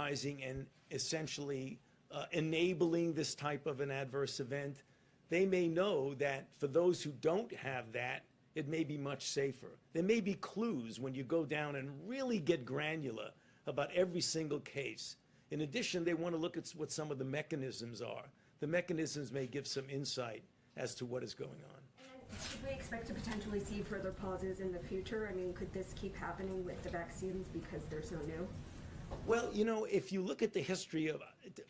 authorizing and essentially enabling this type of an adverse event, they may know that for those who don't have that, it may be much safer. There may be clues when you go down and really get granular about every single case. In addition, they want to look at what some of the mechanisms are. The mechanisms may give some insight as to what is going on. Should we expect to potentially see further pauses in the future? I mean, could this keep happening with the vaccines because they're so new? Well, you know, if you look at the history of,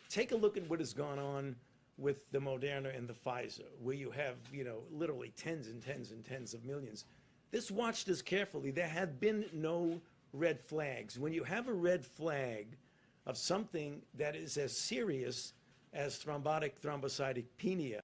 take a look at what has gone on with the Moderna and the Pfizer, where you have, you know, literally tens and tens and tens of millions. Watch this carefully. There have been no red flags. When you have a red flag of something that is as serious as thrombocytopenia,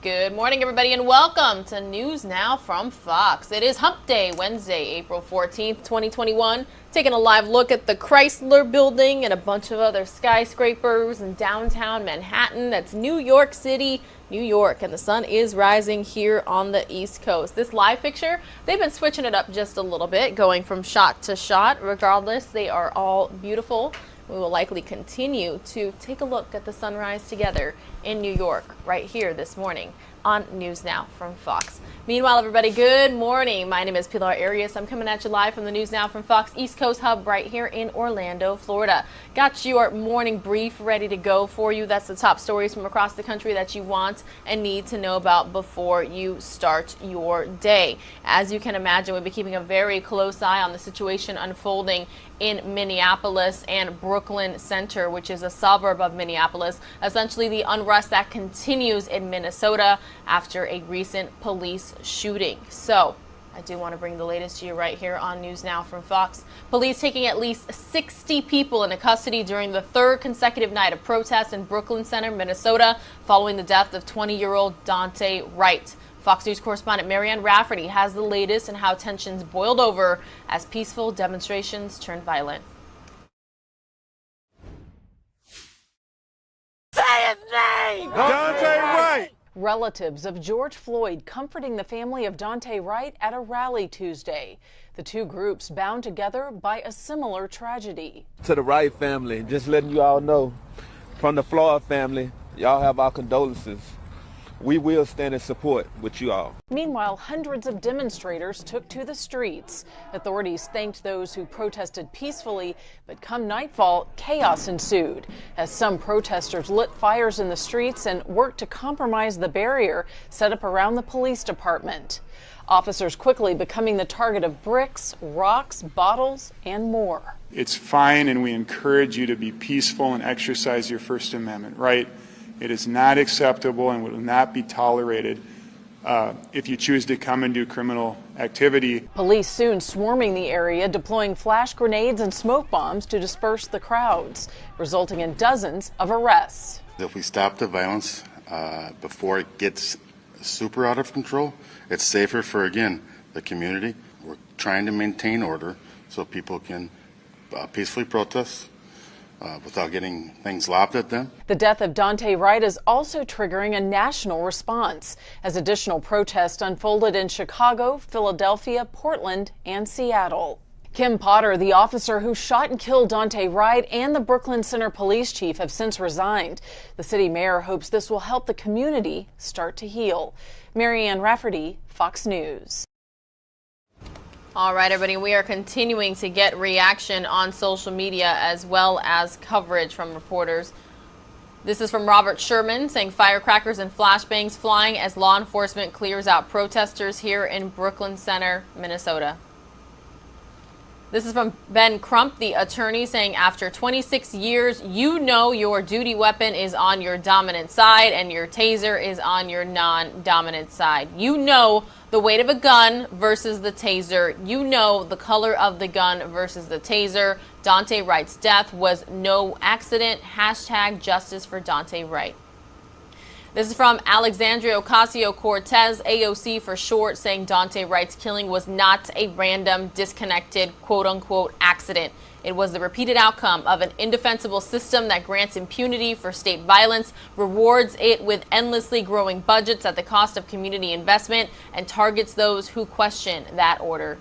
Good morning, everybody, and welcome to News Now from Fox. It is Hump Day, Wednesday, April 14th, 2021. Taking a live look at the Chrysler Building and a bunch of other skyscrapers in downtown Manhattan. That's New York City, New York, and the sun is rising here on the East Coast. This live picture, they've been switching it up just a little bit, going from shot to shot. Regardless, they are all beautiful. We will likely continue to take a look at the sunrise together in New York right here this morning on News Now from Fox. Meanwhile, everybody, good morning. My name is Pilar Arias. I'm coming at you live from the News Now from Fox East Coast Hub right here in Orlando, Florida. Got your morning brief ready to go for you. That's the top stories from across the country that you want and need to know about before you start your day. As you can imagine, we'll be keeping a very close eye on the situation unfolding in Minneapolis and Brooklyn Center, which is a suburb of Minneapolis. Essentially the unrest that continues in Minnesota after a recent police shooting. So I do want to bring the latest to you right here on News Now from Fox. Police taking at least 60 people into custody during the third consecutive night of protests in Brooklyn Center, Minnesota, following the death of 20-year-old Dante Wright. Fox News correspondent Marianne Rafferty has the latest and how tensions boiled over as peaceful demonstrations turned violent. Say his name! Dante Wright! Relatives of George Floyd comforting the family of Dante Wright at a rally Tuesday. The two groups bound together by a similar tragedy. To the Wright family, just letting you all know, from the Floyd family, y'all have our condolences. We will stand in support with you all. Meanwhile, hundreds of demonstrators took to the streets. Authorities thanked those who protested peacefully, but come nightfall, chaos ensued as some protesters lit fires in the streets and worked to compromise the barrier set up around the police department. Officers quickly becoming the target of bricks, rocks, bottles, and more. It's fine, and we encourage you to be peaceful and exercise your First Amendment right. It is not acceptable and will not be tolerated if you choose to come and do criminal activity. Police soon swarming the area, deploying flash grenades and smoke bombs to disperse the crowds, resulting in dozens of arrests. If we stop the violence before it gets super out of control, it's safer for, again, the community. We're trying to maintain order so people can peacefully protest without getting things lobbed at them. The death of Dante Wright is also triggering a national response as additional protests unfolded in Chicago, Philadelphia, Portland, and Seattle. Kim Potter, the officer who shot and killed Dante Wright, and the Brooklyn Center police chief have since resigned. The city mayor hopes this will help the community start to heal. Marianne Rafferty, Fox News. All right, everybody, we are continuing to get reaction on social media as well as coverage from reporters. This is from Robert Sherman saying firecrackers and flashbangs flying as law enforcement clears out protesters here in Brooklyn Center, Minnesota. This is from Ben Crump, the attorney, saying after 26 years, you know your duty weapon is on your dominant side and your taser is on your non-dominant side. You know the weight of a gun versus the taser. You know the color of the gun versus the taser. Daunte Wright's death was no accident. Hashtag justice for Daunte Wright. This is from Alexandria Ocasio-Cortez, AOC for short, saying Daunte Wright's killing was not a random, disconnected, quote-unquote accident. It was the repeated outcome of an indefensible system that grants impunity for state violence, rewards it with endlessly growing budgets at the cost of community investment, and targets those who question that order.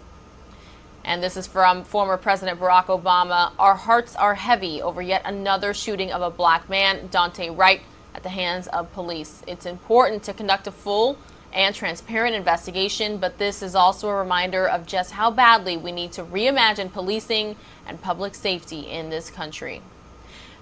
And this is from former President Barack Obama. Our hearts are heavy over yet another shooting of a black man, Daunte Wright, at the hands of police. It's important to conduct a full and transparent investigation, but this is also a reminder of just how badly we need to reimagine policing and public safety in this country.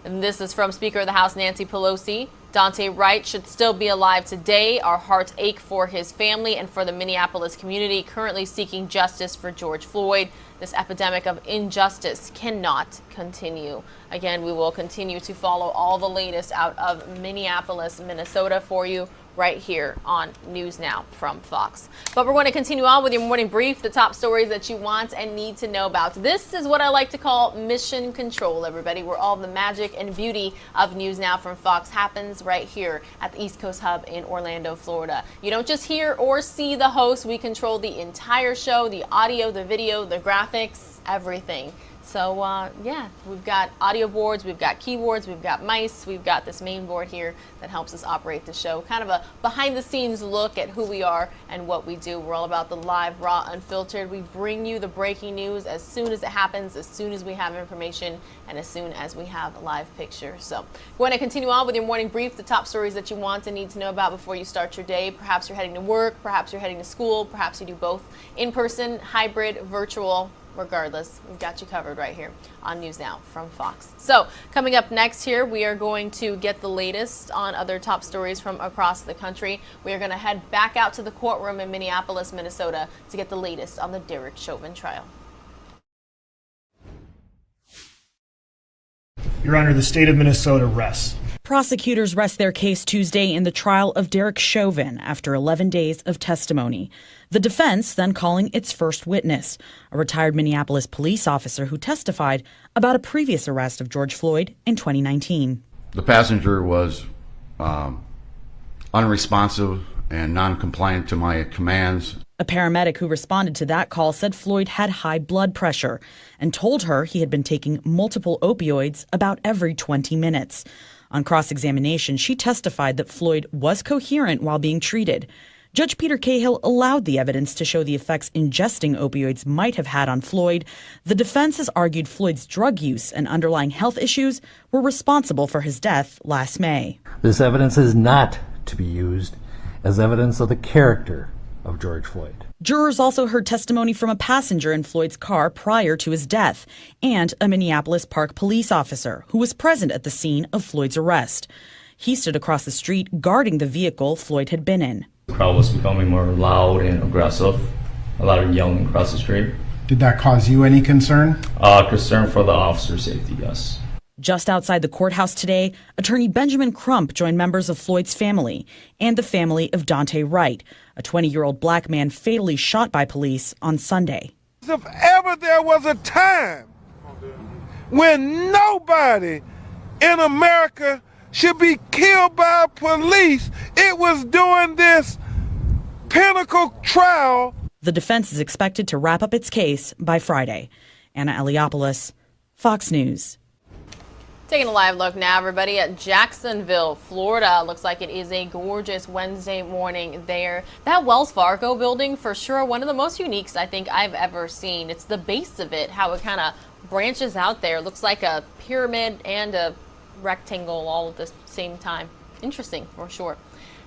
And this is from Speaker of the House Nancy Pelosi. Daunte Wright should still be alive today. Our hearts ache for his family and for the Minneapolis community currently seeking justice for George Floyd. This epidemic of injustice cannot continue. Again, we will continue to follow all the latest out of Minneapolis, Minnesota for you right here on News Now from Fox. But we're going to continue on with your morning brief, the top stories that you want and need to know about. This is what I like to call mission control, everybody, where all the magic and beauty of News Now from Fox happens right here at the East Coast Hub in Orlando, Florida. You don't just hear or see the host. We control the entire show, the audio, the video, the graphics, everything. So, yeah, we've got audio boards, we've got keyboards, we've got mice, we've got this main board here that helps us operate the show. Kind of a behind-the-scenes look at who we are and what we do. We're all about the live, raw, unfiltered. We bring you the breaking news as soon as it happens, as soon as we have information, and as soon as we have a live picture. So, we're going to continue on with your morning brief, the top stories that you want and need to know about before you start your day. Perhaps you're heading to work, perhaps you're heading to school, perhaps you do both in person, hybrid, virtual. Regardless, we've got you covered right here on News Now from Fox. So coming up next here, we are going to get the latest on other top stories from across the country. We are going to head back out to the courtroom in Minneapolis, Minnesota to get the latest on the Derek Chauvin trial. Your Honor, the state of Minnesota rests. Prosecutors rest their case Tuesday in the trial of Derek Chauvin after 11 days of testimony. The defense then calling its first witness, a retired Minneapolis police officer who testified about a previous arrest of George Floyd in 2019. The passenger was unresponsive and non-compliant to my commands. A paramedic who responded to that call said Floyd had high blood pressure and told her he had been taking multiple opioids about every 20 minutes. On cross-examination, she testified that Floyd was coherent while being treated. Judge Peter Cahill allowed the evidence to show the effects ingesting opioids might have had on Floyd. The defense has argued Floyd's drug use and underlying health issues were responsible for his death last May. This evidence is not to be used as evidence of the character of George Floyd. Jurors also heard testimony from a passenger in Floyd's car prior to his death and a Minneapolis Park police officer who was present at the scene of Floyd's arrest. He stood across the street guarding the vehicle Floyd had been in. The crowd was becoming more loud and aggressive. A lot of yelling across the street. Did that cause you any concern? Concern for the officer's safety, yes. Just outside the courthouse today, attorney Benjamin Crump joined members of Floyd's family and the family of Daunte Wright, a 20-year-old black man fatally shot by police on Sunday. If ever there was a time when nobody in America should be killed by police, it was during this pinnacle trial. The defense is expected to wrap up its case by Friday. Anna Eliopoulos, Fox News. Taking a live look now, everybody, at Jacksonville, Florida. Looks like it is a gorgeous Wednesday morning there. That Wells Fargo building, for sure, one of the most uniques I think I've ever seen. It's the base of it, how it kind of branches out there. Looks like a pyramid and a rectangle all at the same time. Interesting, for sure.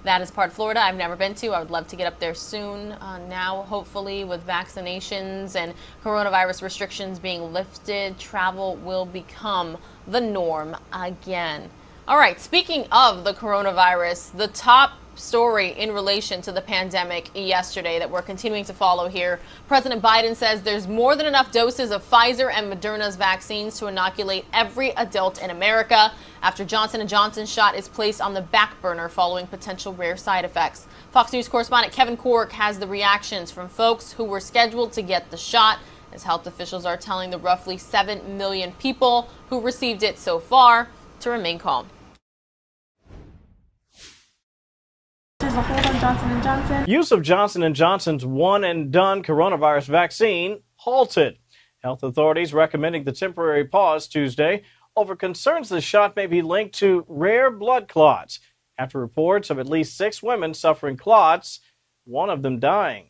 That is part of Florida I've never been to. I would love to get up there soon. Now, hopefully, with vaccinations and coronavirus restrictions being lifted, travel will become the norm again. All right, speaking of the coronavirus, the top story in relation to the pandemic yesterday that we're continuing to follow here. President Biden says there's more than enough doses of Pfizer and Moderna's vaccines to inoculate every adult in America after Johnson & Johnson's shot is placed on the back burner following potential rare side effects. Fox News correspondent Kevin Cork has the reactions from folks who were scheduled to get the shot, as health officials are telling the roughly 7 million people who received it so far to remain calm. There's a hold on Johnson & Johnson. Use of Johnson & Johnson's one-and-done coronavirus vaccine halted. Health authorities recommending the temporary pause Tuesday over concerns the shot may be linked to rare blood clots after reports of at least 6 women suffering clots, one of them dying.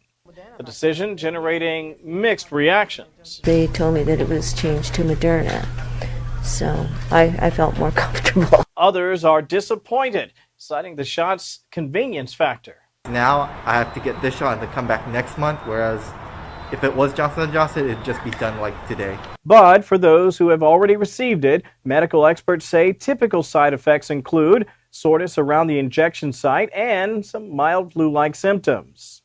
The decision generating mixed reactions. They told me that it was changed to Moderna, so I felt more comfortable. Others are disappointed, citing the shot's convenience factor. Now I have to get this shot and to come back next month, whereas if it was Johnson & Johnson, it'd just be done like today. But for those who have already received it, medical experts say typical side effects include soreness around the injection site and some mild flu-like symptoms.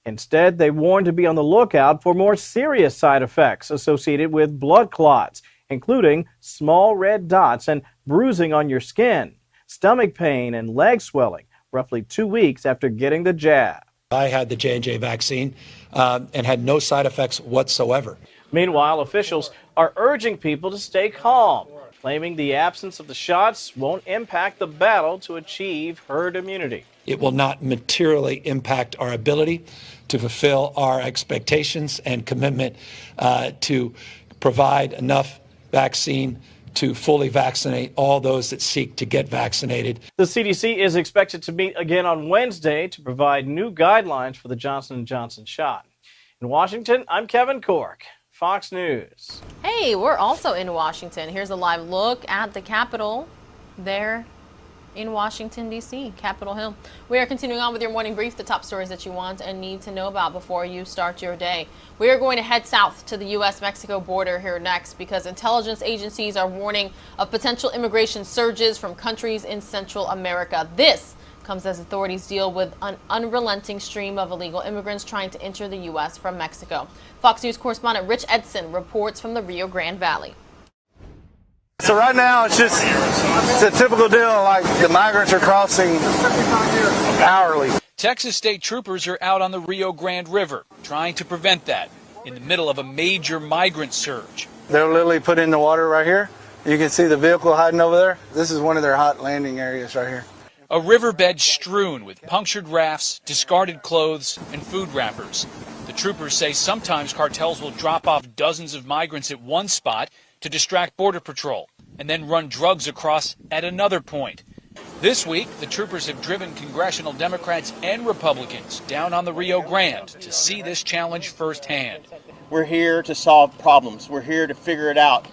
Instead, they warn to be on the lookout for more serious side effects associated with blood clots, including small red dots and bruising on your skin, stomach pain, and leg swelling, roughly 2 weeks after getting the jab. I had the J&J vaccine and had no side effects whatsoever. Meanwhile, officials are urging people to stay calm, claiming the absence of the shots won't impact the battle to achieve herd immunity. It will not materially impact our ability to fulfill our expectations and commitment to provide enough vaccine to fully vaccinate all those that seek to get vaccinated. The CDC is expected to meet again on Wednesday to provide new guidelines for the Johnson & Johnson shot. In Washington, I'm Kevin Cork, Fox News. Hey, we're also in Washington. Here's a live look at the Capitol there in Washington, D.C., Capitol Hill. We are continuing on with your morning brief, the top stories that you want and need to know about before you start your day. We are going to head south to the U.S.-Mexico border here next because intelligence agencies are warning of potential immigration surges from countries in Central America. This comes as authorities deal with an unrelenting stream of illegal immigrants trying to enter the U.S. from Mexico. Fox News correspondent Rich Edson reports from the Rio Grande Valley. So right now it's a typical deal, like the migrants are crossing hourly. Texas state troopers are out on the Rio Grande River trying to prevent that in the middle of a major migrant surge. They'll literally put in the water right here. You can see the vehicle hiding over there. This is one of their hot landing areas right here. A riverbed strewn with punctured rafts, discarded clothes, and food wrappers. The troopers say sometimes cartels will drop off dozens of migrants at one spot to distract Border Patrol and then run drugs across at another point. This week, the troopers have driven congressional Democrats and Republicans down on the Rio Grande to see this challenge firsthand. We're here to solve problems. We're here to figure it out.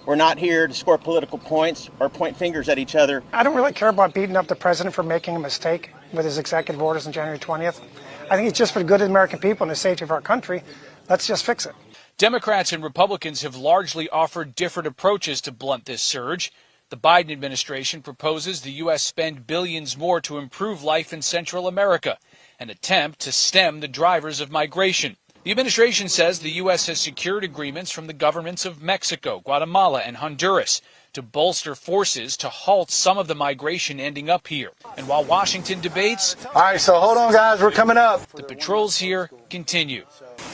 We're not here to score political points or point fingers at each other. I don't really care about beating up the president for making a mistake with his executive orders on January 20th. I think it's just for the good of the American people and the safety of our country. Let's just fix it. Democrats and Republicans have largely offered different approaches to blunt this surge. The Biden administration proposes the U.S. spend billions more to improve life in Central America, an attempt to stem the drivers of migration. The administration says the U.S. has secured agreements from the governments of Mexico, Guatemala, and Honduras to bolster forces to halt some of the migration ending up here. And while Washington debates, all right, so hold on, guys, we're coming up. The patrols here continue.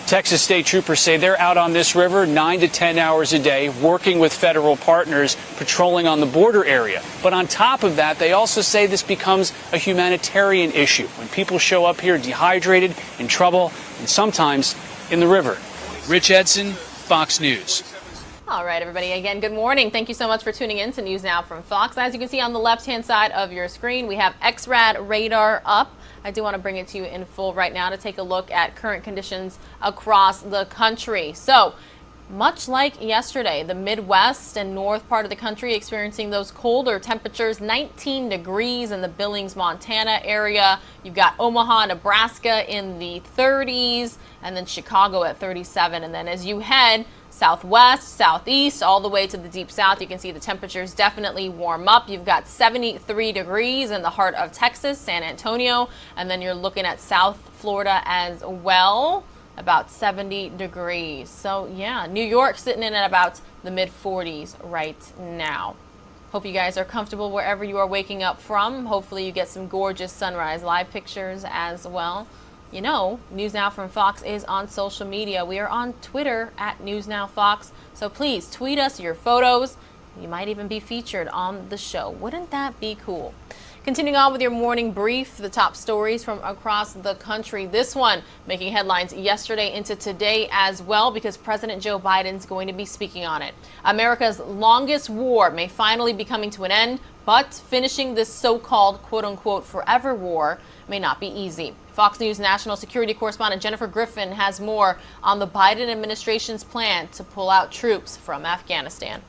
Texas state troopers say they're out on this river 9 to 10 hours a day, working with federal partners, patrolling on the border area. But on top of that, they also say this becomes a humanitarian issue when people show up here dehydrated, in trouble, and sometimes in the river. Rich Edson, Fox News. All right, everybody. Again, good morning. Thank you so much for tuning in to News Now from Fox. As you can see on the left-hand side of your screen, we have XRAD radar up. I do want to bring it to you in full right now to take a look at current conditions across the country. So, much like yesterday, the Midwest and north part of the country experiencing those colder temperatures, 19 degrees in the Billings, Montana area. You've got Omaha, Nebraska in the 30s, and then Chicago at 37. And then as you head southwest, southeast, all the way to the deep south. You can see the temperatures definitely warm up. You've got 73 degrees in the heart of Texas, San Antonio, and then you're looking at South Florida as well, about 70 degrees. So yeah, New York sitting in at about the mid 40s right now. Hope you guys are comfortable wherever you are waking up from. Hopefully you get some gorgeous sunrise live pictures as well. You know, News Now from Fox is on social media. We are on Twitter at News Now Fox. So please tweet us your photos. You might even be featured on the show. Wouldn't that be cool? Continuing on with your morning brief, the top stories from across the country. This one making headlines yesterday into today as well because President Joe Biden's going to be speaking on it. America's longest war may finally be coming to an end, but finishing this so-called quote-unquote forever war may not be easy. Fox News national security correspondent Jennifer Griffin has more on the Biden administration's plan to pull out troops from Afghanistan.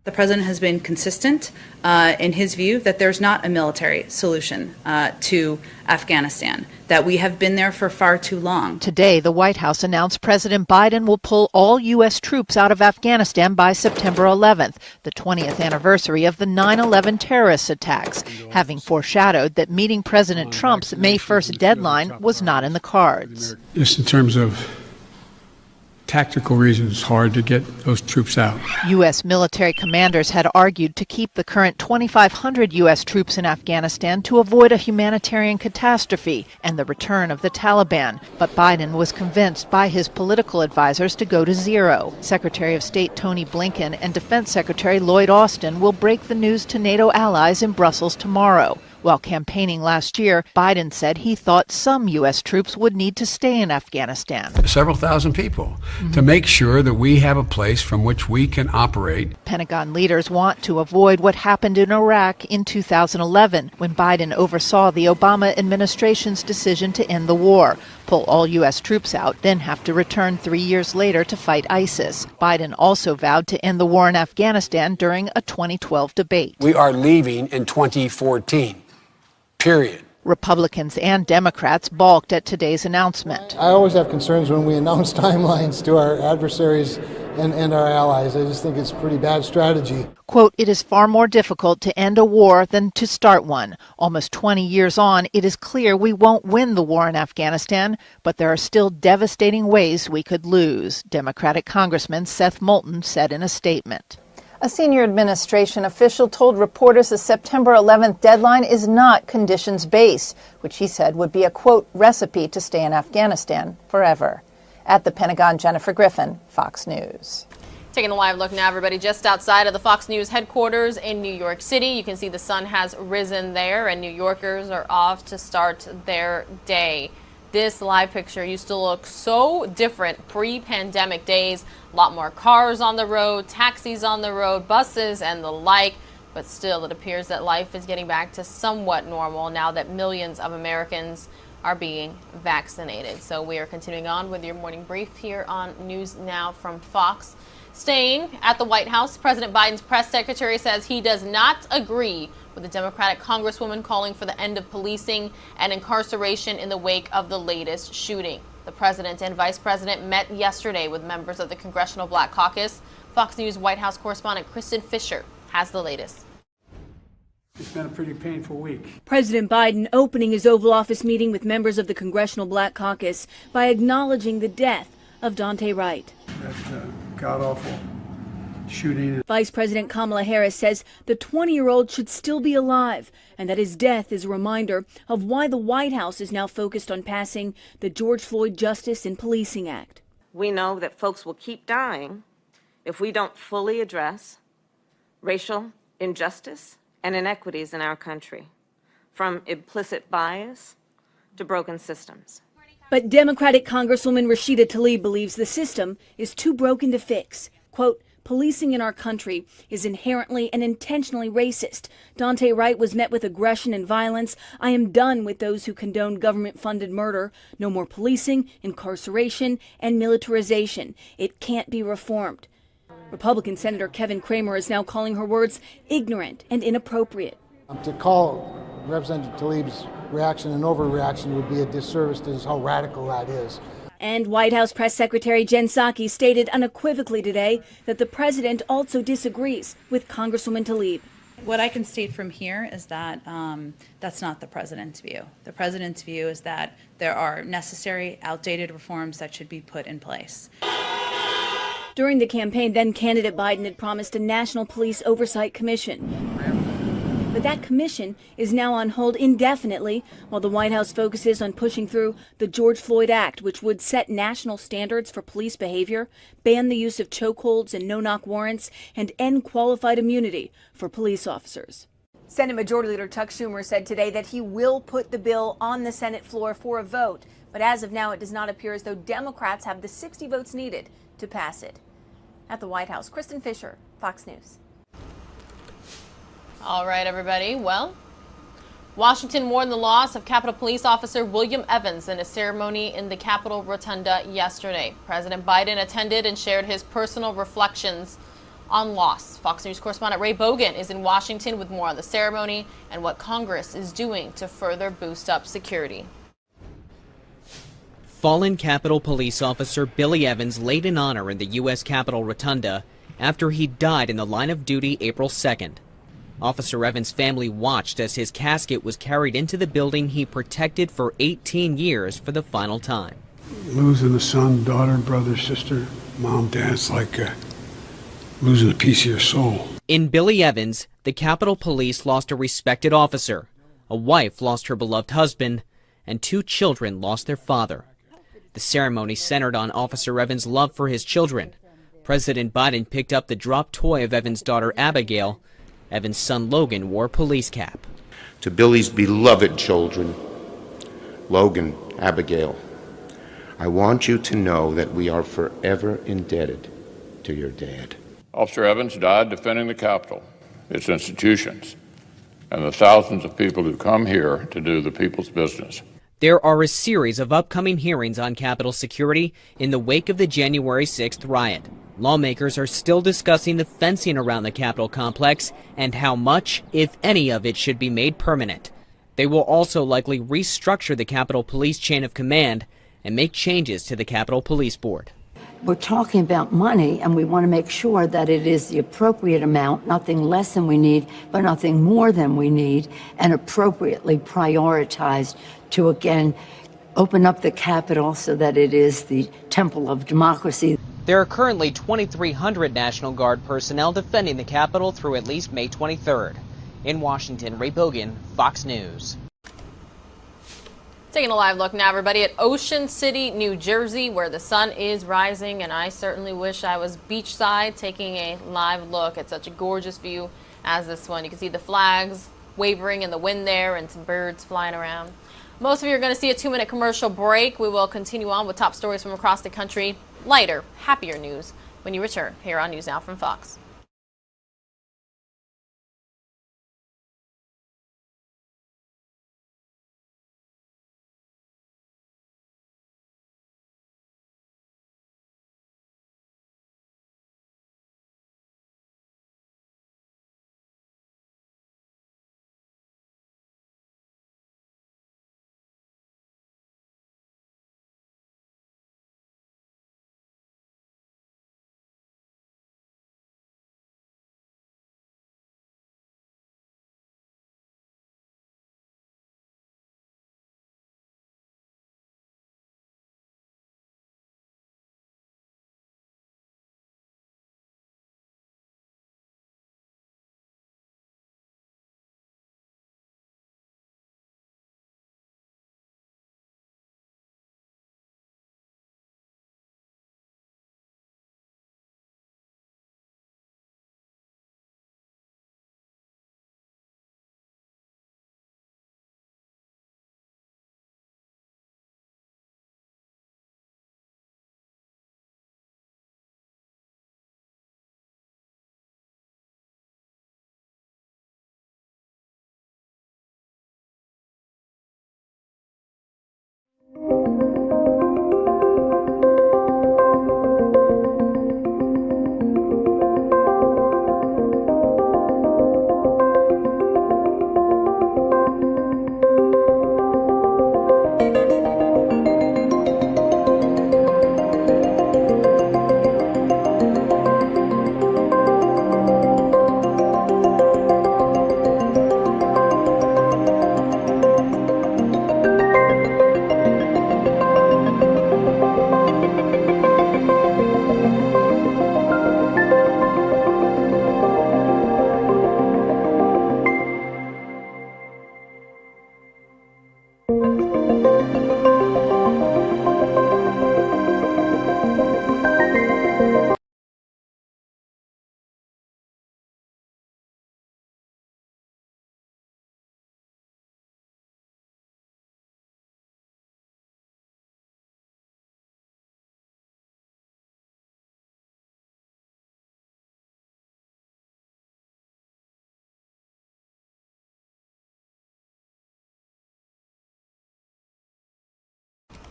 The president has been consistent in his view that there's not a military solution to Afghanistan, that we have been there for far too long. Today, the White House announced President Biden will pull all U.S. troops out of Afghanistan by September 11th, the 20th anniversary of the 9/11 terrorist attacks, having foreshadowed that meeting President Trump's May 1st deadline was not in the cards. Just in terms of tactical reasons, hard to get those troops out. U.S. military commanders had argued to keep the current 2,500 U.S. troops in Afghanistan to avoid a humanitarian catastrophe and the return of the Taliban. But Biden was convinced by his political advisors to go to zero. Secretary of State Tony Blinken and Defense Secretary Lloyd Austin will break the news to NATO allies in Brussels tomorrow. While campaigning last year, Biden said he thought some U.S. troops would need to stay in Afghanistan. Several thousand people to make sure that we have a place from which we can operate. Pentagon leaders want to avoid what happened in Iraq in 2011 when Biden oversaw the Obama administration's decision to end the war, pull all U.S. troops out, then have to return 3 years later to fight ISIS. Biden also vowed to end the war in Afghanistan during a 2012 debate. We are leaving in 2014. Period. Republicans and Democrats balked at today's announcement. I always have concerns when we announce timelines to our adversaries and our allies. I just think it's a pretty bad strategy. Quote, it is far more difficult to end a war than to start one. Almost 20 years on, it is clear we won't win the war in Afghanistan, but there are still devastating ways we could lose, Democratic Congressman Seth Moulton said in a statement. A senior administration official told reporters the September 11th deadline is not conditions-based, which he said would be a, quote, recipe to stay in Afghanistan forever. At the Pentagon, Jennifer Griffin, Fox News. Taking a live look now, everybody, just outside of the Fox News headquarters in New York City. You can see the sun has risen there, and New Yorkers are off to start their day. This live picture used to look so different pre-pandemic days. A lot more cars on the road, taxis on the road, buses and the like. But still, it appears that life is getting back to somewhat normal now that millions of Americans are being vaccinated. So we are continuing on with your morning brief here on News Now from Fox. Staying at the White House, President Biden's press secretary says he does not agree with the Democratic Congresswoman calling for the end of policing and incarceration in the wake of the latest shooting. The president and vice president met yesterday with members of the Congressional Black Caucus. Fox News White House correspondent Kristen Fisher has the latest. It's been a pretty painful week. President Biden opening his Oval Office meeting with members of the Congressional Black Caucus by acknowledging the death of Daunte Wright. That god-awful shooting. Vice President Kamala Harris says the 20-year-old should still be alive and that his death is a reminder of why the White House is now focused on passing the George Floyd Justice in Policing Act. We know that folks will keep dying if we don't fully address racial injustice and inequities in our country, from implicit bias to broken systems. But Democratic Congresswoman Rashida Tlaib believes the system is too broken to fix. Quote, policing in our country is inherently and intentionally racist. Daunte Wright was met with aggression and violence. I am done with those who condone government-funded murder. No more policing, incarceration, and militarization. It can't be reformed. Republican Senator Kevin Cramer is now calling her words ignorant and inappropriate. To call Representative Tlaib's reaction an overreaction would be a disservice to how radical that is. And White House Press Secretary Jen Psaki stated unequivocally today that the president also disagrees with Congresswoman Tlaib. What I can state from here is that that's not the president's view. The president's view is that there are necessary, outdated reforms that should be put in place. During the campaign, then candidate Biden had promised a National Police Oversight Commission. But that commission is now on hold indefinitely while the White House focuses on pushing through the George Floyd Act, which would set national standards for police behavior, ban the use of chokeholds and no-knock warrants, and end qualified immunity for police officers. Senate Majority Leader Chuck Schumer said today that he will put the bill on the Senate floor for a vote. But as of now, it does not appear as though Democrats have the 60 votes needed to pass it. At the White House, Kristen Fisher, Fox News. All right, everybody. Well, Washington mourned the loss of Capitol Police Officer William Evans in a ceremony in the Capitol Rotunda yesterday. President Biden attended and shared his personal reflections on loss. Fox News correspondent Ray Bogan is in Washington with more on the ceremony and what Congress is doing to further boost up security. Fallen Capitol Police Officer Billy Evans laid in honor in the U.S. Capitol Rotunda after he died in the line of duty April 2nd. Officer Evans' family watched as his casket was carried into the building he protected for 18 years for the final time. Losing a son, daughter, brother, sister, mom, dad, it's like losing a piece of your soul. In Billy Evans, the Capitol Police lost a respected officer, a wife lost her beloved husband, and 2 children lost their father. The ceremony centered on Officer Evans' love for his children. President Biden picked up the dropped toy of Evans' daughter Abigail. Evans' son Logan wore a police cap. To Billy's beloved children, Logan, Abigail, I want you to know that we are forever indebted to your dad. Officer Evans died defending the Capitol, its institutions, and the thousands of people who come here to do the people's business. There are a series of upcoming hearings on Capitol security in the wake of the January 6th riot. Lawmakers are still discussing the fencing around the Capitol complex and how much, if any of it, should be made permanent. They will also likely restructure the Capitol Police chain of command and make changes to the Capitol Police Board. We're talking about money, and we want to make sure that it is the appropriate amount, nothing less than we need, but nothing more than we need, and appropriately prioritized to, again, open up the Capitol so that it is the temple of democracy. There are currently 2,300 National Guard personnel defending the Capitol through at least May 23rd. In Washington, Ray Bogan, Fox News. Taking a live look now, everybody, at Ocean City, New Jersey, where the sun is rising, and I certainly wish I was beachside taking a live look at such a gorgeous view as this one. You can see the flags wavering in the wind there and some birds flying around. Most of you are going to see a 2-minute commercial break. We will continue on with top stories from across the country, lighter, happier news when you return here on News Now from Fox.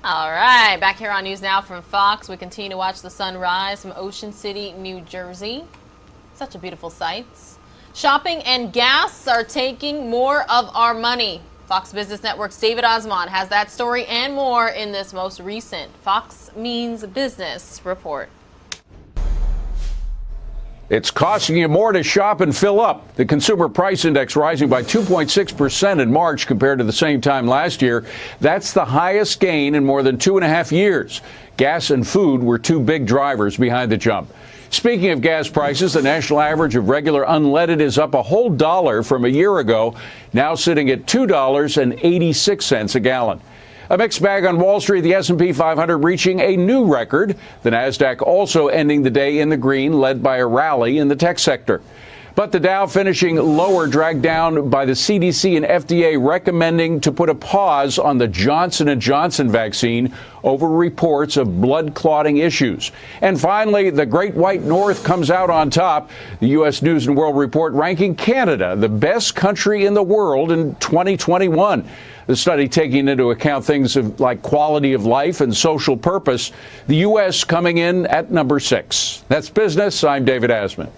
All right, back here on News Now from Fox, we continue to watch the sun rise from Ocean City, New Jersey. Such a beautiful sight. Shopping and gas are taking more of our money. Fox Business Network's David Osmond has that story and more in this most recent Fox Means Business report. It's costing you more to shop and fill up. The Consumer Price Index rising by 2.6% in March compared to the same time last year. That's the highest gain in more than 2.5 years. Gas and food were two big drivers behind the jump. Speaking of gas prices, the national average of regular unleaded is up a whole dollar from a year ago, now sitting at $2.86 a gallon. A mixed bag on Wall Street, the S&P 500 reaching a new record. The Nasdaq also ending the day in the green, led by a rally in the tech sector. But the Dow finishing lower, dragged down by the CDC and FDA recommending to put a pause on the Johnson & Johnson vaccine over reports of blood clotting issues. And finally, the Great White North comes out on top. The U.S. News & World Report ranking Canada the best country in the world in 2021. The study taking into account things like quality of life and social purpose. The U.S. coming in at number 6. That's business. I'm David Asman.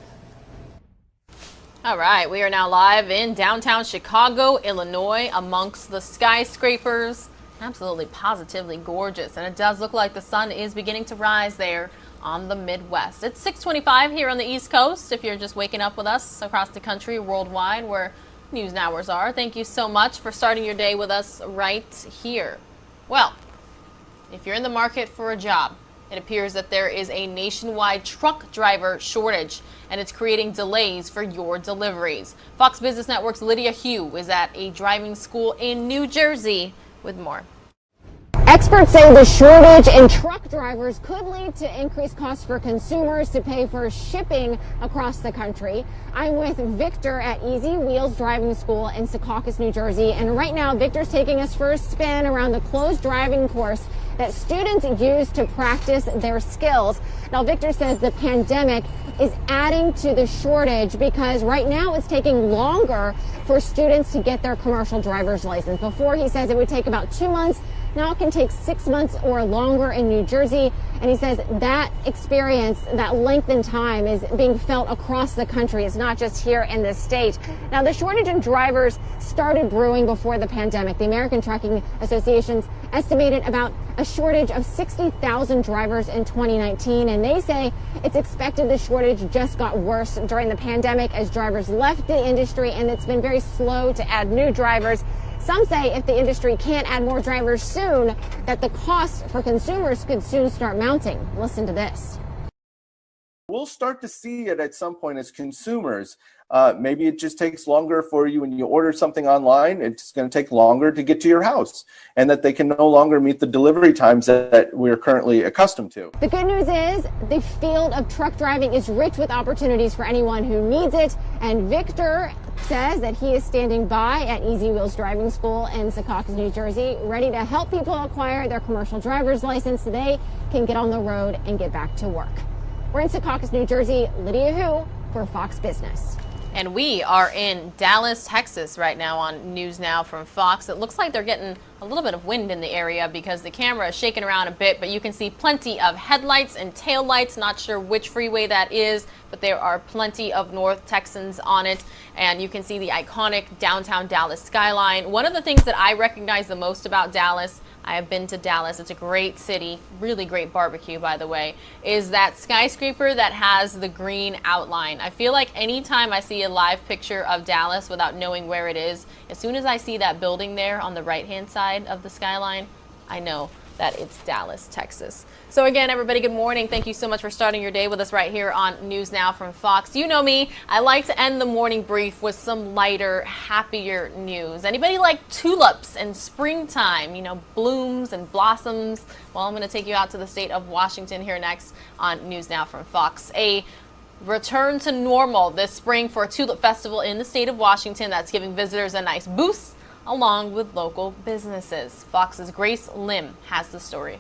All right, we are now live in downtown Chicago, Illinois, amongst the skyscrapers. Absolutely positively gorgeous. And it does look like the sun is beginning to rise there on the Midwest. It's 6:25 here on the East Coast. If you're just waking up with us across the country, worldwide, where News Nowers are, thank you so much for starting your day with us right here. Well, if you're in the market for a job, it appears that there is a nationwide truck driver shortage, and it's creating delays for your deliveries. Fox Business Network's Lydia Hugh is at a driving school in New Jersey with more. Experts say the shortage in truck drivers could lead to increased costs for consumers to pay for shipping across the country. I'm with Victor at Easy Wheels Driving School in Secaucus, New Jersey, and right now Victor's taking us for a spin around the closed driving course that students use to practice their skills. Now, Victor says the pandemic is adding to the shortage because right now it's taking longer for students to get their commercial driver's license. Before, he says it would take about 2 months. Now it can take 6 months or longer in New Jersey. And he says that experience, that length in time, is being felt across the country. It's not just here in this state. Now, the shortage in drivers started brewing before the pandemic. The American Trucking Association's estimated about a shortage of 60,000 drivers in 2019. And they say it's expected the shortage just got worse during the pandemic as drivers left the industry, and it's been very slow to add new drivers. Some say if the industry can't add more drivers soon, that the cost for consumers could soon start mounting. Listen to this. We'll start to see it at some point as consumers. Maybe it just takes longer for you when you order something online. It's going to take longer to get to your house, and that they can no longer meet the delivery times that we're currently accustomed to. The good news is the field of truck driving is rich with opportunities for anyone who needs it. And Victor says that he is standing by at Easy Wheels Driving School in Secaucus, New Jersey, ready to help people acquire their commercial driver's license so they can get on the road and get back to work. We're in Secaucus, New Jersey. Lydia Hu for Fox Business. And we are in Dallas, Texas right now on News Now from Fox. It looks like they're getting a little bit of wind in the area because the camera is shaking around a bit, but you can see plenty of headlights and taillights. Not sure which freeway that is, but there are plenty of North Texans on it. And you can see the iconic downtown Dallas skyline. One of the things that I recognize the most about Dallas, I have been to Dallas, it's a great city, really great barbecue, by the way, is that skyscraper that has the green outline. I feel like anytime I see a live picture of Dallas without knowing where it is, as soon as I see that building there on the right-hand side of the skyline, I know that it's Dallas, Texas. So again, everybody, good morning. Thank you so much for starting your day with us right here on News Now from Fox. You know me, I like to end the morning brief with some lighter, happier news. Anybody like tulips and springtime, you know, blooms and blossoms? Well, I'm going to take you out to the state of Washington here next on News Now from Fox. A return to normal this spring for a tulip festival in the state of Washington that's giving visitors a nice boost along with local businesses. Fox's Grace Lim has the story.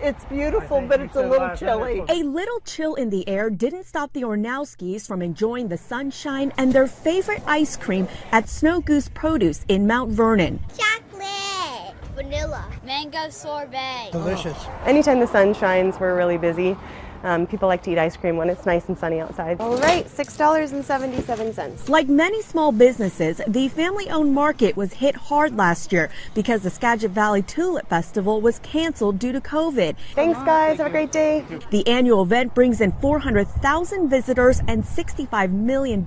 It's beautiful, but it's a little chilly. A little chill in the air didn't stop the Ornowskis from enjoying the sunshine and their favorite ice cream at Snow Goose Produce in Mount Vernon. Chocolate, vanilla, mango sorbet. Delicious. Anytime the sun shines, we're really busy. People like to eat ice cream when it's nice and sunny outside. All right, $6.77. Like many small businesses, the family-owned market was hit hard last year because the Skagit Valley Tulip Festival was canceled due to COVID. Thanks, guys. Have a great day. The annual event brings in 400,000 visitors and $65 million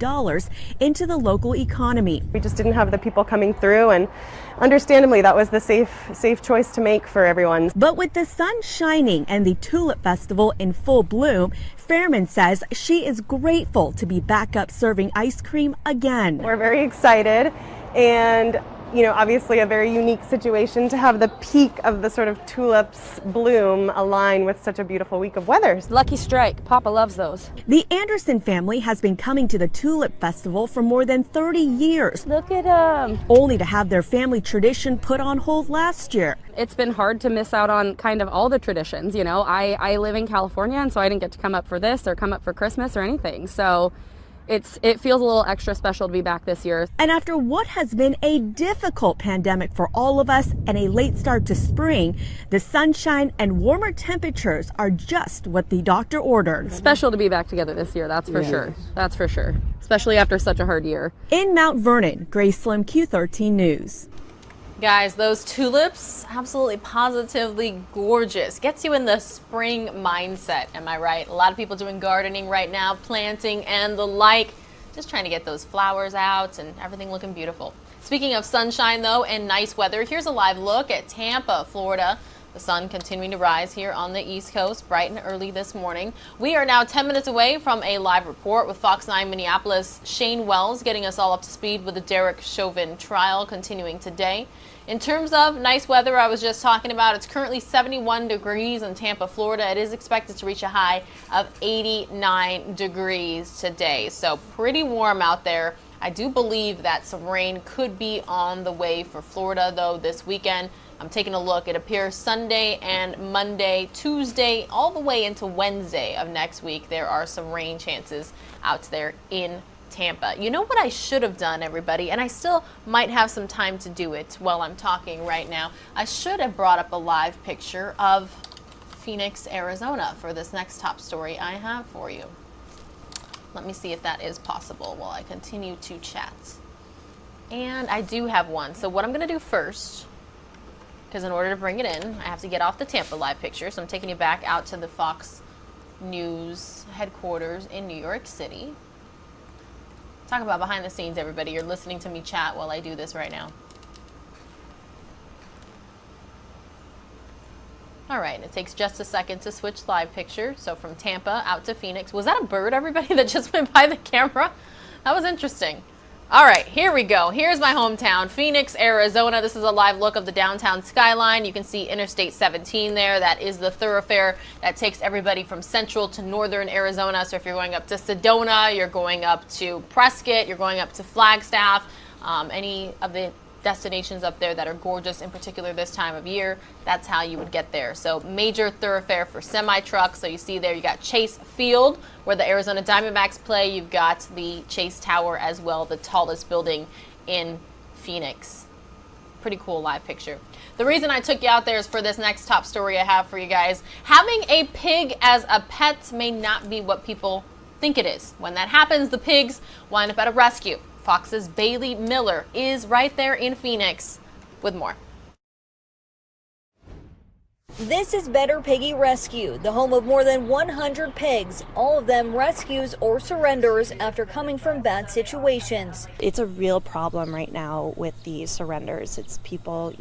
into the local economy. We just didn't have the people coming through, and understandably, that was the safe choice to make for everyone. But with the sun shining and the Tulip Festival in full bloom, Fairman says she is grateful to be back up serving ice cream again. We're very excited, and you know, obviously a very unique situation to have the peak of the sort of tulips bloom align with such a beautiful week of weather. Lucky strike. Papa loves those. The Anderson family has been coming to the Tulip Festival for more than 30 years. Look at them. Only to have their family tradition put on hold last year. It's been hard to miss out on kind of all the traditions. You know, I live in California, and so I didn't get to come up for this or come up for Christmas or anything. So it feels a little extra special to be back this year. And after what has been a difficult pandemic for all of us and a late start to spring, the sunshine and warmer temperatures are just what the doctor ordered. Special to be back together this year, that's for sure. That's for sure. Especially after such a hard year. In Mount Vernon, Grace Slim, Q13 News. Guys, those tulips, absolutely positively gorgeous. Gets you in the spring mindset, am I right? A lot of people doing gardening right now, planting and the like. Just trying to get those flowers out and everything looking beautiful. Speaking of sunshine though and nice weather, here's a live look at Tampa, Florida. The sun continuing to rise here on the East Coast bright and early this morning. We are now 10 minutes away from a live report with Fox 9 Minneapolis' Shane Wells getting us all up to speed with the Derek Chauvin trial continuing today. In terms of nice weather, I was just talking about, it's currently 71 degrees in Tampa, Florida. It is expected to reach a high of 89 degrees today. So pretty warm out there. I do believe that some rain could be on the way for Florida, though, this weekend. I'm taking a look. It appears Sunday and Monday, Tuesday, all the way into Wednesday of next week. There are some rain chances out there in Tampa. You know what I should have done, everybody, and I still might have some time to do it while I'm talking right now. I should have brought up a live picture of Phoenix, Arizona for this next top story I have for you. Let me see if that is possible while I continue to chat. And I do have one. So what I'm going to do first, because in order to bring it in, I have to get off the Tampa live picture. So I'm taking you back out to the Fox News headquarters in New York City. Talk about behind the scenes, everybody. You're listening to me chat while I do this right now. All right, it takes just a second to switch live picture. So from Tampa out to Phoenix. Was that a bird, everybody, that just went by the camera? That was interesting. All right, here we go. Here's my hometown, Phoenix, Arizona. This is a live look of the downtown skyline. You can see Interstate 17 there. That is the thoroughfare that takes everybody from central to northern Arizona. So if you're going up to Sedona, you're going up to Prescott, you're going up to Flagstaff, any of the destinations up there that are gorgeous, in particular this time of year, that's how you would get there. So major thoroughfare for semi-trucks. So you see there, you got Chase Field, where the Arizona Diamondbacks play. You've got the Chase Tower as well, the tallest building in Phoenix. Pretty cool live picture. The reason I took you out there is for this next top story I have for you guys. Having a pig as a pet may not be what people think it is. When that happens, the pigs wind up at a rescue. Fox's Bailey Miller is right there in Phoenix with more. This is Better Piggy Rescue, the home of more than 100 pigs, all of them rescues or surrenders after coming from bad situations. It's a real problem right now with these surrenders. It's people,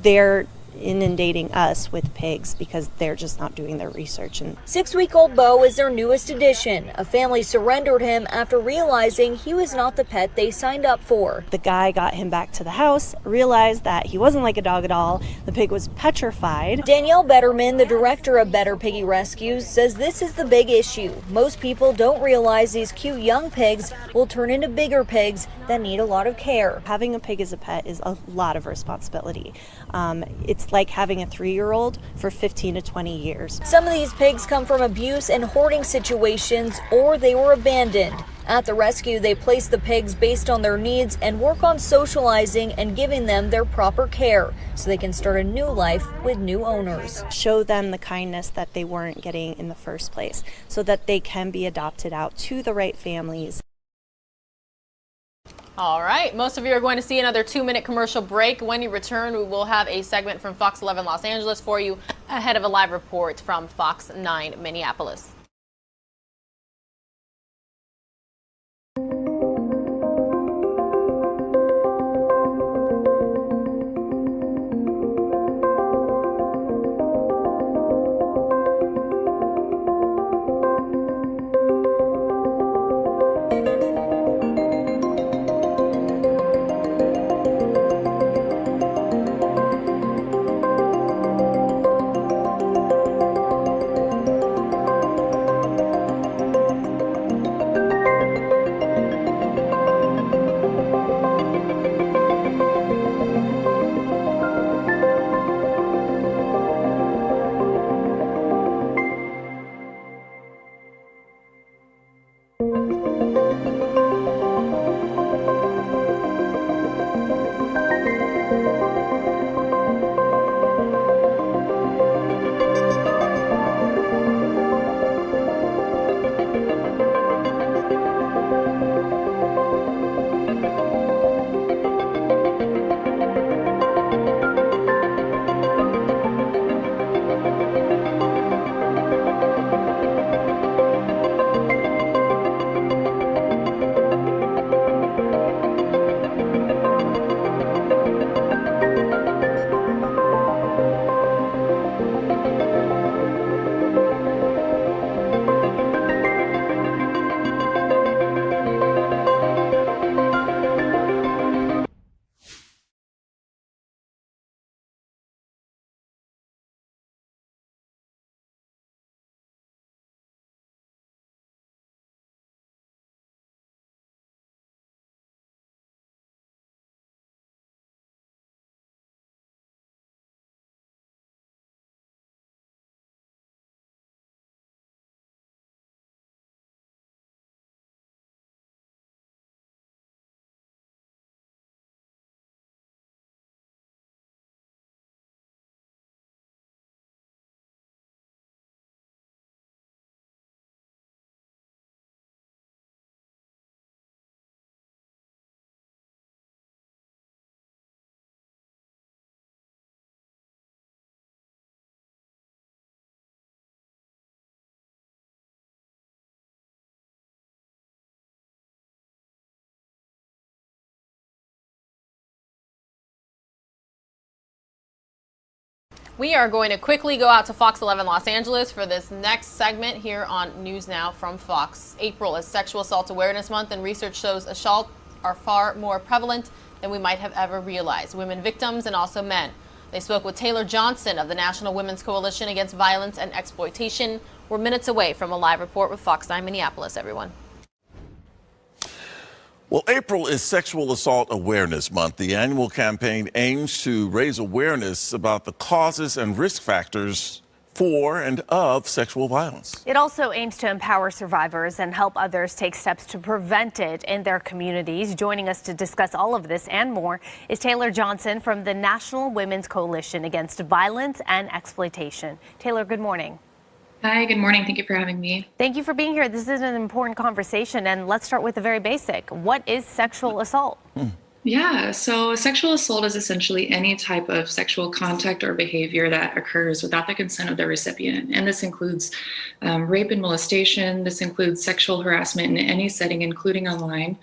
they're inundating us with pigs because they're just not doing their research. And 6-week-old Bo is their newest addition. A family surrendered him after realizing he was not the pet they signed up for. The guy got him back to the house, realized that he wasn't like a dog at all. The pig was petrified. Danielle Betterman, the director of Better Piggy Rescues, says this is the big issue. Most people don't realize these cute young pigs will turn into bigger pigs that need a lot of care. Having a pig as a pet is a lot of responsibility. It's like having a 3-year-old for 15 to 20 years. Some of these pigs come from abuse and hoarding situations, or they were abandoned. At the rescue, they place the pigs based on their needs and work on socializing and giving them their proper care so they can start a new life with new owners. Show them the kindness that they weren't getting in the first place so that they can be adopted out to the right families. All right, most of you are going to see another 2-minute commercial break. When you return, we will have a segment from Fox 11 Los Angeles for you ahead of a live report from Fox 9 Minneapolis. We are going to quickly go out to Fox 11 Los Angeles for this next segment here on NewsNOW from Fox. April is Sexual Assault Awareness Month, and research shows assaults are far more prevalent than we might have ever realized. Women victims and also men. They spoke with Taylor Johnson of the National Women's Coalition Against Violence and Exploitation. We're minutes away from a live report with Fox 9 Minneapolis, everyone. Well, April is Sexual Assault Awareness Month. The annual campaign aims to raise awareness about the causes and risk factors for and of sexual violence. It also aims to empower survivors and help others take steps to prevent it in their communities. Joining us to discuss all of this and more is Taylor Johnson from the National Women's Coalition Against Violence and Exploitation. Taylor, good morning. Hi, good morning. Thank you for having me. Thank you for being here. This is an important conversation, and let's start with the very basic. What is sexual assault? Yeah, so sexual assault is essentially any type of sexual contact or behavior that occurs without the consent of the recipient. And this includes rape and molestation. This includes sexual harassment in any setting, including online,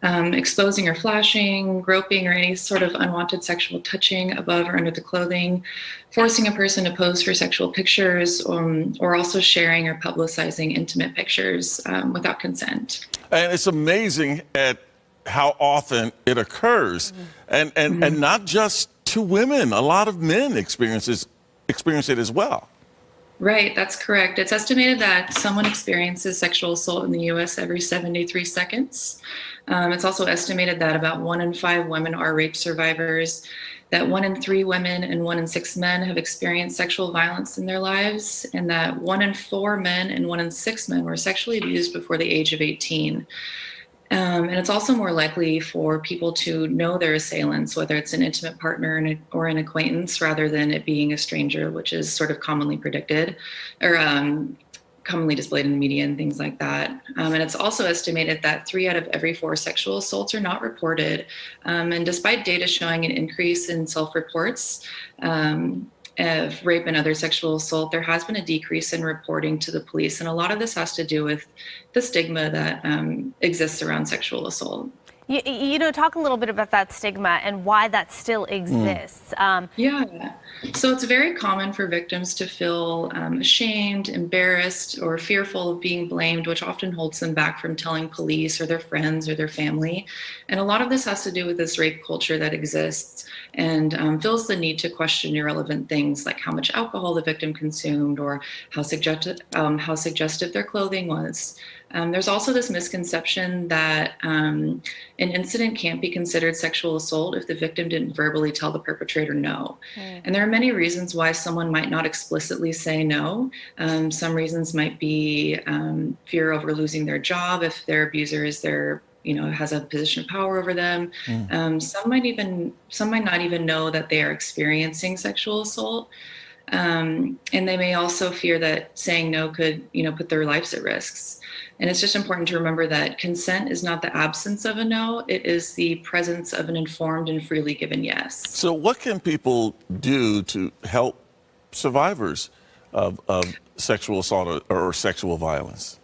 exposing or flashing, groping, or any sort of unwanted sexual touching above or under the clothing, forcing a person to pose for sexual pictures, or also sharing or publicizing intimate pictures without consent. And it's amazing at how often it occurs, and not just to women. A lot of men experience it as well. Right, that's correct. It's estimated that someone experiences sexual assault in the U.S. every 73 seconds. It's also estimated that about 1 in 5 women are rape survivors, that 1 in 3 women and 1 in 6 men have experienced sexual violence in their lives, and that 1 in 4 men and 1 in 6 men were sexually abused before the age of 18. And it's also more likely for people to know their assailants, whether it's an intimate partner or an acquaintance, rather than it being a stranger, which is sort of commonly predicted or commonly displayed in the media and things like that. And it's also estimated that 3 out of every 4 sexual assaults are not reported. And despite data showing an increase in self-reports of rape and other sexual assault, there has been a decrease in reporting to the police. And a lot of this has to do with the stigma that exists around sexual assault. You know, talk a little bit about that stigma and why that still exists. Yeah. So it's very common for victims to feel ashamed, embarrassed, or fearful of being blamed, which often holds them back from telling police or their friends or their family. And a lot of this has to do with this rape culture that exists and feels the need to question irrelevant things like how much alcohol the victim consumed or how suggestive their clothing was. There's also this misconception that an incident can't be considered sexual assault if the victim didn't verbally tell the perpetrator no. And there are many reasons why someone might not explicitly say no. Some reasons might be fear over losing their job if their abuser is has a position of power over them. Some might not even know that they are experiencing sexual assault. And they may also fear that saying no could, put their lives at risks. And it's just important to remember that consent is not the absence of a no, it is the presence of an informed and freely given yes. So what can people do to help survivors of sexual assault or sexual violence?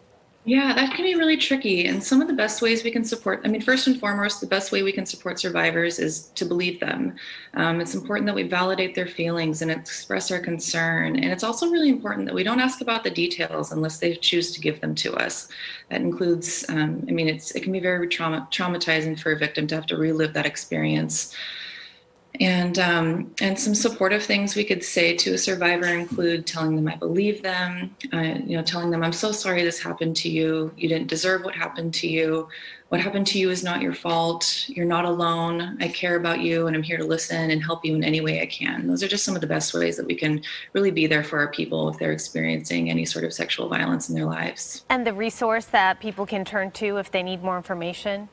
Yeah, that can be really tricky. And some of the best ways we can support, first and foremost, the best way we can support survivors is to believe them. It's important that we validate their feelings and express our concern. And it's also really important that we don't ask about the details unless they choose to give them to us. That includes, it can be very traumatizing for a victim to have to relive that experience. And some supportive things we could say to a survivor include telling them I believe them, telling them I'm so sorry this happened to you. You didn't deserve what happened to you. What happened to you is not your fault. You're not alone. I care about you and I'm here to listen and help you in any way I can. Those are just some of the best ways that we can really be there for our people if they're experiencing any sort of sexual violence in their lives. And the resource that people can turn to if they need more information?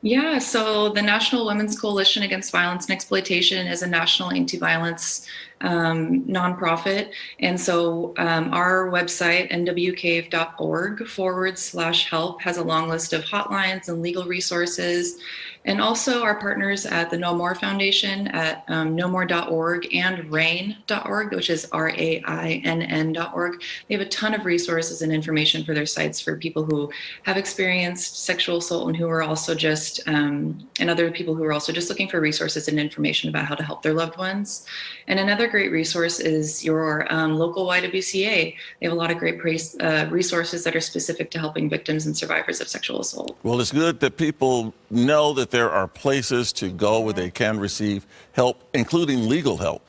Yeah, so the National Women's Coalition Against Violence and Exploitation is a national anti-violence nonprofit. And so our website, nwcave.org/help, has a long list of hotlines and legal resources. And also our partners at the No More Foundation at nomore.org and RAINN.org, which is RAINN.org. They have a ton of resources and information for their sites for people who have experienced sexual assault and who are also just, and other people who are also just looking for resources and information about how to help their loved ones. And another great resource is your local YWCA. They have a lot of great resources that are specific to helping victims and survivors of sexual assault. Well, it's good that people know that there are places to go where they can receive help, including legal help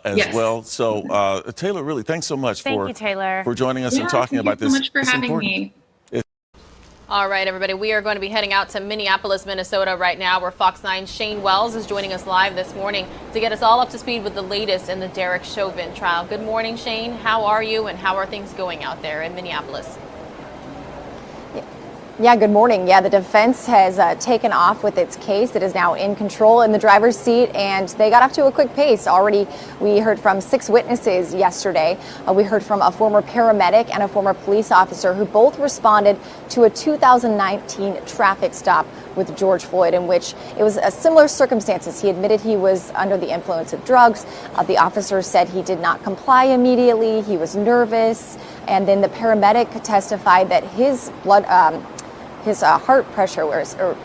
as well. So, Taylor, really, thanks so much for joining us and talking about this. Thank you so much for having me. All right, everybody, we are going to be heading out to Minneapolis, Minnesota right now, where Fox 9's Shane Wells is joining us live this morning to get us all up to speed with the latest in the Derek Chauvin trial. Good morning, Shane. How are you and how are things going out there in Minneapolis? Yeah, good morning. Yeah, the defense has taken off with its case. It is now in control in the driver's seat, and they got off to a quick pace. Already, we heard from 6 witnesses yesterday. We heard from a former paramedic and a former police officer who both responded to a 2019 traffic stop with George Floyd, in which it was similar circumstances. He admitted he was under the influence of drugs. The officer said he did not comply immediately. He was nervous. And then the paramedic testified that his his heart pressure was, or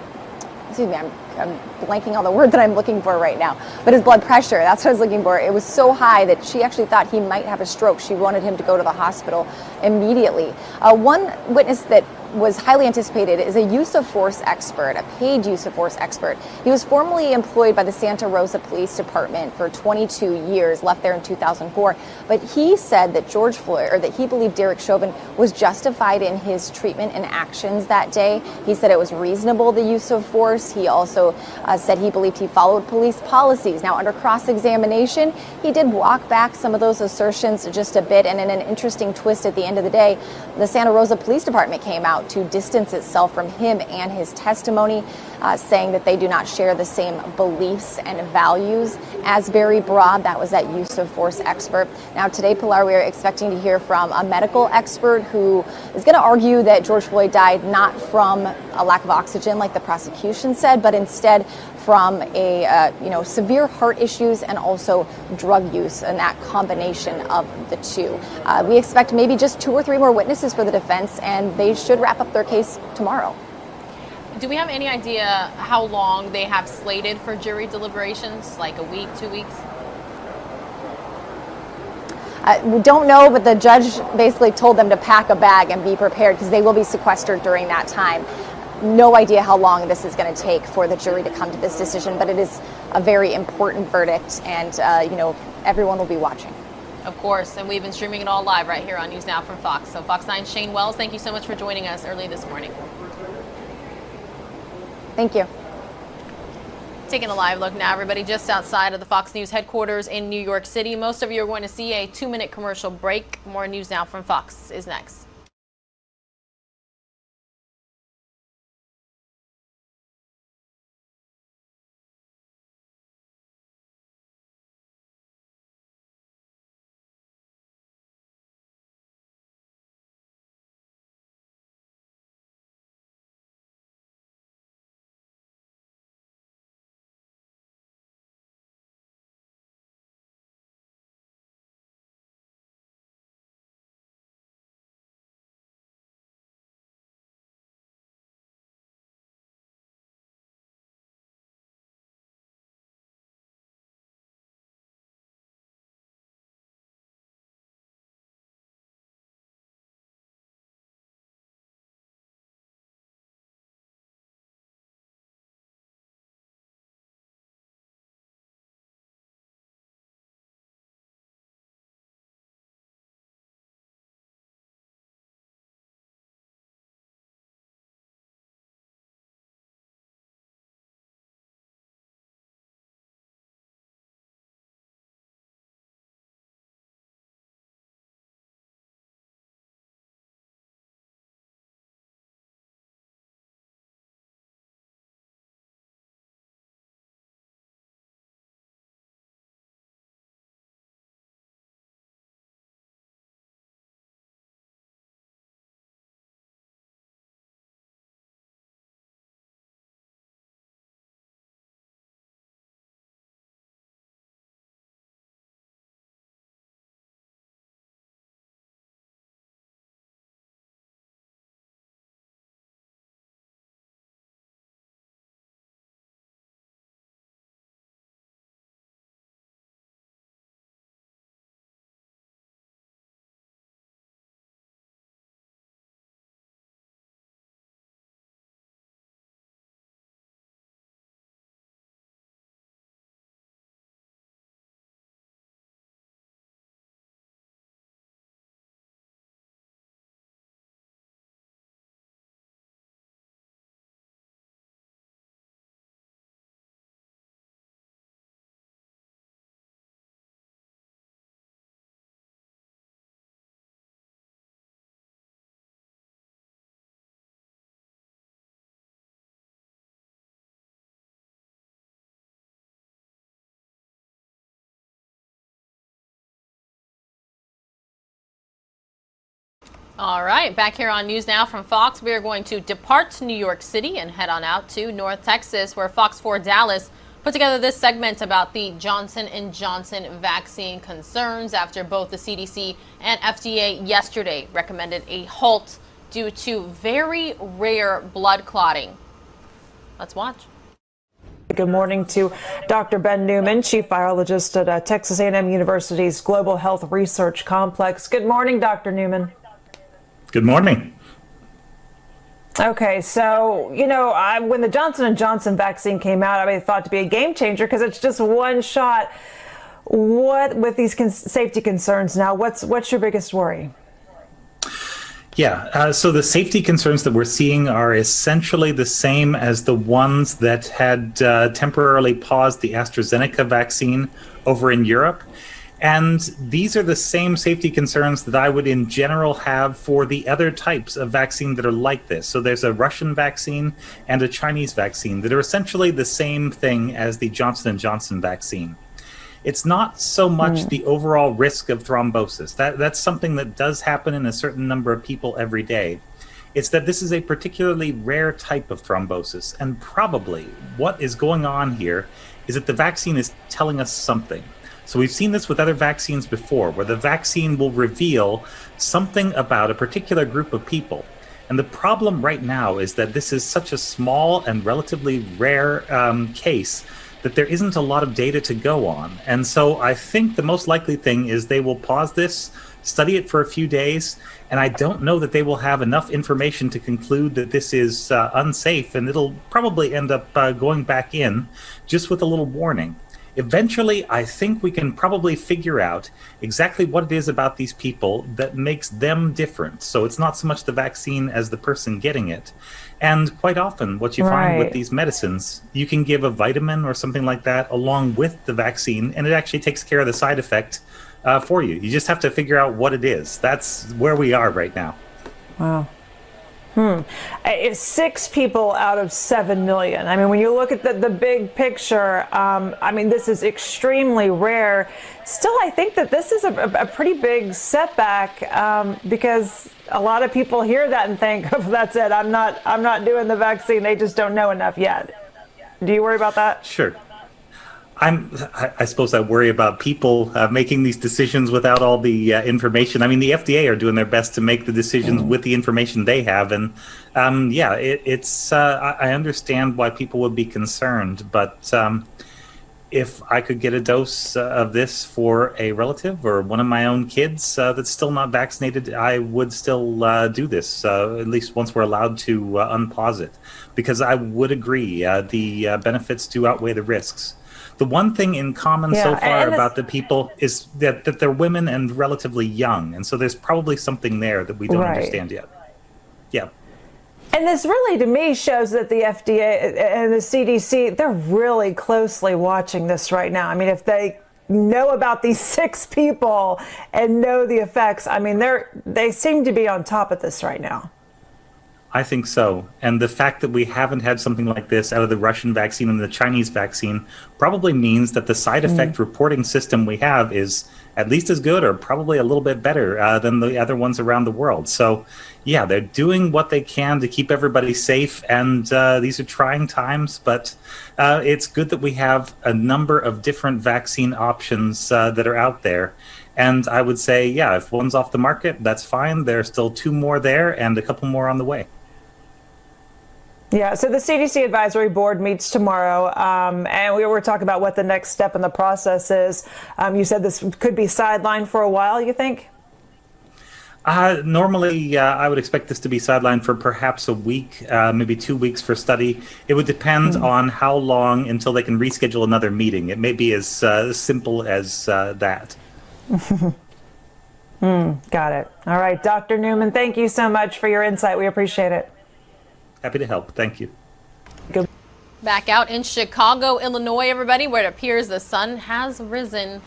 excuse me, I'm blanking on the word that I'm looking for right now, but his blood pressure, that's what I was looking for. It was so high that she actually thought he might have a stroke. She wanted him to go to the hospital immediately. One witness that was highly anticipated is a use of force expert, a paid use of force expert. He was formerly employed by the Santa Rosa Police Department for 22 years, left there in 2004. But he said that George Floyd, or that he believed Derek Chauvin was justified in his treatment and actions that day. He said it was reasonable, the use of force. He also said he believed he followed police policies. Now, under cross-examination, he did walk back some of those assertions just a bit. And in an interesting twist at the end of the day, the Santa Rosa Police Department came out to distance itself from him and his testimony, saying that they do not share the same beliefs and values as Barry Broad. That was that use of force expert. Now, today, Pilar, we are expecting to hear from a medical expert who is going to argue that George Floyd died not from a lack of oxygen, like the prosecution said, but instead from a severe heart issues and also drug use, and that combination of the two. We expect maybe just 2 or 3 more witnesses for the defense, and they should wrap up their case tomorrow. Do we have any idea how long they have slated for jury deliberations? Like a week, 2 weeks? We don't know, but the judge basically told them to pack a bag and be prepared because they will be sequestered during that time. No idea how long this is going to take for the jury to come to this decision, but it is a very important verdict, and everyone will be watching. Of course, and we've been streaming it all live right here on News Now from Fox. So Fox 9's Shane Wells, thank you so much for joining us early this morning. Thank you. Taking a live look now, everybody, just outside of the Fox News headquarters in New York City. Most of you are going to see a 2-minute commercial break. More News Now from Fox is next. All right, back here on News Now from Fox, we are going to depart New York City and head on out to North Texas, where Fox 4 Dallas put together this segment about the Johnson & Johnson vaccine concerns after both the CDC and FDA yesterday recommended a halt due to very rare blood clotting. Let's watch. Good morning to Dr. Ben Newman, Chief Virologist at Texas A&M University's Global Health Research Complex. Good morning, Dr. Newman. Good morning. Okay, so, when the Johnson & Johnson vaccine came out, I thought to be a game changer because it's just one shot. What, with these safety concerns now, what's your biggest worry? Yeah, so the safety concerns that we're seeing are essentially the same as the ones that had temporarily paused the AstraZeneca vaccine over in Europe. And these are the same safety concerns that I would in general have for the other types of vaccine that are like this. So there's a Russian vaccine and a Chinese vaccine that are essentially the same thing as the Johnson & Johnson vaccine. It's not so much the overall risk of thrombosis. That's something that does happen in a certain number of people every day. It's that this is a particularly rare type of thrombosis. And probably what is going on here is that the vaccine is telling us something. So we've seen this with other vaccines before, where the vaccine will reveal something about a particular group of people. And the problem right now is that this is such a small and relatively rare case that there isn't a lot of data to go on. And so I think the most likely thing is they will pause this, study it for a few days, and I don't know that they will have enough information to conclude that this is unsafe, and it'll probably end up going back in just with a little warning. Eventually, I think we can probably figure out exactly what it is about these people that makes them different. So it's not so much the vaccine as the person getting it. And quite often, what you find with these medicines, you can give a vitamin or something like that along with the vaccine, and it actually takes care of the side effect for you. You just have to figure out what it is. That's where we are right now. Wow. It's 6 people out of 7 million. I mean, when you look at the big picture, this is extremely rare. Still, I think that this is a pretty big setback because a lot of people hear that and think, oh, that's it. I'm not doing the vaccine. They just don't know enough yet. Do you worry about that? Sure. I suppose I worry about people making these decisions without all the information. I mean, the FDA are doing their best to make the decisions with the information they have. And I understand why people would be concerned. But if I could get a dose of this for a relative or one of my own kids that's still not vaccinated, I would still do this, at least once we're allowed to unpause it. Because I would agree, the benefits do outweigh the risks. The one thing in common so far about the people is that they're women and relatively young. And so there's probably something there that we don't understand yet. Yeah. And this really, to me, shows that the FDA and the CDC, they're really closely watching this right now. I mean, if they know about these 6 people and know the effects, I mean, they seem to be on top of this right now. I think so. And the fact that we haven't had something like this out of the Russian vaccine and the Chinese vaccine probably means that the side effect reporting system we have is at least as good or probably a little bit better than the other ones around the world. So, yeah, they're doing what they can to keep everybody safe. And these are trying times, but it's good that we have a number of different vaccine options that are out there. And I would say, yeah, if one's off the market, that's fine. There are still 2 more there and a couple more on the way. Yeah, so the CDC Advisory Board meets tomorrow, and we were talking about what the next step in the process is. You said this could be sidelined for a while, you think? Normally, I would expect this to be sidelined for perhaps a week, maybe 2 weeks for study. It would depend on how long until they can reschedule another meeting. It may be as simple as that. Got it. All right, Dr. Newman, thank you so much for your insight. We appreciate it. Happy to help. Thank you. Good. Back out in Chicago, Illinois, everybody, where it appears the sun has risen.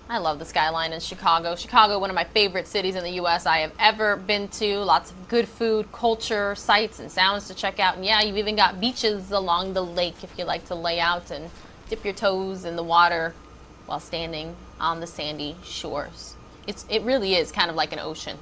I love the skyline in Chicago. Chicago, one of my favorite cities in the U.S. I have ever been to. Lots of good food, culture, sights, and sounds to check out. And yeah, you've even got beaches along the lake if you like to lay out and dip your toes in the water while standing on the sandy shores. It really is kind of like an ocean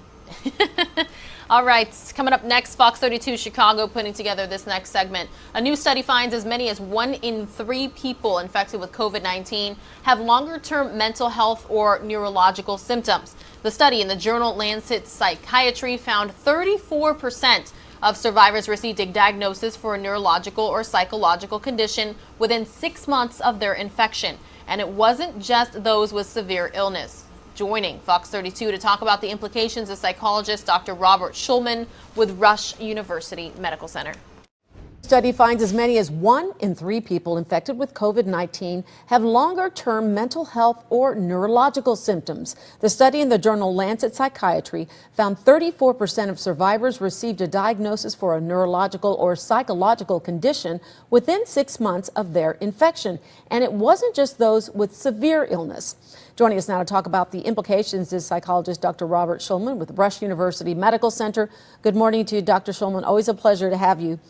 All right, coming up next, Fox 32 Chicago putting together this next segment. A new study finds as many as 1 in 3 people infected with COVID-19 have longer-term mental health or neurological symptoms. The study in the journal Lancet Psychiatry found 34% of survivors received a diagnosis for a neurological or psychological condition within 6 months of their infection. And it wasn't just those with severe illness. Joining Fox 32 to talk about the implications is psychologist Dr. Robert Schulman with Rush University Medical Center. Study finds as many as 1 in 3 people infected with COVID-19 have longer-term mental health or neurological symptoms. The study in the journal Lancet Psychiatry found 34% of survivors received a diagnosis for a neurological or psychological condition within 6 months of their infection. And it wasn't just those with severe illness. Joining us now to talk about the implications is psychologist Dr. Robert Schulman with Rush University Medical Center. Good morning to you, Dr. Schulman. Always a pleasure to have you.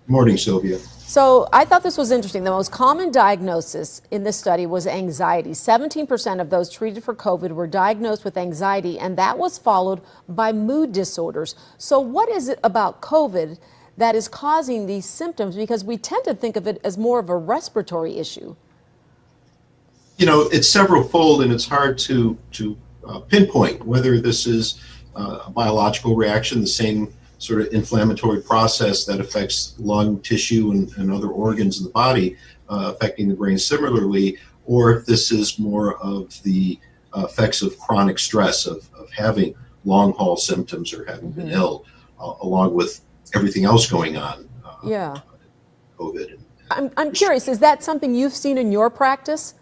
Good morning, Sylvia. So I thought this was interesting. The most common diagnosis in this study was anxiety. 17% of those treated for COVID were diagnosed with anxiety, and that was followed by mood disorders. So what is it about COVID that is causing these symptoms? Because we tend to think of it as more of a respiratory issue. You know, it's several-fold, and it's hard to pinpoint whether this is a biological reaction, the same sort of inflammatory process that affects lung tissue and other organs in the body, affecting the brain similarly, or if this is more of the effects of chronic stress, of having long-haul symptoms or having been ill, along with everything else going on. Yeah. COVID. I'm curious, is that something you've seen in your practice?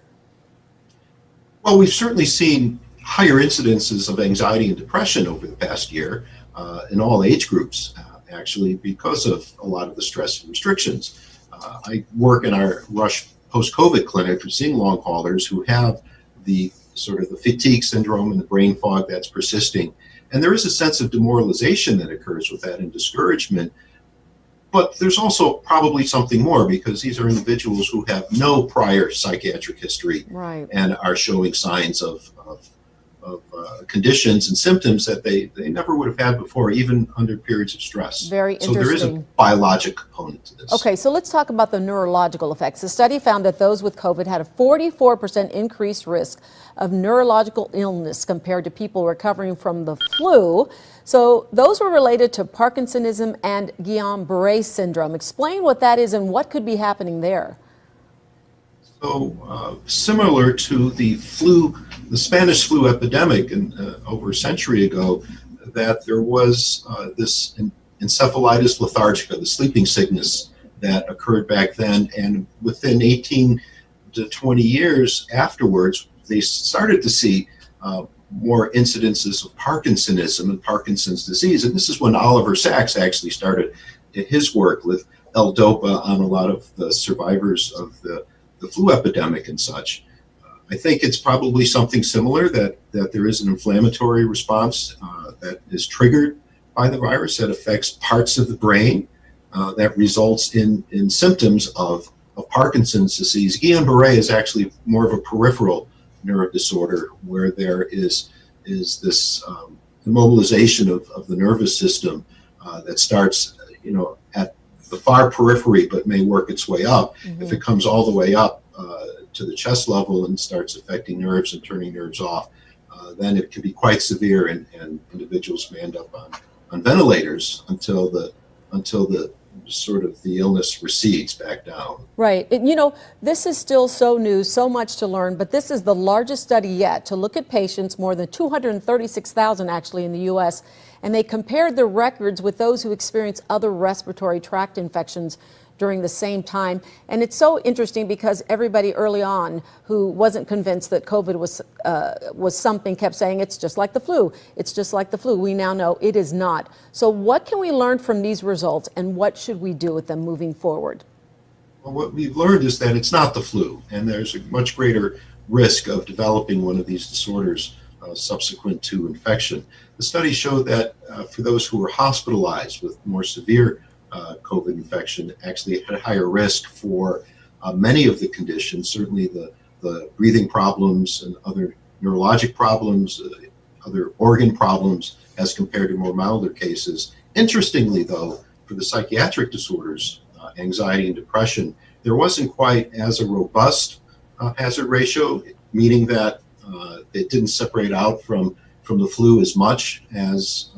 Well, we've certainly seen higher incidences of anxiety and depression over the past year in all age groups, actually, because of a lot of the stress and restrictions. I work in our Rush post-COVID clinic. We're seeing long haulers who have the sort of the fatigue syndrome and the brain fog that's persisting. And there is a sense of demoralization that occurs with that and discouragement. But there's also probably something more, because these are individuals who have no prior psychiatric history and are showing signs of conditions and symptoms that they never would have had before, even under periods of stress. Very interesting. So there is a biologic component to this. Okay, so let's talk about the neurological effects. The study found that those with COVID had a 44% increased risk of neurological illness compared to people recovering from the flu. So those were related to Parkinsonism and Guillain-Barré syndrome. Explain what that is and what could be happening there. So similar to the flu, the Spanish flu epidemic over a century ago, that there was this encephalitis lethargica, the sleeping sickness that occurred back then. And within 18 to 20 years afterwards, they started to see more incidences of Parkinsonism and Parkinson's disease. And this is when Oliver Sacks actually started his work with L-DOPA on a lot of the survivors of the flu epidemic and such. I think it's probably something similar, that there is an inflammatory response that is triggered by the virus that affects parts of the brain that results in symptoms of Parkinson's disease. Guillain-Barré is actually more of a peripheral nerve disorder, where there is this immobilization of the nervous system that starts, at the far periphery, but may work its way up. If it comes all the way up to the chest level and starts affecting nerves and turning nerves off, then it can be quite severe, and individuals may end up on ventilators until the sort of the illness recedes back down. Right. And, this is still so new, so much to learn, but this is the largest study yet to look at patients, more than 236,000 actually in the U.S., and they compared their records with those who experienced other respiratory tract infections during the same time. And it's so interesting because everybody early on who wasn't convinced that COVID was something kept saying, it's just like the flu. It's just like the flu. We now know it is not. So what can we learn from these results, and what should we do with them moving forward? Well, what we've learned is that it's not the flu, and there's a much greater risk of developing one of these disorders subsequent to infection. The study showed that for those who were hospitalized with more severe COVID infection, actually had a higher risk for many of the conditions, certainly the breathing problems and other neurologic problems, other organ problems, as compared to more milder cases. Interestingly, though, for the psychiatric disorders, anxiety and depression, there wasn't quite as a robust hazard ratio, meaning that it didn't separate out from the flu as much as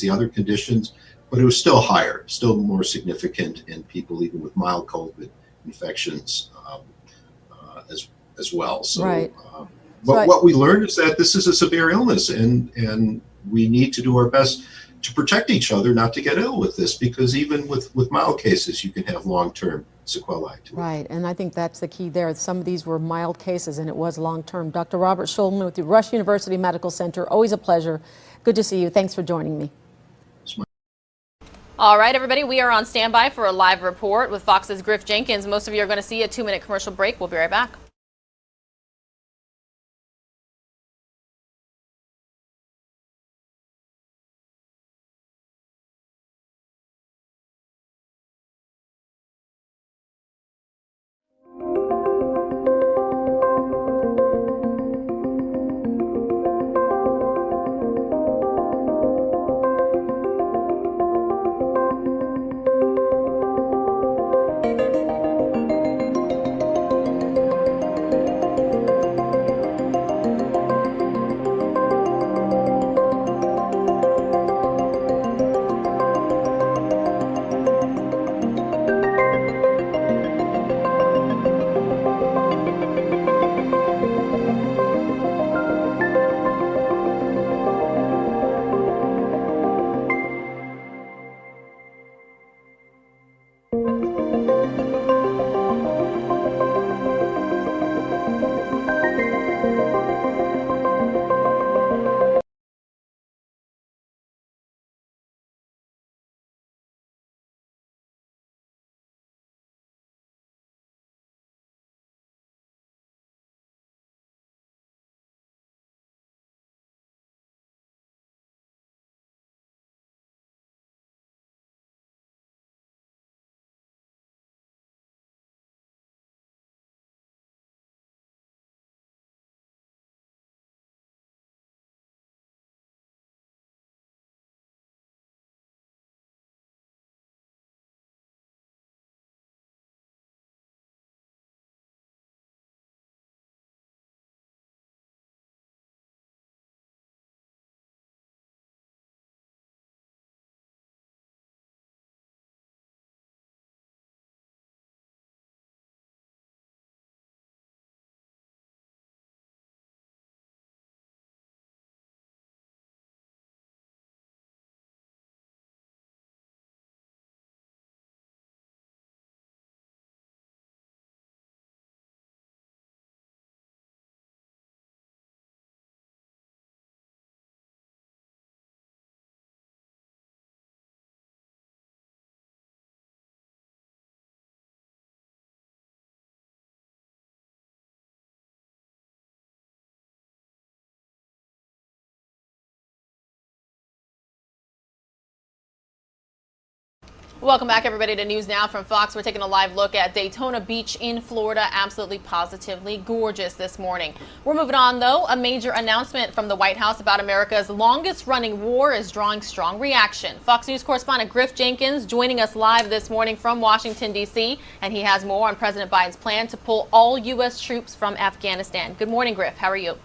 the other conditions, but it was still higher, still more significant in people even with mild COVID infections as well. So, right. What we learned is that this is a severe illness, and we need to do our best to protect each other not to get ill with this, because even with mild cases, you can have long-term sequelae to it. Right, and I think that's the key there. Some of these were mild cases, and it was long-term. Dr. Robert Schulman with the Rush University Medical Center, always a pleasure. Good to see you. Thanks for joining me. All right, everybody, we are on standby for a live report with Fox's Griff Jenkins. Most of you are going to see a 2-minute commercial break. We'll be right back. Welcome back, everybody, to News Now from Fox. We're taking a live look at Daytona Beach in Florida. Absolutely positively gorgeous this morning. We're moving on, though. A major announcement from the White House about America's longest-running war is drawing strong reaction. Fox News correspondent Griff Jenkins joining us live this morning from Washington, D.C., and he has more on President Biden's plan to pull all U.S. troops from Afghanistan. Good morning, Griff. How are you?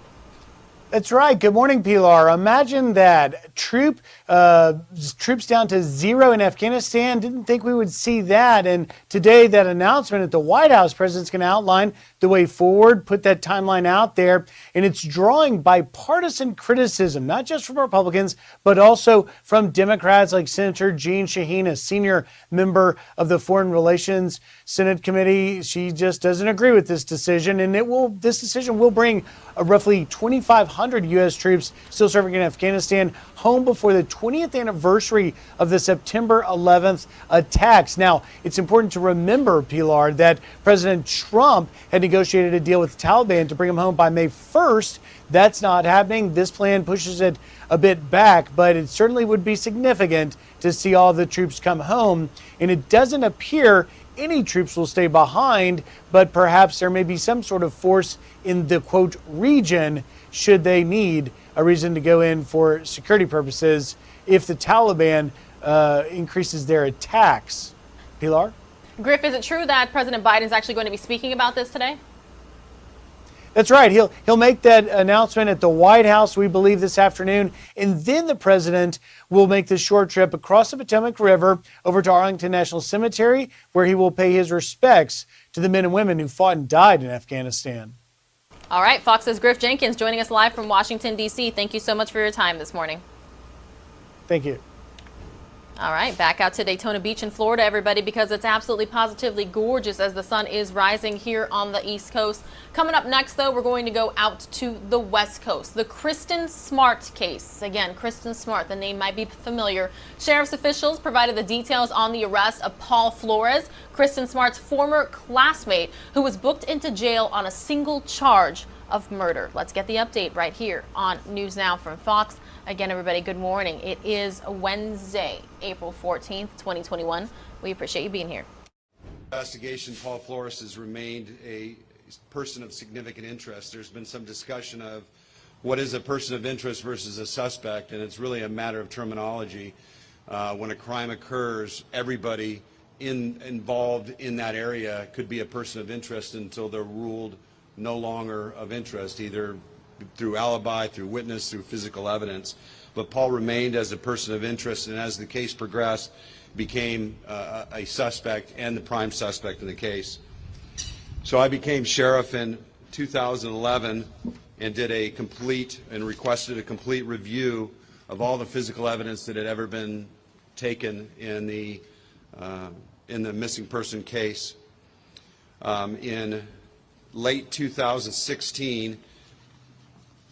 That's right. Good morning, Pilar. Imagine that. Troops down to 0 in Afghanistan. Didn't think we would see that. And today, that announcement at the White House, President's going to outline the way forward, put that timeline out there. And it's drawing bipartisan criticism, not just from Republicans, but also from Democrats like Senator Jeanne Shaheen, a senior member of the Foreign Relations Senate Committee. She just doesn't agree with this decision. And this decision will bring roughly 2,500 U.S. troops still serving in Afghanistan home before the 20th anniversary of the September 11th attacks. Now, it's important to remember, Pilar, that President Trump had negotiated a deal with the Taliban to bring them home by May 1st. That's not happening. This plan pushes it a bit back, but it certainly would be significant to see all the troops come home. And it doesn't appear any troops will stay behind, but perhaps there may be some sort of force in the, quote, region should they need a reason to go in for security purposes if the Taliban increases their attacks. Pilar? Griff, is it true that President Biden is actually going to be speaking about this today? That's right. He'll make that announcement at the White House, we believe, this afternoon. And then the president will make this short trip across the Potomac River over to Arlington National Cemetery, where he will pay his respects to the men and women who fought and died in Afghanistan. All right, Fox's Griff Jenkins joining us live from Washington, D.C. Thank you so much for your time this morning. Thank you. All right, back out to Daytona Beach in Florida, everybody, because it's absolutely positively gorgeous as the sun is rising here on the East Coast. Coming up next, though, we're going to go out to the West Coast. The Kristen Smart case. Again, Kristen Smart, the name might be familiar. Sheriff's officials provided the details on the arrest of Paul Flores, Kristen Smart's former classmate, who was booked into jail on a single charge of murder. Let's get the update right here on News Now from Fox. Again, everybody, good morning. It is Wednesday, April 14th, 2021. We appreciate you being here. Investigation, Paul Flores has remained a person of significant interest. There's been some discussion of what is a person of interest versus a suspect, and it's really a matter of terminology. When a crime occurs, everybody involved in that area could be a person of interest until they're ruled no longer of interest, either through alibi, through witness, through physical evidence. But Paul remained as a person of interest, and as the case progressed, became a suspect and the prime suspect in the case. So I became sheriff in 2011 and did a complete and requested a complete review of all the physical evidence that had ever been taken in the missing person case. In late 2016,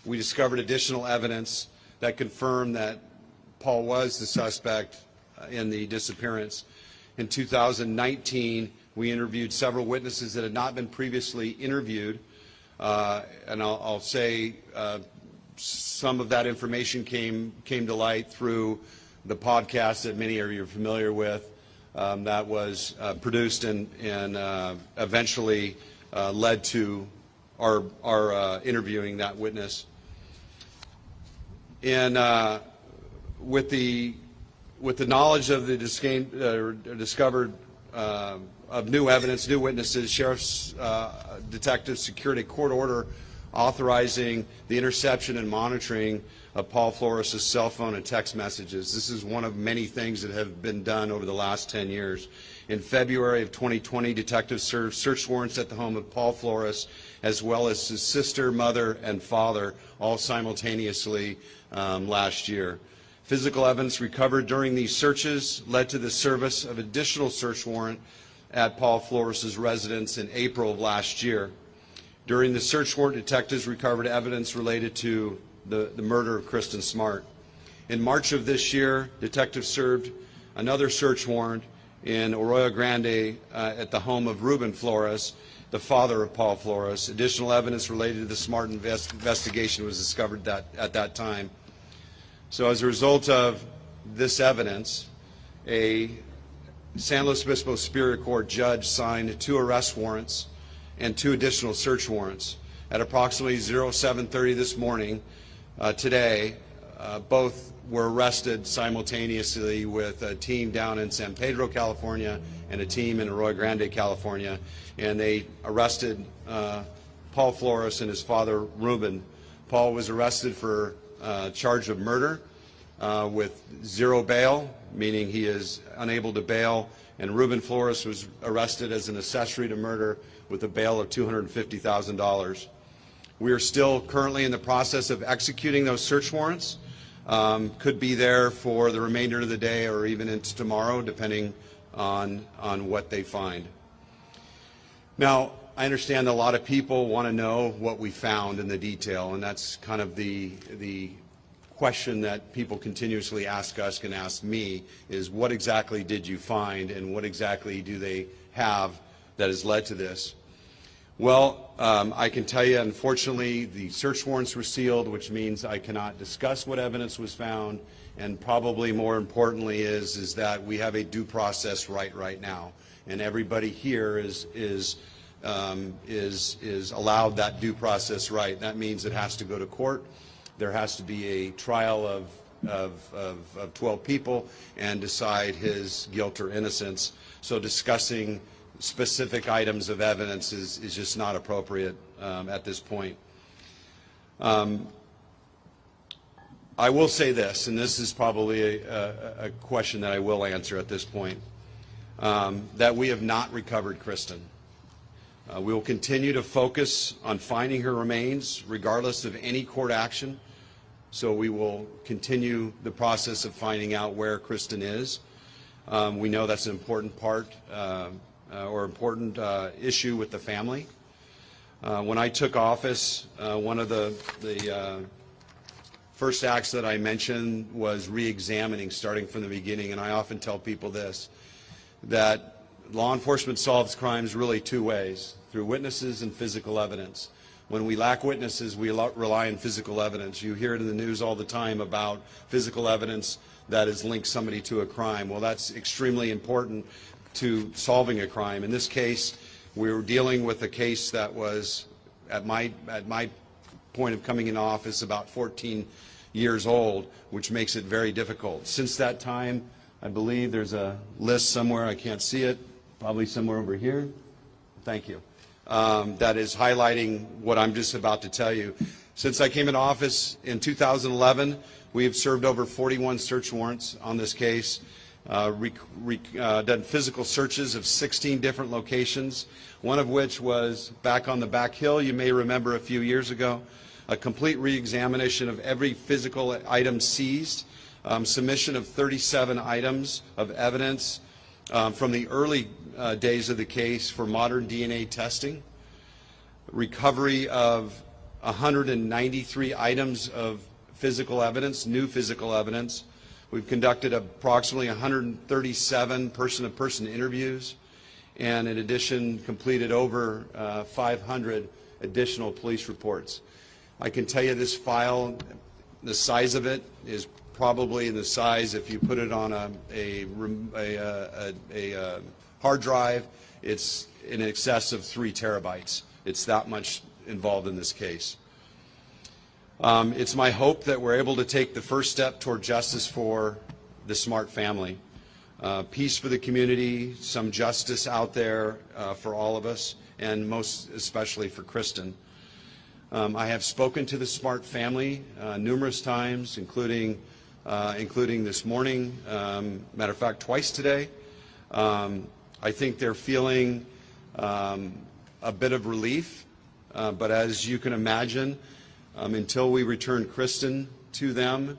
we discovered additional evidence that confirmed that Paul was the suspect in the disappearance. In 2019, we interviewed several witnesses that had not been previously interviewed, and I'll say some of that information came to light through the podcast that many of you are familiar with, that was produced and eventually led to our interviewing that witness. And with the knowledge of the discovered of new evidence, new witnesses, sheriff's detectives secured a court order authorizing the interception and monitoring of Paul Flores' cell phone and text messages. This is one of many things that have been done over the last 10 years. In February of 2020, detectives served search warrants at the home of Paul Flores, as well as his sister, mother, and father, all simultaneously last year. Physical evidence recovered during these searches led to the service of additional search warrant at Paul Flores' residence in April of last year. During the search warrant, detectives recovered evidence related to the murder of Kristen Smart. In March of this year, detectives served another search warrant in Arroyo Grande at the home of Ruben Flores, the father of Paul Flores. Additional evidence related to the Smart investigation was discovered at that time. So as a result of this evidence, a San Luis Obispo Superior Court judge signed 2 arrest warrants and 2 additional search warrants. At approximately 07:30 this morning, today, both were arrested simultaneously with a team down in San Pedro, California, and a team in Arroyo Grande, California, and they arrested Paul Flores and his father, Ruben. Paul was arrested for charge of murder with 0 bail, meaning he is unable to bail, and Ruben Flores was arrested as an accessory to murder with a bail of $250,000. We are still currently in the process of executing those search warrants. Could be there for the remainder of the day or even into tomorrow, depending on what they find. Now, I understand that a lot of people want to know what we found in the detail, and that's kind of the question that people continuously ask us and ask me is, what exactly did you find and what exactly do they have that has led to this? Well, I can tell you, unfortunately, the search warrants were sealed, which means I cannot discuss what evidence was found, and probably more importantly is that we have a due process right now. and everybody here is allowed that due process right. That means it has to go to court. There has to be a trial of 12 people and decide his guilt or innocence. So discussing specific items of evidence is just not appropriate at this point. I will say this, and this is probably a question that I will answer at this point, that we have not recovered Kristen. We will continue to focus on finding her remains regardless of any court action. So we will continue the process of finding out where Kristen is. We know that's an important part or important issue with the family. When I took office, one of the first acts that I mentioned was re-examining starting from the beginning, and I often tell people this, that law enforcement solves crimes really two ways, through witnesses and physical evidence. When we lack witnesses, we rely on physical evidence. You hear it in the news all the time about physical evidence that has linked somebody to a crime. Well, that's extremely important to solving a crime. In this case, we were dealing with a case that was, at my point of coming in office, about 14 years old, which makes it very difficult. Since that time, I believe there's a list somewhere, I can't see it, probably somewhere over here. Thank you. That is highlighting what I'm just about to tell you. Since I came into office in 2011, we have served over 41 search warrants on this case, done physical searches of 16 different locations, one of which was back on the back hill, you may remember a few years ago, a complete re-examination of every physical item seized, submission of 37 items of evidence from the early days of the case for modern DNA testing, recovery of 193 items of physical evidence, new physical evidence. We've conducted approximately 137 person-to-person interviews, and in addition completed over 500 additional police reports. I can tell you this file, the size of it is probably the size, if you put it on a hard drive, it's in excess of 3 terabytes. It's that much involved in this case. It's my hope that we're able to take the first step toward justice for the Smart family. Peace for the community, some justice out there for all of us, and most especially for Kristen. I have spoken to the Smart family numerous times, including this morning, matter of fact, twice today. I think they're feeling a bit of relief, but as you can imagine, until we return Kristen to them,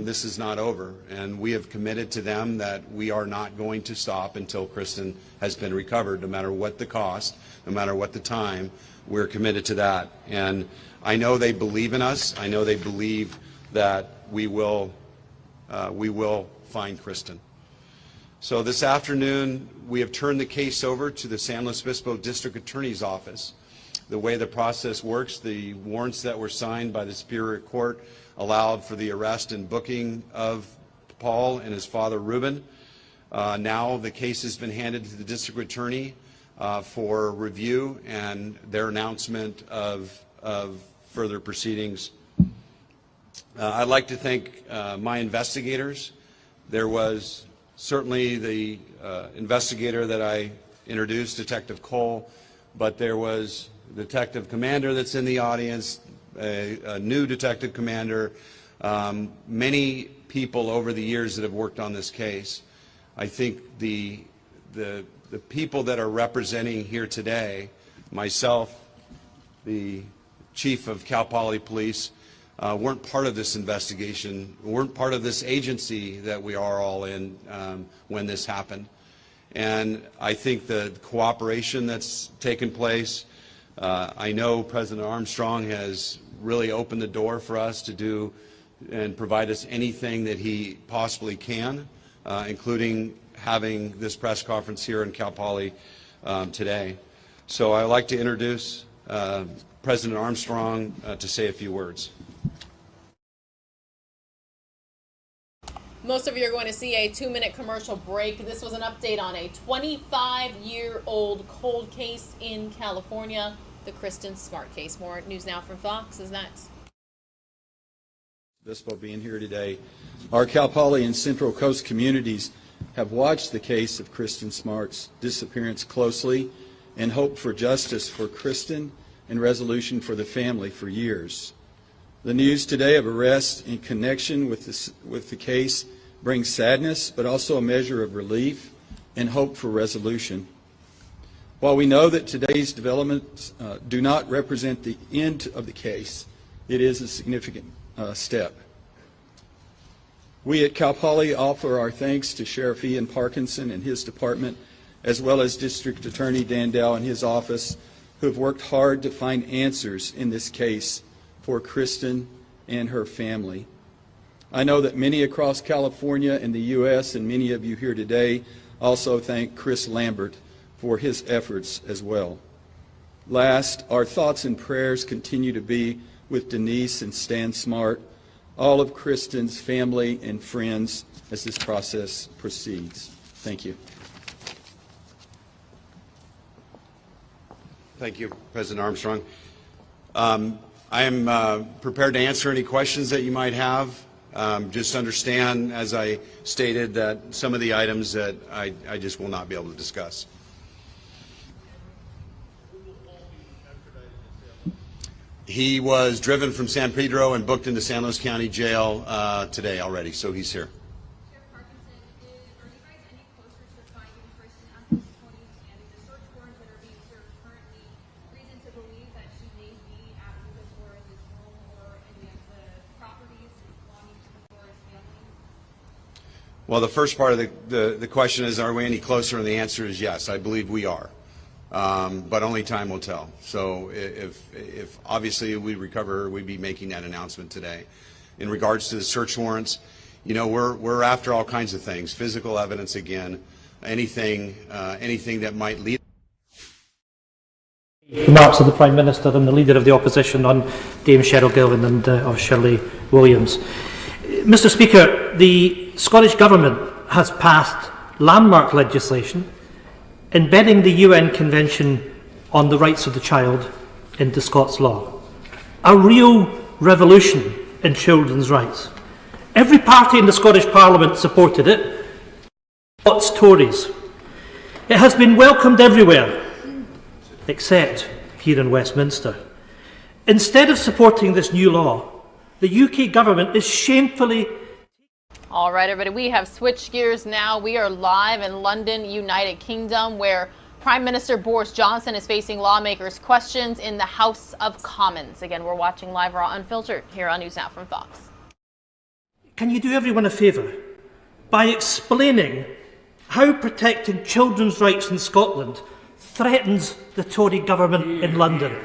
this is not over, and we have committed to them that we are not going to stop until Kristen has been recovered, no matter what the cost, no matter what the time. We're committed to that, and I know they believe in us. I know they believe that we will find Kristen. So this afternoon, we have turned the case over to the San Luis Obispo District Attorney's Office. The way the process works, the warrants that were signed by the Superior Court allowed for the arrest and booking of Paul and his father, Reuben. Now the case has been handed to the District Attorney for review and their announcement of further proceedings. I'd like to thank my investigators. There was certainly the investigator that I introduced, Detective Cole, but there was the detective commander that's in the audience, a new detective commander, many people over the years that have worked on this case. I think the people that are representing here today, myself, the chief of Cal Poly Police, weren't part of this investigation, weren't part of this agency that we are all in when this happened. And I think the cooperation that's taken place, I know President Armstrong has really opened the door for us to do and provide us anything that he possibly can, including having this press conference here in Cal Poly today. So I'd like to introduce President Armstrong to say a few words. Most of you are going to see a 2-minute commercial break. This was an update on a 25-year-old cold case in California, the Kristen Smart case. More News Now from Fox is next. Obispo being here today. Our Cal Poly and Central Coast communities have watched the case of Kristen Smart's disappearance closely and hope for justice for Kristen and resolution for the family for years. The news today of arrest in connection with the case brings sadness, but also a measure of relief and hope for resolution. While we know that today's developments do not represent the end of the case, it is a significant step. We at Cal Poly offer our thanks to Sheriff Ian Parkinson and his department, as well as District Attorney Dan Dow and his office, who have worked hard to find answers in this case for Kristen and her family. I know that many across California and the U.S. and many of you here today also thank Chris Lambert for his efforts as well. Last, our thoughts and prayers continue to be with Denise and Stan Smart, all of Kristen's family and friends as this process proceeds. Thank you. Thank you, President Armstrong. I am prepared to answer any questions that you might have. Just understand, as I stated, that some of the items that I just will not be able to discuss. He was driven from San Pedro and booked into San Luis County Jail today already, so he's here. Well, the first part of the question is, are we any closer? And the answer is yes, I believe we are. But only time will tell. So if obviously we recover, we'd be making that announcement today. In regards to the search warrants, you know, we're after all kinds of things, physical evidence again, anything that might lead. Remarks of the Prime Minister and the Leader of the Opposition on Dame Cheryl Gilvan and of Shirley Williams. Mr. Speaker, the Scottish Government has passed landmark legislation embedding the UN Convention on the Rights of the Child into Scots law. A real revolution in children's rights. Every party in the Scottish Parliament supported it, Scots Tories. It has been welcomed everywhere, except here in Westminster. Instead of supporting this new law, the UK government is shamefully... All right, everybody, we have switched gears now. We are live in London, United Kingdom, where Prime Minister Boris Johnson is facing lawmakers' questions in the House of Commons. Again, we're watching live raw unfiltered here on News Now from Fox. Can you do everyone a favour by explaining how protecting children's rights in Scotland threatens the Tory government in London?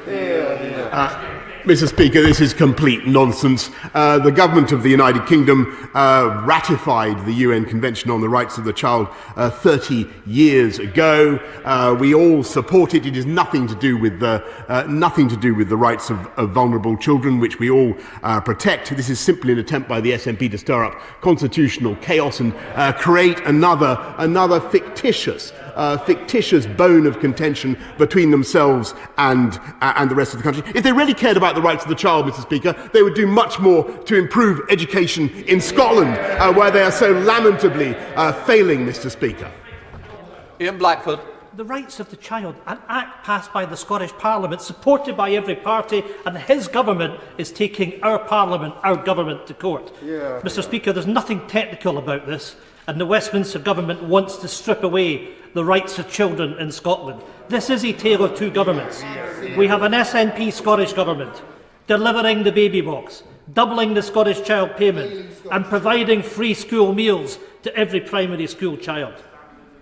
Mr. Speaker, this is complete nonsense. The government of the United Kingdom ratified the UN Convention on the Rights of the Child 30 years ago. We all support it. It is nothing to do with the rights of vulnerable children, which we all protect. This is simply an attempt by the SNP to stir up constitutional chaos and create another fictitious bone of contention between themselves and the rest of the country. If they really cared about the rights of the child, Mr. Speaker, they would do much more to improve education in Scotland, where they are so lamentably failing, Mr. Speaker. Ian Blackford. The rights of the child, an act passed by the Scottish Parliament, supported by every party, and his government is taking our Parliament, our government, to court. Mr. Speaker, there's nothing technical about this, and the Westminster government wants to strip away the rights of children in Scotland. This is a tale of two governments. We have an SNP Scottish government delivering the baby box, doubling the Scottish child payment, and providing free school meals to every primary school child.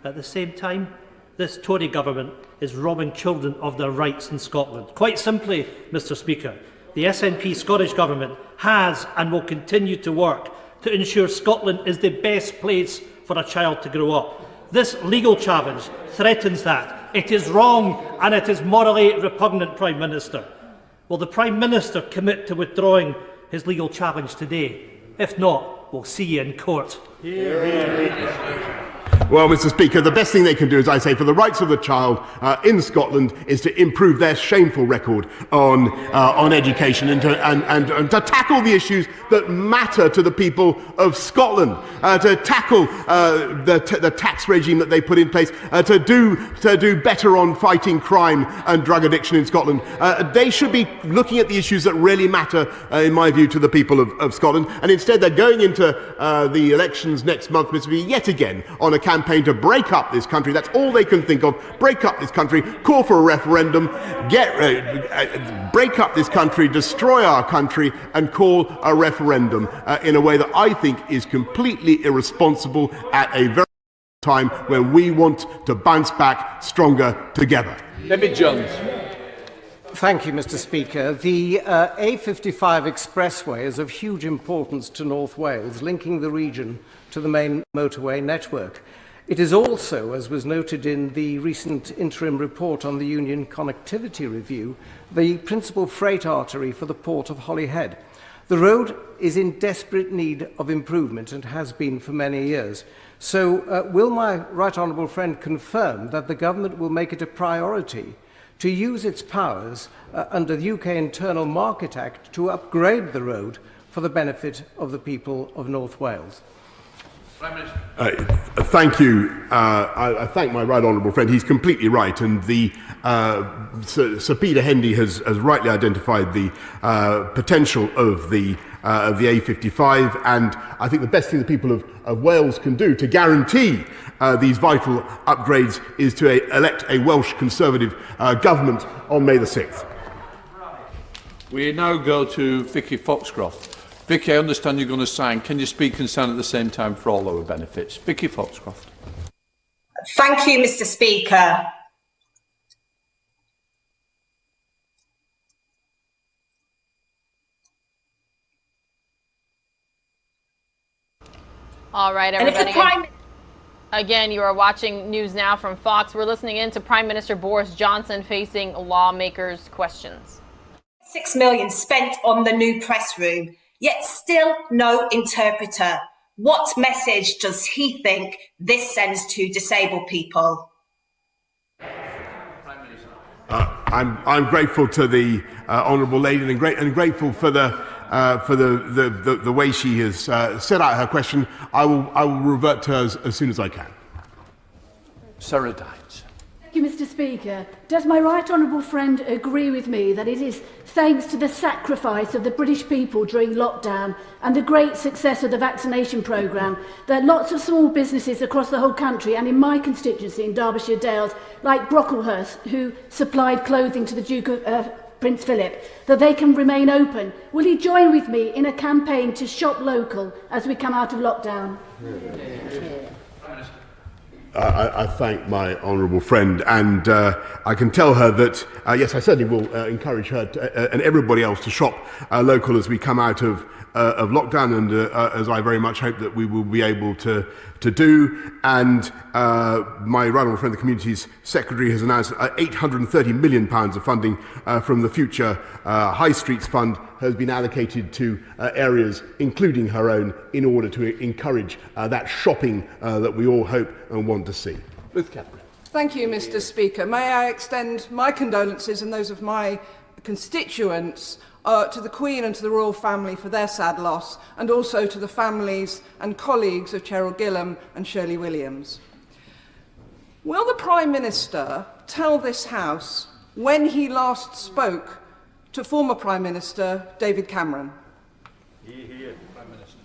At the same time, this Tory government is robbing children of their rights in Scotland. Quite simply, Mr. Speaker, the SNP Scottish government has and will continue to work to ensure Scotland is the best place for a child to grow up. This legal challenge threatens that. It is wrong and it is morally repugnant, Prime Minister. Will the Prime Minister commit to withdrawing his legal challenge today? If not, we'll see you in court. Well, Mr. Speaker, the best thing they can do, as I say, for the rights of the child in Scotland is to improve their shameful record on education and to tackle the issues that matter to the people of Scotland, to tackle the tax regime that they put in place, to do better on fighting crime and drug addiction in Scotland. They should be looking at the issues that really matter, in my view, to the people of Scotland. And instead, they're going into the elections next month, Mr. Speaker, yet again on a campaign to break up this country. That's all they can think of. Break up this country, call for a referendum, break up this country, destroy our country, and call a referendum in a way that I think is completely irresponsible at a very time when we want to bounce back stronger together. David Jones. Thank you, Mr. Speaker. The A55 expressway is of huge importance to North Wales, linking the region to the main motorway network. It is also, as was noted in the recent interim report on the Union Connectivity Review, the principal freight artery for the port of Holyhead. The road is in desperate need of improvement and has been for many years. So will my right honourable friend confirm that the government will make it a priority to use its powers under the UK Internal Market Act to upgrade the road for the benefit of the people of North Wales? Thank you. I thank my right honourable friend. He's completely right, and Sir Peter Hendy has rightly identified the potential of the A55, and I think the best thing the people of Wales can do to guarantee these vital upgrades is to elect a Welsh Conservative government on May the 6th. We now go to Vicky Foxcroft. Vicky, I understand you're going to sign. Can you speak and sign at the same time for all our benefits? Vicky Foxcroft. Thank you, Mr. Speaker. All right, everybody. Again, you are watching News Now from Fox. We're listening in to Prime Minister Boris Johnson facing lawmakers' questions. $6 million spent on the new press room, yet still no interpreter. What message does he think this sends to disabled people? I'm grateful to the honourable lady and grateful for the way she has set out her question. I will revert to her as soon as I can. Sarah Dines. Thank you, Mr. Speaker. Does my right honourable friend agree with me that it is thanks to the sacrifice of the British people during lockdown and the great success of the vaccination programme that lots of small businesses across the whole country and in my constituency in Derbyshire Dales, like Brocklehurst, who supplied clothing to the Duke of Prince Philip, that they can remain open? Will he join with me in a campaign to shop local as we come out of lockdown? I thank my honourable friend, and I can tell her that, yes, I certainly will encourage her and everybody else to shop local as we come out of lockdown, and as I very much hope that we will be able to do. And my right honourable friend, the Communities Secretary, has announced £830 million of funding from the Future High Streets Fund has been allocated to areas, including her own, in order to encourage that shopping that we all hope and want to see. Ruth Catherine. Thank you, Mr. Speaker. May I extend my condolences and those of my constituents to the Queen and to the royal family for their sad loss, and also to the families and colleagues of Cheryl Gillam and Shirley Williams. Will the Prime Minister tell this House when he last spoke to former Prime Minister David Cameron? Prime Minister.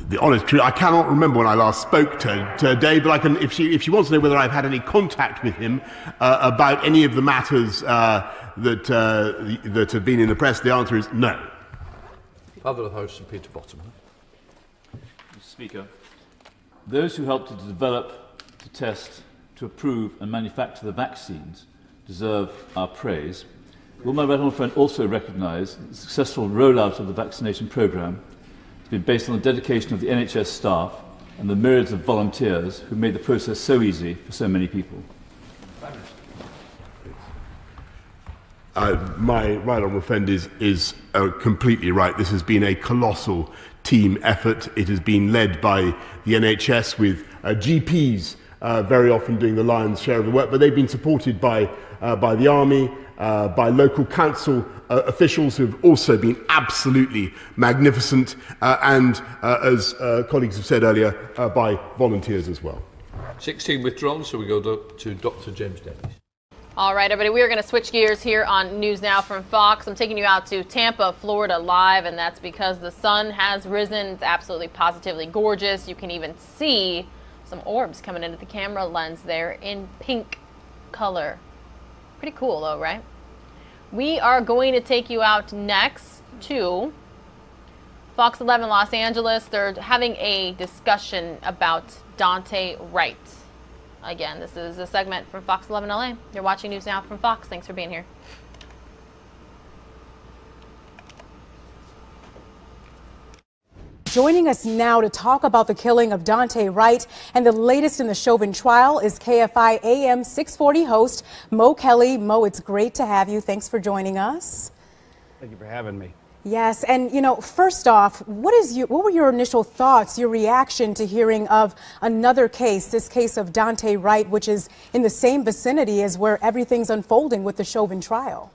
The honest truth, I cannot remember when I last spoke to Dave, but I can, if she wants to know whether I've had any contact with him about any of the matters that have been in the press, the answer is no. Father of the House, St Peter Bottom. Mr. Speaker, those who helped to develop, to test, to approve and manufacture the vaccines deserve our praise. Will my right honourable friend also recognise that the successful rollout of the vaccination programme has been based on the dedication of the NHS staff and the myriads of volunteers who made the process so easy for so many people? My right honourable friend is completely right. This has been a colossal team effort. It has been led by the NHS with GPs very often doing the lion's share of the work, but they've been supported by the army, by local council officials who have also been absolutely magnificent, and as colleagues have said earlier, by volunteers as well. 16 withdrawn, so we go to Dr. James Davies. All right, everybody, we are going to switch gears here on News Now from Fox. I'm taking you out to Tampa, Florida live, and that's because the sun has risen. It's absolutely positively gorgeous. You can even see some orbs coming into the camera lens there in pink color. Pretty cool, though, right? We are going to take you out next to Fox 11 Los Angeles. They're having a discussion about Daunte Wright. Again, this is a segment from Fox 11 LA. You're watching News Now from Fox. Thanks for being here. Joining us now to talk about the killing of Daunte Wright and the latest in the Chauvin trial is KFI AM 640 host Mo Kelly. Mo, it's great to have you. Thanks for joining us. Thank you for having me. Yes, and first off, what were your initial thoughts, your reaction to hearing of another case, this case of Daunte Wright, which is in the same vicinity as where everything's unfolding with the Chauvin trial?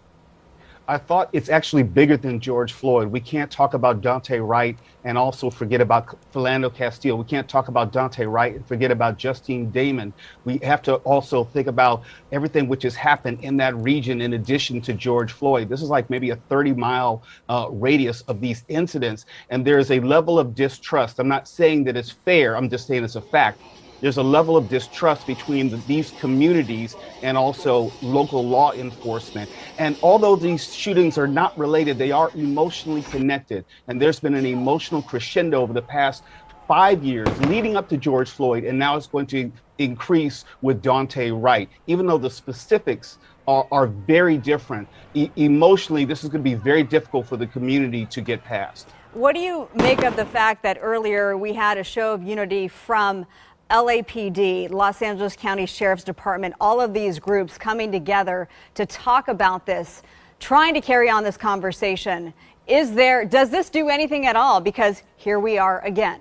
I thought it's actually bigger than George Floyd. We can't talk about Daunte Wright and also forget about Philando Castile. We can't talk about Daunte Wright and forget about Justine Damon. We have to also think about everything which has happened in that region in addition to George Floyd. This is like maybe a 30-mile radius of these incidents, and there's a level of distrust. I'm not saying that it's fair. I'm just saying it's a fact. There's a level of distrust between these communities and also local law enforcement. And although these shootings are not related, they are emotionally connected. And there's been an emotional crescendo over the past 5 years leading up to George Floyd, and now it's going to increase with Daunte Wright. Even though the specifics are very different, emotionally, this is going to be very difficult for the community to get past. What do you make of the fact that earlier we had a show of unity from LAPD, Los Angeles County Sheriff's Department, all of these groups coming together to talk about this, trying to carry on this conversation? Does this do anything at all? Because here we are again.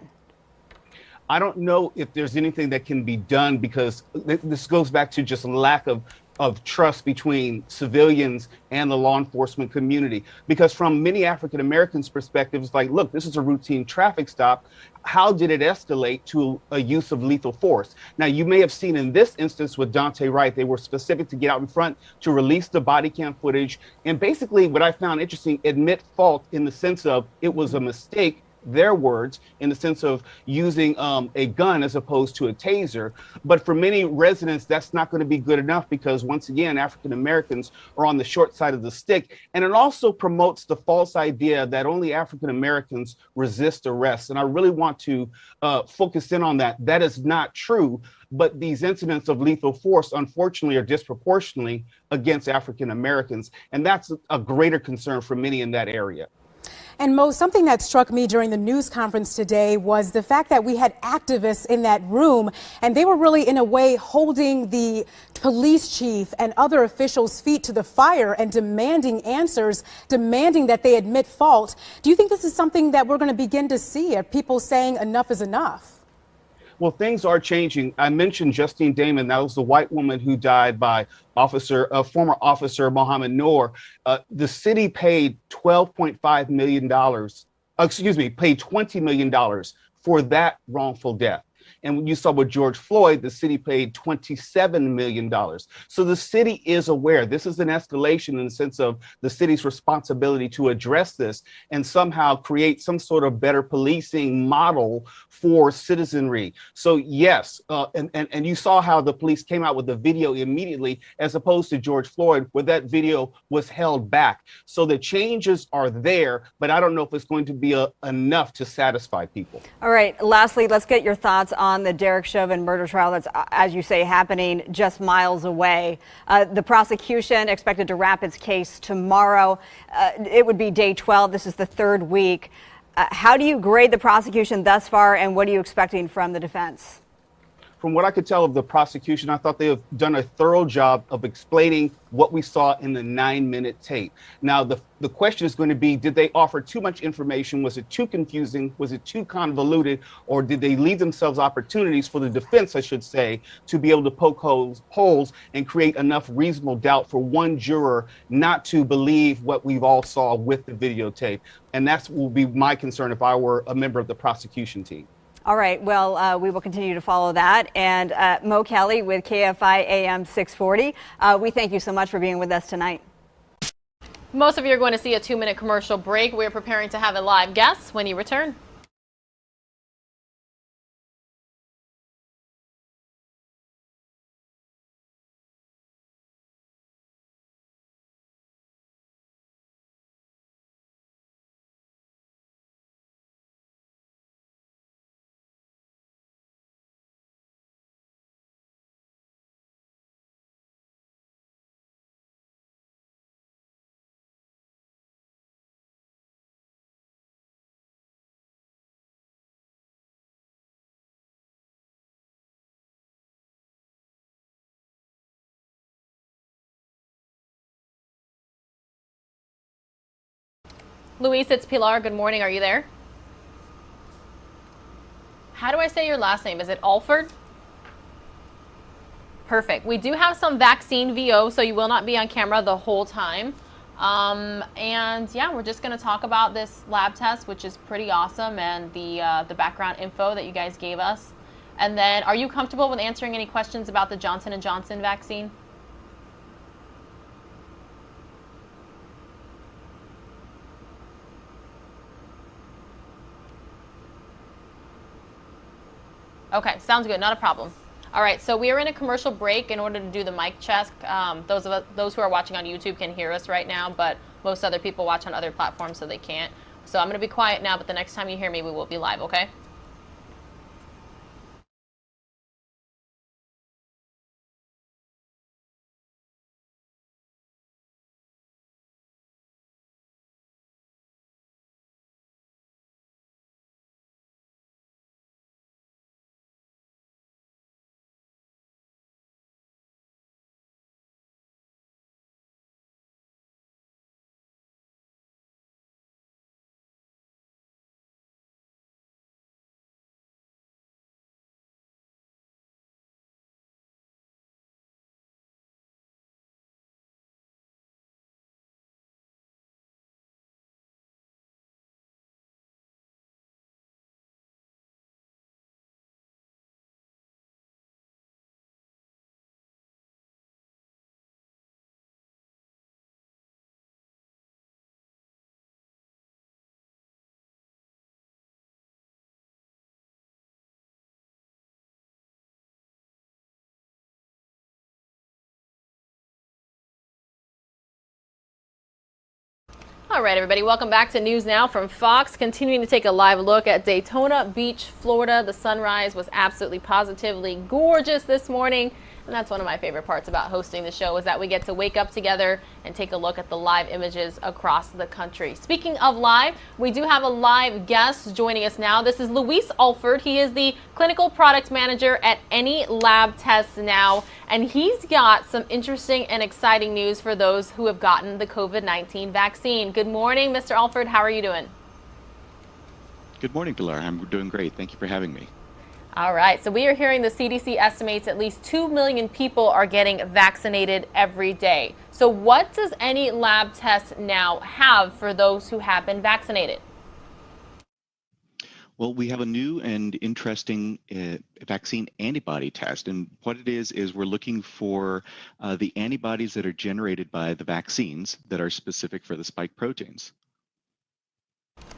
I don't know if there's anything that can be done, because this goes back to just lack of trust between civilians and the law enforcement community. Because from many African Americans' perspectives, it's like, look, this is a routine traffic stop. How did it escalate to a use of lethal force? Now, you may have seen in this instance with Daunte Wright, they were specific to get out in front to release the body cam footage. And basically what I found interesting, admit fault in the sense of it was a mistake, their words, in the sense of using a gun as opposed to a taser. But for many residents, that's not going to be good enough, because once again, African Americans are on the short side of the stick. And it also promotes the false idea that only African Americans resist arrest. And I really want to focus in on that. That is not true. But these incidents of lethal force, unfortunately, are disproportionately against African Americans. And that's a greater concern for many in that area. And Mo, something that struck me during the news conference today was the fact that we had activists in that room, and they were really, in a way, holding the police chief and other officials' feet to the fire and demanding answers, demanding that they admit fault. Do you think this is something that we're going to begin to see? Are people saying enough is enough? Well, things are changing. I mentioned Justine Damon. That was the white woman who died by former officer Mohammed Noor. The city paid $12.5 million, paid $20 million for that wrongful death. And when you saw with George Floyd, the city paid $27 million. So the city is aware. This is an escalation in the sense of the city's responsibility to address this and somehow create some sort of better policing model for citizenry. So yes, and you saw how the police came out with the video immediately, as opposed to George Floyd, where that video was held back. So the changes are there, but I don't know if it's going to be enough to satisfy people. All right, lastly, let's get your thoughts on the Derek Chauvin murder trial that's, as you say, happening just miles away. The prosecution expected to wrap its case tomorrow. It would be day 12. This is the third week. How do you grade the prosecution thus far, and what are you expecting from the defense? from what I could tell of the prosecution, I thought they have done a thorough job of explaining what we saw in the 9-minute tape. Now, the question is going to be, did they offer too much information? Was it too confusing? Was it too convoluted? Or did they leave themselves opportunities for the defense, I should say, to be able to poke holes and create enough reasonable doubt for one juror not to believe what we've all saw with the videotape? And that will be my concern if I were a member of the prosecution team. All right. Well, we will continue to follow that. And Mo Kelly with KFI AM 640. We thank you so much for being with us tonight. Most of you are going to see a 2-minute commercial break. We're preparing to have a live guest when you return. Luis, it's Pilar. Good morning. Are you there? How do I say your last name? Is it Alford? Perfect. We do have some vaccine VO, so you will not be on camera the whole time. And yeah, we're just going to talk about this lab test, which is pretty awesome, and the background info that you guys gave us. And then, are you comfortable with answering any questions about the Johnson & Johnson vaccine? Okay, sounds good. Not a problem. All right, so we are in a commercial break in order to do the mic check. Those who are watching on YouTube can hear us right now, but most other people watch on other platforms, so they can't. So I'm going to be quiet now, but the next time you hear me, we will be live, okay? All right, everybody, welcome back to News Now from Fox. Continuing to take a live look at Daytona Beach, Florida. The sunrise was absolutely positively gorgeous this morning. And that's one of my favorite parts about hosting the show, is that we get to wake up together and take a look at the live images across the country. Speaking of live, we do have a live guest joining us now. This is Luis Alford. He is the clinical product manager at Any Lab Tests Now, and he's got some interesting and exciting news for those who have gotten the COVID-19 vaccine. Good morning, Mr. Alford. How are you doing? Good morning, Pilar. I'm doing great. Thank you for having me. All right, so we are hearing the CDC estimates at least 2 million people are getting vaccinated every day. So what does Any Lab Test Now have for those who have been vaccinated? Well, we have a new and interesting vaccine antibody test. And what it is we're looking for the antibodies that are generated by the vaccines that are specific for the spike proteins.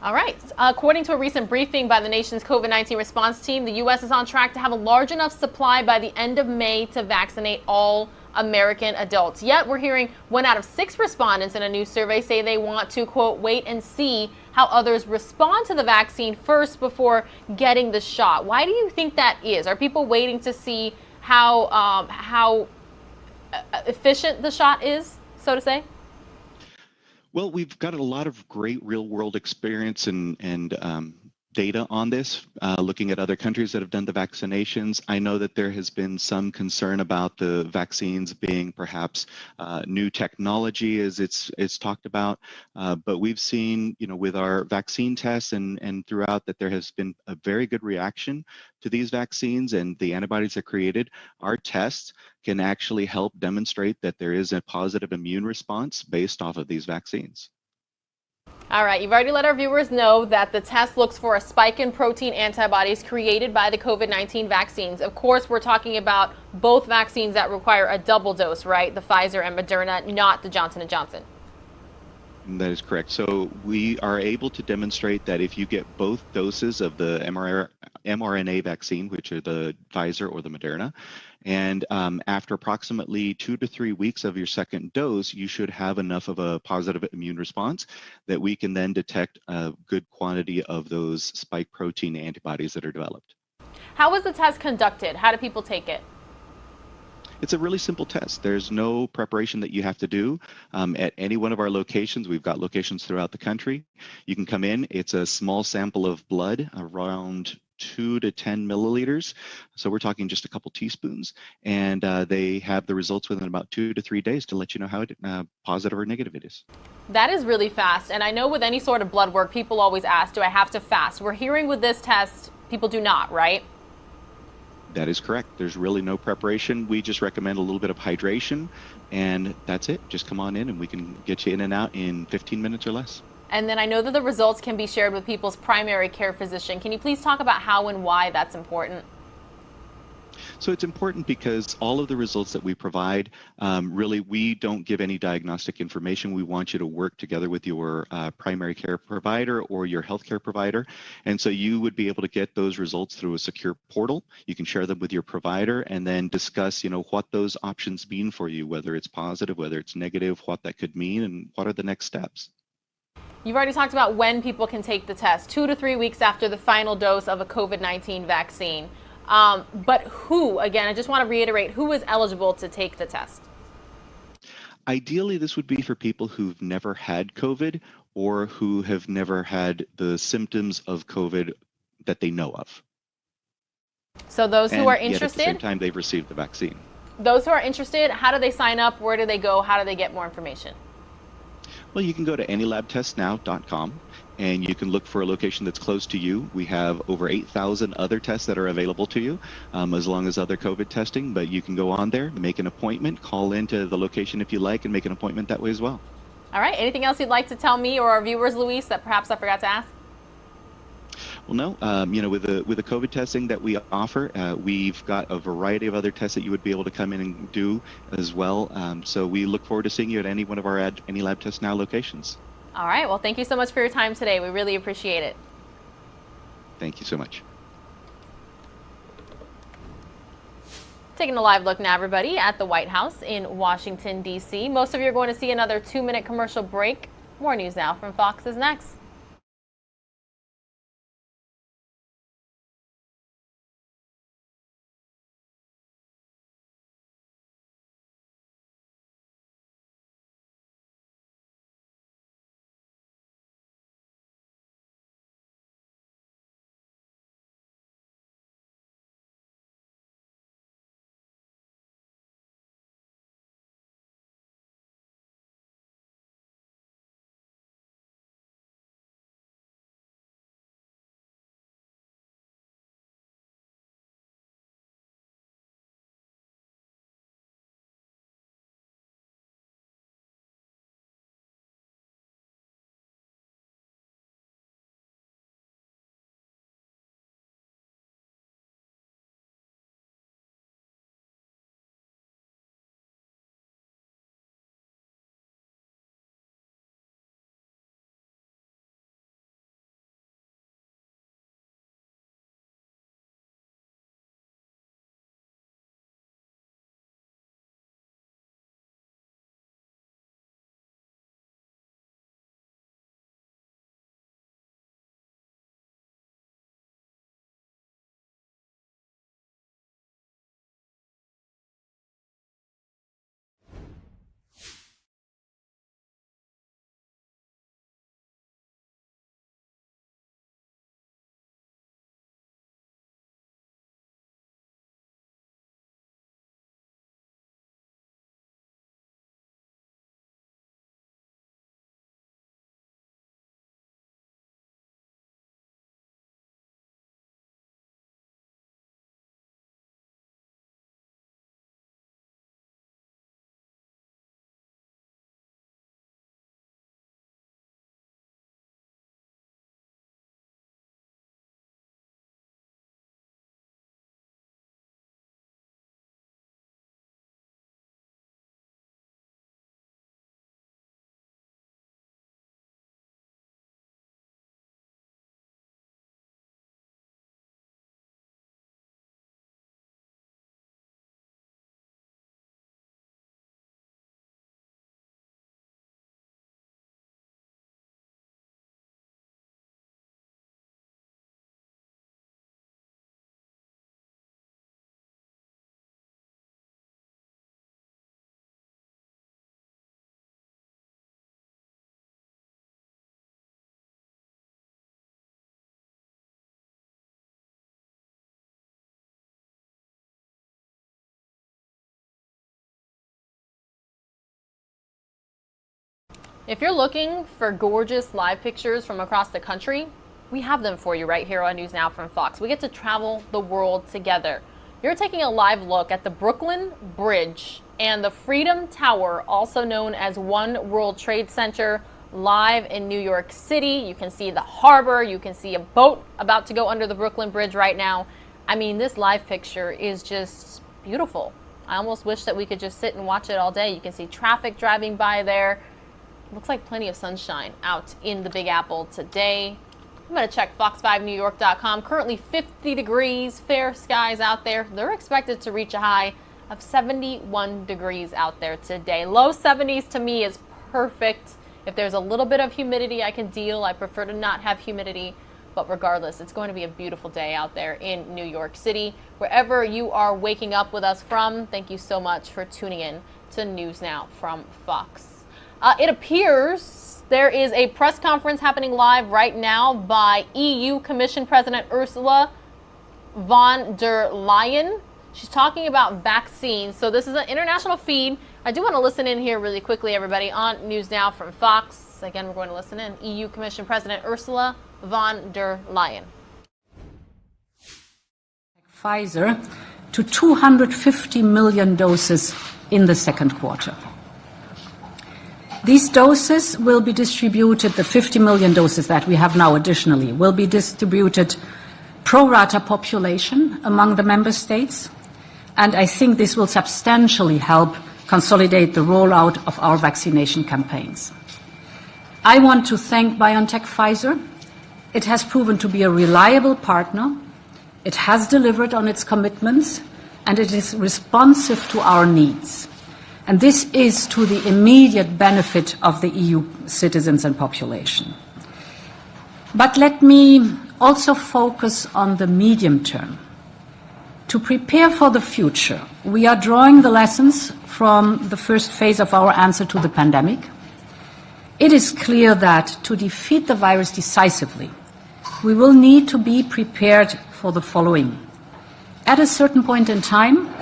All right. According to a recent briefing by the nation's COVID-19 response team, the U.S. is on track to have a large enough supply by the end of May to vaccinate all American adults. Yet we're hearing 1 out of 6 respondents in a new survey say they want to, quote, wait and see how others respond to the vaccine first before getting the shot. Why do you think that is? Are people waiting to see how efficient the shot is, so to say? Well, we've got a lot of great real-world experience and data on this, looking at other countries that have done the vaccinations. I know that there has been some concern about the vaccines being perhaps new technology, as it's talked about, but we've seen, with our vaccine tests and throughout, that there has been a very good reaction to these vaccines and the antibodies they're created. Our tests can actually help demonstrate that there is a positive immune response based off of these vaccines. All right, you've already let our viewers know that the test looks for a spike in protein antibodies created by the COVID-19 vaccines. Of course, we're talking about both vaccines that require a double dose, right? The Pfizer and Moderna, not the Johnson & Johnson. That is correct. So we are able to demonstrate that if you get both doses of the mRNA vaccine, which are the Pfizer or the Moderna, and after approximately 2 to 3 weeks of your second dose, you should have enough of a positive immune response that we can then detect a good quantity of those spike protein antibodies that are developed. How was the test conducted? How do people take it? It's a really simple test. There's no preparation that you have to do at any one of our locations. We've got locations throughout the country. You can come in. It's a small sample of blood, around 2 to 10 milliliters. So we're talking just a couple teaspoons. And they have the results within about 2 to 3 days to let you know how positive or negative it is. That is really fast. And I know with any sort of blood work, people always ask, do I have to fast? We're hearing with this test, people do not, right? That is correct. There's really no preparation. We just recommend a little bit of hydration, and that's it. Just come on in and we can get you in and out in 15 minutes or less. And then I know that the results can be shared with people's primary care physician. Can you please talk about how and why that's important? So it's important because all of the results that we provide, really, we don't give any diagnostic information. We want you to work together with your primary care provider or your healthcare provider. And so you would be able to get those results through a secure portal. You can share them with your provider and then discuss, what those options mean for you, whether it's positive, whether it's negative, what that could mean, and what are the next steps. You've already talked about when people can take the test, 2 to 3 weeks after the final dose of a COVID-19 vaccine. But who, again, I just want to reiterate, who is eligible to take the test? Ideally, this would be for people who've never had COVID or who have never had the symptoms of COVID that they know of. So those who are Yet at the same interested, time, they've received the vaccine. those who are interested, how do they sign up? Where do they go? How do they get more information? Well, you can go to anylabtestnow.com and you can look for a location that's close to you. We have over 8,000 other tests that are available to you, as long as other COVID testing, but you can go on there, make an appointment, call into the location if you like, and make an appointment that way as well. All right, anything else you'd like to tell me or our viewers, Luis, that perhaps I forgot to ask? Well, no, with the COVID testing that we offer, we've got a variety of other tests that you would be able to come in and do as well. So we look forward to seeing you at any one of our Any Lab Test Now locations. All right, well, thank you so much for your time today. We really appreciate it. Thank you so much. Taking a live look now, everybody, at the White House in Washington, D.C. Most of you are going to see another 2-minute commercial break. More news now from Fox is next. If you're looking for gorgeous live pictures from across the country, we have them for you right here on News Now from Fox. We get to travel the world together. You're taking a live look at the Brooklyn Bridge and the Freedom Tower, also known as One World Trade Center, live in New York City. You can see the harbor. You can see a boat about to go under the Brooklyn Bridge right now. I mean, this live picture is just beautiful. I almost wish that we could just sit and watch it all day. You can see traffic driving by there. Looks like plenty of sunshine out in the Big Apple today. I'm going to check fox5newyork.com. Currently 50 degrees, fair skies out there. They're expected to reach a high of 71 degrees out there today. Low 70s to me is perfect. If there's a little bit of humidity, I can deal. I prefer to not have humidity. But regardless, it's going to be a beautiful day out there in New York City. Wherever you are waking up with us from, thank you so much for tuning in to News Now from Fox. It appears there is a press conference happening live right now by EU Commission President Ursula von der Leyen. She's talking about vaccines. So this is an international feed. I do want to listen in here really quickly, everybody, on News Now from Fox. Again, we're going to listen in. EU Commission President Ursula von der Leyen. Pfizer to 250 million doses in the second quarter. These doses will be distributed, the 50 million doses that we have now additionally, will be distributed pro rata population among the member states. And I think this will substantially help consolidate the rollout of our vaccination campaigns. I want to thank BioNTech Pfizer. It has proven to be a reliable partner. It has delivered on its commitments, and it is responsive to our needs. And this is to the immediate benefit of the EU citizens and population. But let me also focus on the medium term. To prepare for the future, we are drawing the lessons from the first phase of our answer to the pandemic. It is clear that to defeat the virus decisively, we will need to be prepared for the following. At a certain point in time,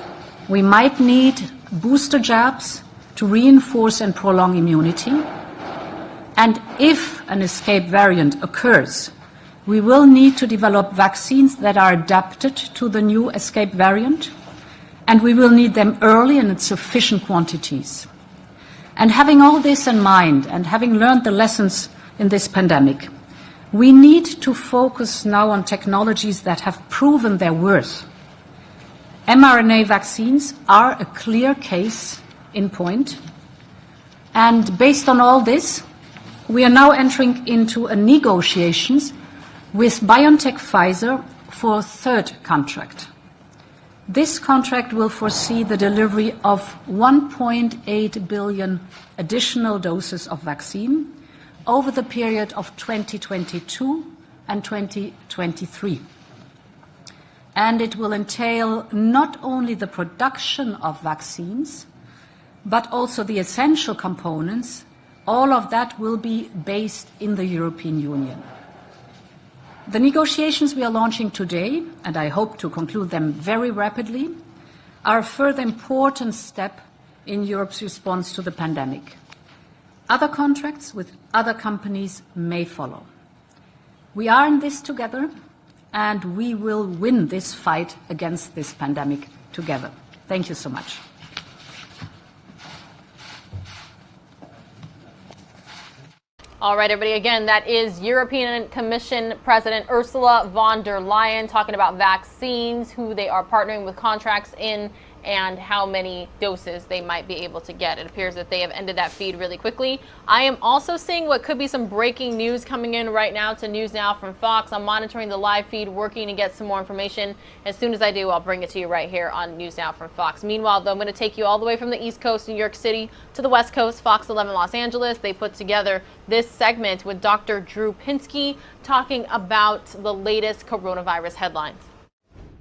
we might need booster jabs to reinforce and prolong immunity. And if an escape variant occurs, we will need to develop vaccines that are adapted to the new escape variant, and we will need them early and in sufficient quantities. And having all this in mind, and having learned the lessons in this pandemic, we need to focus now on technologies that have proven their worth. mRNA vaccines are a clear case in point. And based on all this, we are now entering into negotiations with BioNTech Pfizer for a third contract. This contract will foresee the delivery of 1.8 billion additional doses of vaccine over the period of 2022 and 2023. And it will entail not only the production of vaccines, but also the essential components. All of that will be based in the European Union. The negotiations we are launching today, and I hope to conclude them very rapidly, are a further important step in Europe's response to the pandemic. Other contracts with other companies may follow. We are in this together, and we will win this fight against this pandemic together. Thank you so much. All right, everybody, again, that is European Commission President Ursula von der Leyen talking about vaccines, who they are partnering with contracts in, and how many doses they might be able to get. It appears that they have ended that feed really quickly. I am also seeing what could be some breaking news coming in right now to News Now from Fox. I'm monitoring the live feed, working to get some more information. As soon as I do, I'll bring it to you right here on News Now from Fox. Meanwhile, though, I'm going to take you all the way from the East Coast, New York City, to the West Coast, Fox 11 Los Angeles. They put together this segment with Dr. Drew Pinsky talking about the latest coronavirus headlines.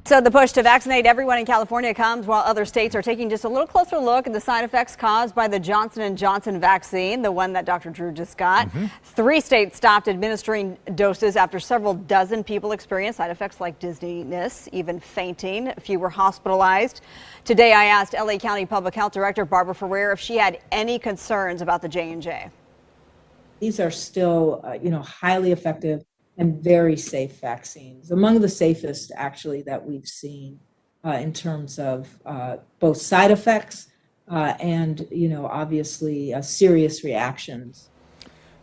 So the push to vaccinate everyone in California comes while other states are taking just a little closer look at the side effects caused by the Johnson & Johnson vaccine, the one that Dr. Drew just got. 3 states stopped administering doses after several dozen people experienced side effects like dizziness, even fainting. A few were hospitalized. Today I asked LA County Public Health Director Barbara Ferrer if she had any concerns about the J&J. these are still, highly effective and very safe vaccines, among the safest actually that we've seen in terms of both side effects and, obviously serious reactions.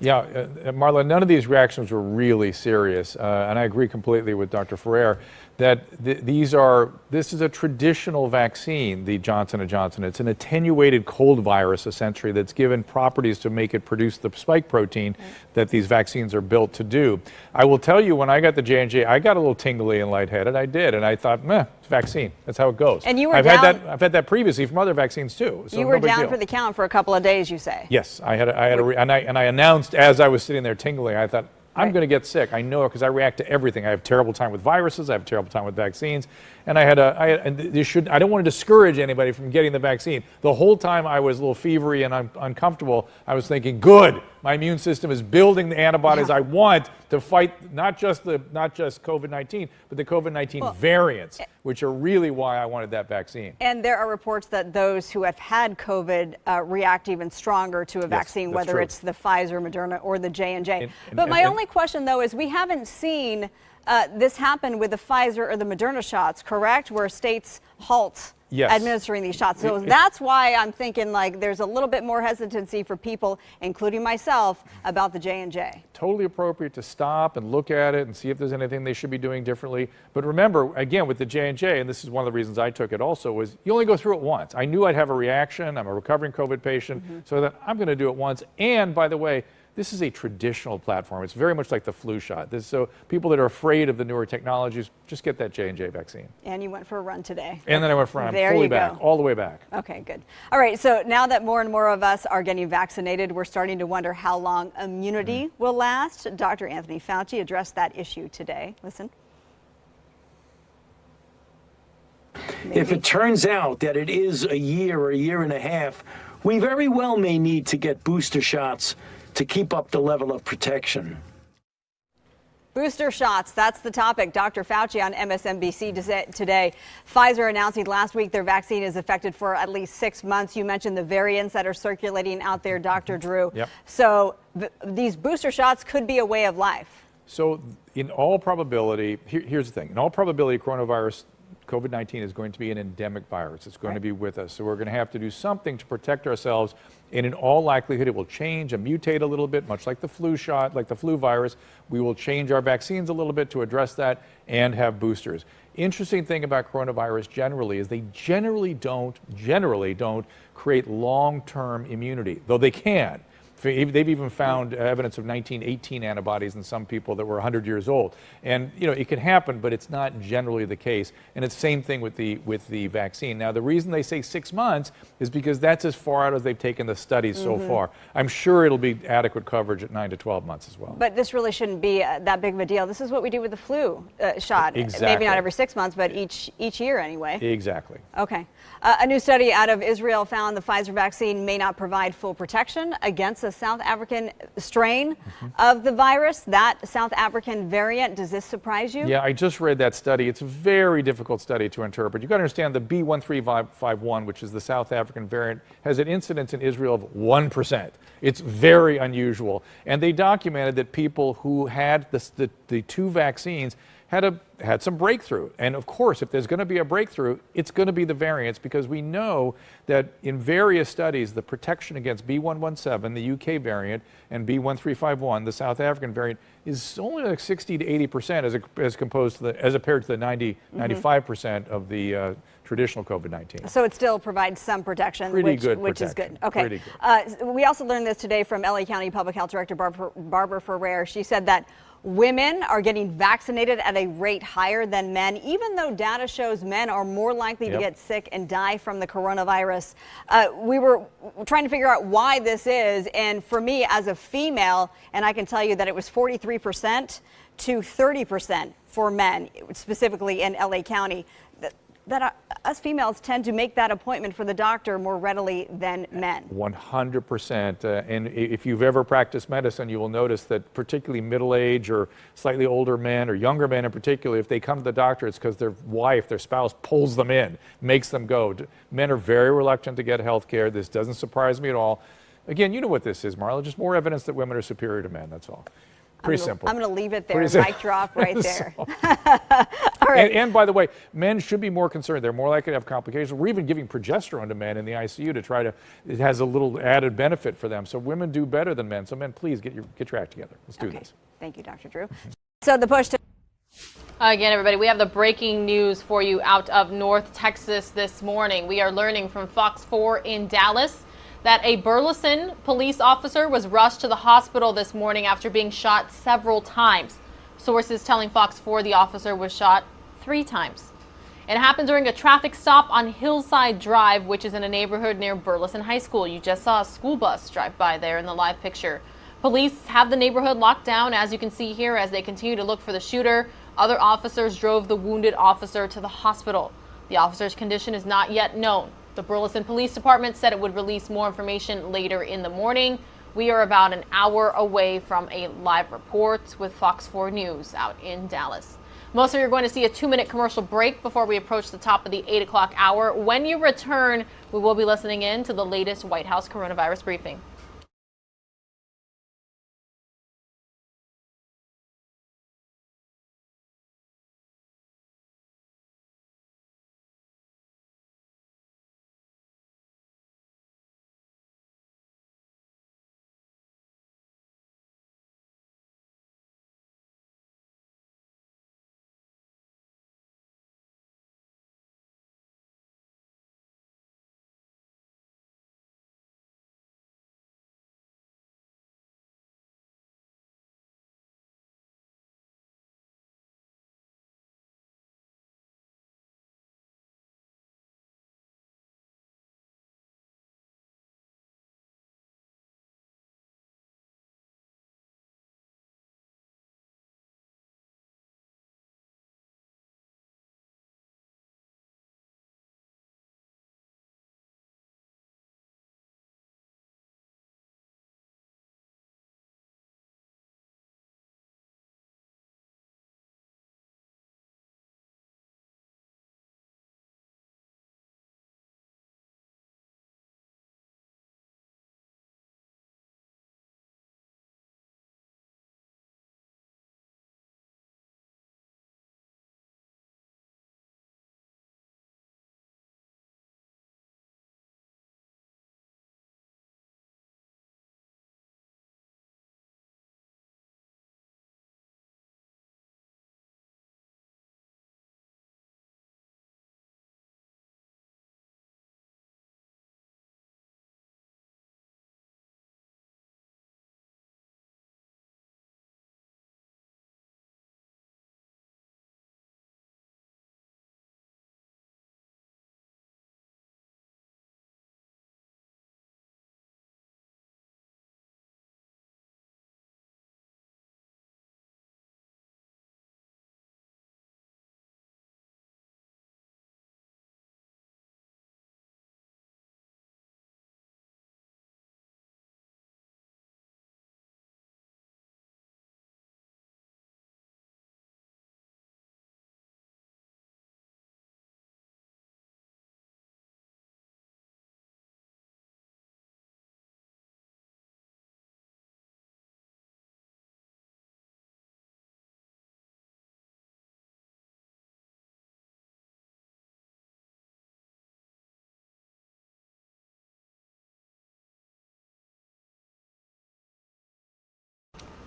Yeah, Marla, none of these reactions were really serious, and I agree completely with Dr. Ferrer that this is a traditional vaccine, the Johnson & Johnson. It's an attenuated cold virus, essentially, that's given properties to make it produce the spike protein that these vaccines are built to do. I will tell you, when I got the J&J, I got a little tingly and lightheaded. I did, and I thought, meh, it's vaccine. That's how it goes. And you were I've had that previously from other vaccines too. So you were no big down deal. for the count for a couple of days, you say? Yes, I announced as I was sitting there tingling, I thought, I'm going to get sick. I know it because I react to everything. I have a terrible time with viruses. I have a terrible time with vaccines. And I don't want to discourage anybody from getting the vaccine. The whole time I was a little fevery and uncomfortable, I was thinking, good, my immune system is building the antibodies I want to fight not just COVID-19, but the COVID-19 variants, which are really why I wanted that vaccine. And there are reports that those who have had COVID react even stronger to a vaccine, whether true. it's the Pfizer, Moderna, or the J&J. But my only question, though, is we haven't seen this happen with the Pfizer or the Moderna shots, correct? Where states halt administering these shots. So that's why I'm thinking like there's a little bit more hesitancy for people, including myself, about the J&J. Totally appropriate to stop and look at it and see if there's anything they should be doing differently. But remember, again, with the J&J, and this is one of the reasons I took it also, was you only go through it once. I knew I'd have a reaction. I'm a recovering COVID patient, so that I'm going to do it once. And by the way, this is a traditional platform. It's very much like the flu shot. So people that are afraid of the newer technologies, just get that J&J vaccine. And you went for a run today. And then I went for a run. I'm fully back, all the way back. Okay, good. All right, so now that more and more of us are getting vaccinated, we're starting to wonder how long immunity will last. Dr. Anthony Fauci addressed that issue today. Listen. If it turns out that it is a year or a year and a half, we very well may need to get booster shots to keep up the level of protection. Booster shots, that's the topic. Dr. Fauci on MSNBC today. Pfizer announcing last week their vaccine is effective for at least 6 months. You mentioned the variants that are circulating out there, Dr. Drew. Yep. So these booster shots could be a way of life. So in all probability, here's the thing. In all probability, coronavirus, COVID-19 is going to be an endemic virus. It's going to be with us. So we're going to have to do something to protect ourselves. And in all likelihood, it will change and mutate a little bit, much like the flu shot, like the flu virus. We will change our vaccines a little bit to address that and have boosters. Interesting thing about coronavirus generally is they generally don't create long-term immunity, though they can. They've even found evidence of 1918 antibodies in some people that were 100 years old. And, it can happen, but it's not generally the case. And it's the same thing with the vaccine. Now, the reason they say 6 months is because that's as far out as they've taken the studies so far. I'm sure it'll be adequate coverage at 9 to 12 months as well. But this really shouldn't be that big of a deal. This is what we do with the flu shot. Exactly. Maybe not every 6 months, but each year anyway. Exactly. Okay. A new study out of Israel found the Pfizer vaccine may not provide full protection against the South African strain of the virus, that South African variant. Does this surprise you? Yeah, I just read that study. It's a very difficult study to interpret. You've got to understand the B1351, which is the South African variant, has an incidence in Israel of 1%. It's very unusual. And they documented that people who had the two vaccines had some breakthrough. And of course, if there's going to be a breakthrough, it's going to be the variants, because we know that in various studies, the protection against B117, the UK variant, and B1351, the South African variant, is only like 60 to 80% as compared to the 95% of the traditional COVID-19. So it still provides some protection, which is good. Okay. Pretty good. We also learned this today from LA County Public Health Director Barbara Ferrer. She said that women are getting vaccinated at a rate higher than men, even though data shows men are more likely to get sick and die from the coronavirus. We were trying to figure out why this is, and for me as a female, and I can tell you that it was 43% to 30% for men, specifically in LA County. That us females tend to make that appointment for the doctor more readily than men. 100%. And if you've ever practiced medicine, you will notice that particularly middle-aged or slightly older men, or younger men in particular, if they come to the doctor, it's because their wife, their spouse pulls them in, makes them go. Men are very reluctant to get health care. This doesn't surprise me at all. Again, you know what this is, Marla. Just more evidence that women are superior to men. That's all. Pretty simple. I'm going to leave it there. Pretty Mic drop right there. All right. And by the way, men should be more concerned. They're more likely to have complications. We're even giving progesterone to men in the ICU to try to, it has a little added benefit for them. So women do better than men. So men, please get your act together. Let's do this. Thank you, Dr. Drew. So the push to Again, everybody, we have the breaking news for you out of North Texas this morning. We are learning from Fox 4 in Dallas that a Burleson police officer was rushed to the hospital this morning after being shot several times. Sources telling Fox 4 the officer was shot 3 times. It happened during a traffic stop on Hillside Drive, which is in a neighborhood near Burleson High School. You just saw a school bus drive by there in the live picture. Police have the neighborhood locked down, as you can see here, as they continue to look for the shooter. Other officers drove the wounded officer to the hospital. The officer's condition is not yet known. The Burleson Police Department said it would release more information later in the morning. We are about an hour away from a live report with Fox 4 News out in Dallas. Most of you are going to see a 2-minute commercial break before we approach the top of the 8 o'clock hour. When you return, we will be listening in to the latest White House coronavirus briefing.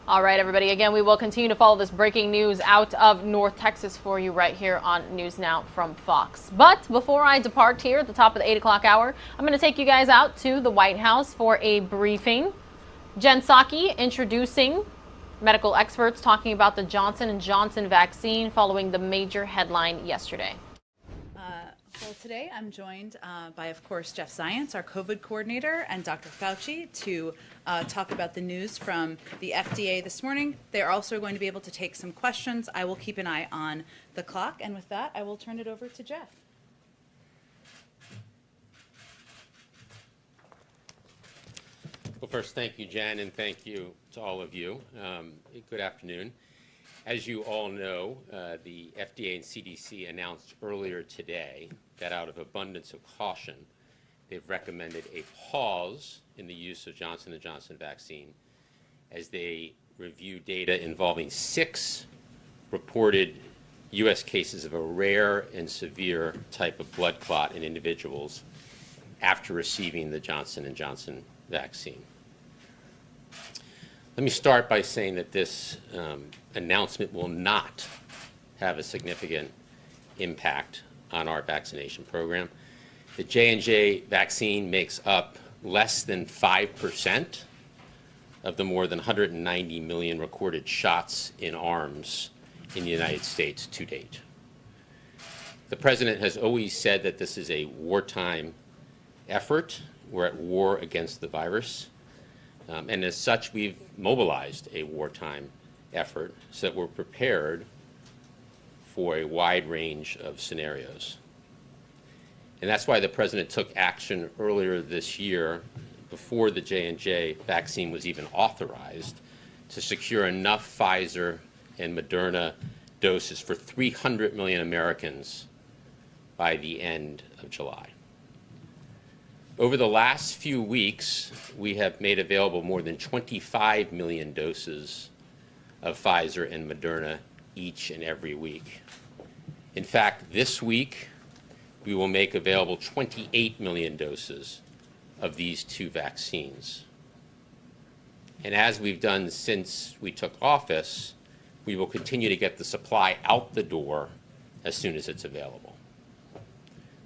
All right, everybody. Again, we will continue to follow this breaking news out of North Texas for you right here on News Now from Fox. But before I depart here at the top of the 8 o'clock hour, I'm going to take you guys out to the White House for a briefing. Jen Psaki introducing medical experts talking about the Johnson & Johnson vaccine following the major headline yesterday. Well, today I'm joined by, of course, Jeff Zients, our COVID coordinator, and Dr. Fauci to talk about the news from the FDA this morning. They're also going to be able to take some questions. I will keep an eye on the clock, and with that, I will turn it over to Jeff. Well, first, thank you, Jen, and thank you to all of you. Good afternoon. As you all know, the FDA and CDC announced earlier today that out of abundance of caution, they've recommended a pause in the use of Johnson & Johnson vaccine as they review data involving 6 reported U.S. cases of a rare and severe type of blood clot in individuals after receiving the Johnson & Johnson vaccine. Let me start by saying that this announcement will not have a significant impact on our vaccination program. The J&J vaccine makes up less than 5% of the more than 190 million recorded shots in arms in the United States to date. The President has always said that this is a wartime effort. We're at war against the virus. And as such, we've mobilized a wartime effort so that we're prepared for a wide range of scenarios. And that's why the President took action earlier this year, before the J&J vaccine was even authorized, to secure enough Pfizer and Moderna doses for 300 million Americans by the end of July. Over the last few weeks, we have made available more than 25 million doses of Pfizer and Moderna each and every week. In fact, this week, we will make available 28 million doses of these 2 vaccines. And as we've done since we took office, we will continue to get the supply out the door as soon as it's available.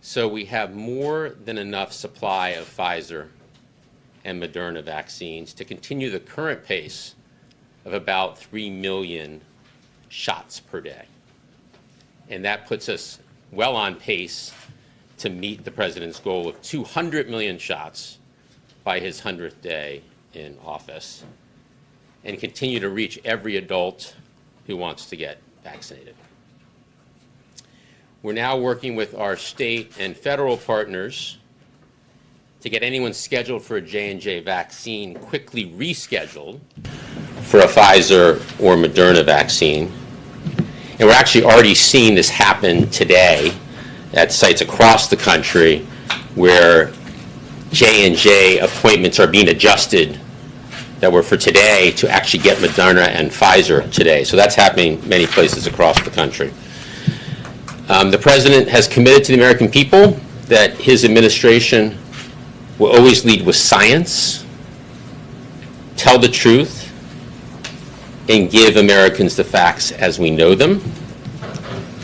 So we have more than enough supply of Pfizer and Moderna vaccines to continue the current pace of about 3 million shots per day. And that puts us well on pace to meet the President's goal of 200 million shots by his 100th day in office, and continue to reach every adult who wants to get vaccinated. We're now working with our state and federal partners to get anyone scheduled for a J&J vaccine quickly rescheduled for a Pfizer or Moderna vaccine. And we're actually already seeing this happen today at sites across the country where J&J appointments are being adjusted that were for today to actually get Moderna and Pfizer today. So that's happening many places across the country. The President has committed to the American people that his administration will always lead with science, tell the truth, and give Americans the facts as we know them.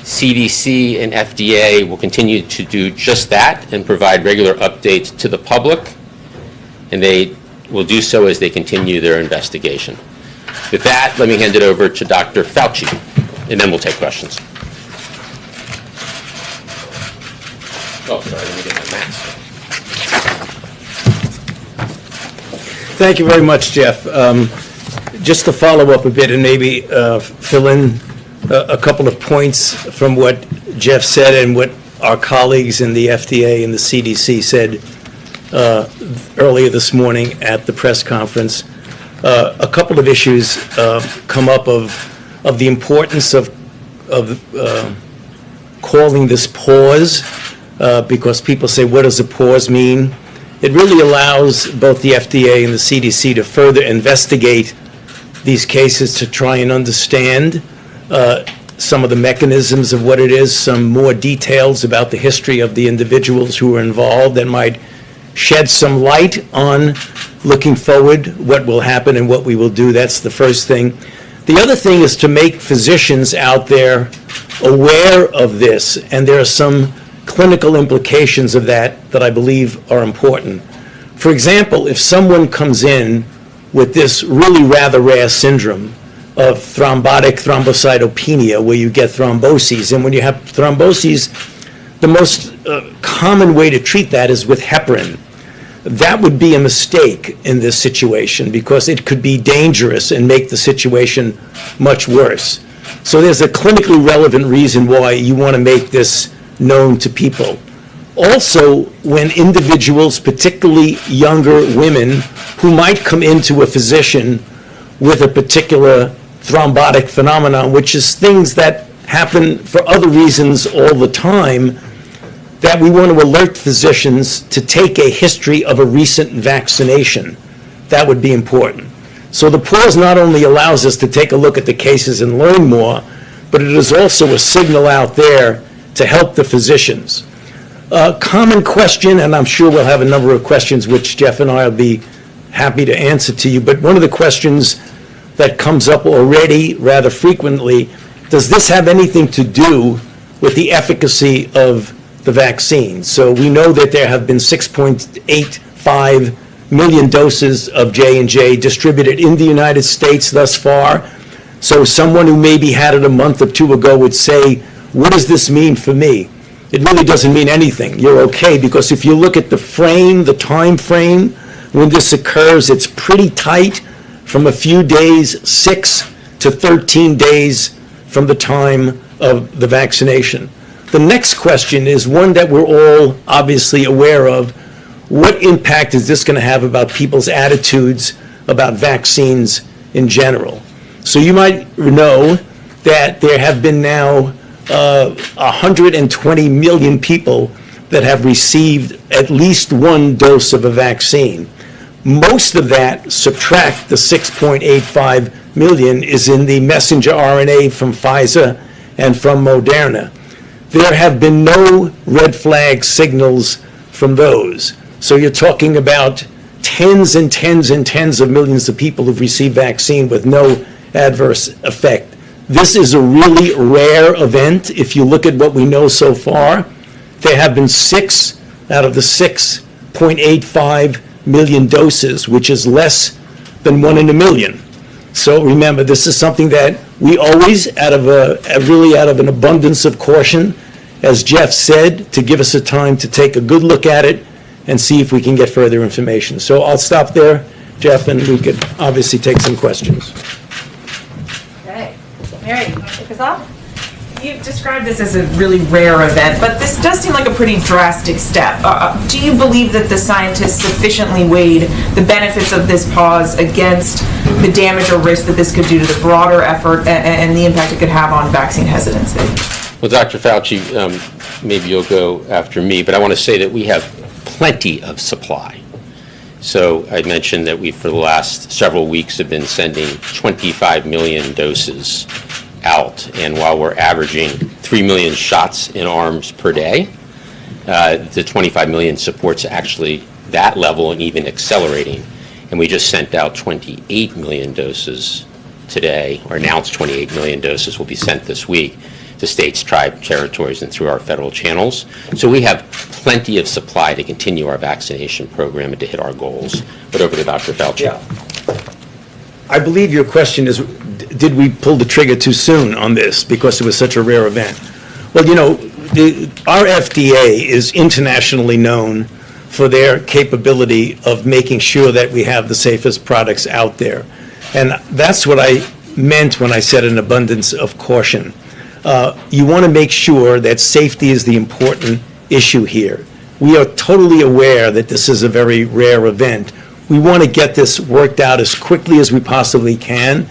CDC and FDA will continue to do just that and provide regular updates to the public, and they will do so as they continue their investigation. With that, let me hand it over to Dr. Fauci, and then we'll take questions. Oh, sorry, let me get my mask. Thank you very much, Jeff. Just to follow up a bit and maybe fill in a couple of points from what Jeff said and what our colleagues in the FDA and the CDC said earlier this morning at the press conference. A couple of issues come up of the importance of calling this pause, because people say, what does a pause mean? It really allows both the FDA and the CDC to further investigate these cases to try and understand some of the mechanisms of what it is, some more details about the history of the individuals who were involved that might shed some light on looking forward, what will happen and what we will do. That's the first thing. The other thing is to make physicians out there aware of this, and there are some clinical implications of that I believe are important. For example, if someone comes in with this really rather rare syndrome of thrombotic thrombocytopenia, where you get thromboses, and when you have thromboses, the most common way to treat that is with heparin. That would be a mistake in this situation because it could be dangerous and make the situation much worse. So there's a clinically relevant reason why you want to make this known to people. Also, when individuals, particularly younger women, who might come into a physician with a particular thrombotic phenomenon, which is things that happen for other reasons all the time, that we want to alert physicians to take a history of a recent vaccination. That would be important. So the pause not only allows us to take a look at the cases and learn more, but it is also a signal out there to help the physicians. Common question, and I'm sure we'll have a number of questions which Jeff and I will be happy to answer to you, but one of the questions that comes up already rather frequently, does this have anything to do with the efficacy of the vaccine? So we know that there have been 6.85 million doses of J&J distributed in the United States thus far. So someone who maybe had it a month or two ago would say, what does this mean for me? It really doesn't mean anything. You're okay, because if you look at the frame, the time frame, when this occurs, it's pretty tight from a few days, 6 to 13 days from the time of the vaccination. The next question is one that we're all obviously aware of. What impact is this going to have about people's attitudes about vaccines in general? So you might know that there have been now 120 million people that have received at least one dose of a vaccine. Most of that, subtract the 6.85 million, is in the messenger RNA from Pfizer and from Moderna. There have been no red flag signals from those. So you're talking about tens and tens and tens of millions of people who've received vaccine with no adverse effect. This is a really rare event. If you look at what we know so far, there have been 6 out of the 6.85 million doses, which is less than 1 in a million. So remember, this is something that we always, out of an abundance of caution, as Jeff said, to give us a time to take a good look at it and see if we can get further information. So I'll stop there, Jeff, and we could obviously take some questions. Okay. Mary, you want to kick us off? You've described this as a really rare event, but this does seem like a pretty drastic step. Do you believe that the scientists sufficiently weighed the benefits of this pause against the damage or risk that this could do to the broader effort and the impact it could have on vaccine hesitancy? Well, Dr. Fauci, maybe you'll go after me, but I want to say that we have plenty of supply. So I mentioned that we, for the last several weeks, have been sending 25 million doses out, and while we're averaging 3 million shots in arms per day, the 25 million supports actually that level and even accelerating. And we just sent out 28 million doses today, or announced 28 million doses will be sent this week to states, tribes, territories, and through our federal channels. So we have plenty of supply to continue our vaccination program and to hit our goals. But over to Dr. Fauci. Yeah. I believe your question is, did we pull the trigger too soon on this because it was such a rare event? Well, you know, our FDA is internationally known for their capability of making sure that we have the safest products out there. And that's what I meant when I said an abundance of caution. You want to make sure that safety is the important issue here. We are totally aware that this is a very rare event. We want to get this worked out as quickly as we possibly can.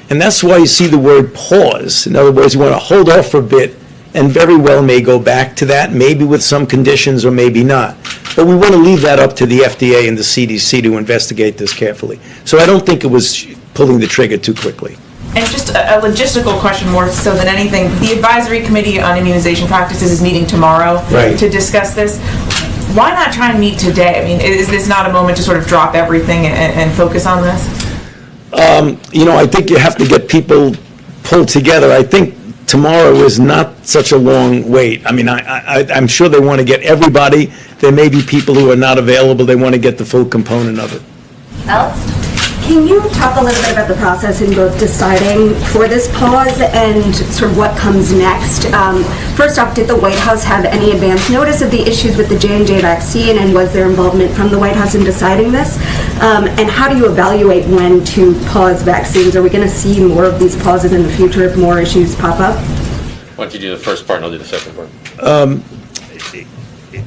And that's why you see the word pause. In other words, we want to hold off for a bit and very well may go back to that, maybe with some conditions or maybe not. But we want to leave that up to the FDA and the CDC to investigate this carefully. So I don't think it was pulling the trigger too quickly. And just a logistical question more so than anything, the Advisory Committee on Immunization Practices is meeting tomorrow to discuss this. Why not try and meet today? I mean, is this not a moment to sort of drop everything and focus on this? You know, I think you have to get people pulled together. I think tomorrow is not such a long wait. I mean, I'm sure they want to get everybody. There may be people who are not available. They want to get the full component of it. Alice? Can you talk a little bit about the process in both deciding for this pause and sort of what comes next? First off, did the White House have any advance notice of the issues with the J&J vaccine, and was there involvement from the White House in deciding this? And how do you evaluate when to pause vaccines? Are we going to see more of these pauses in the future if more issues pop up? Why don't you do the first part and I'll do the second part.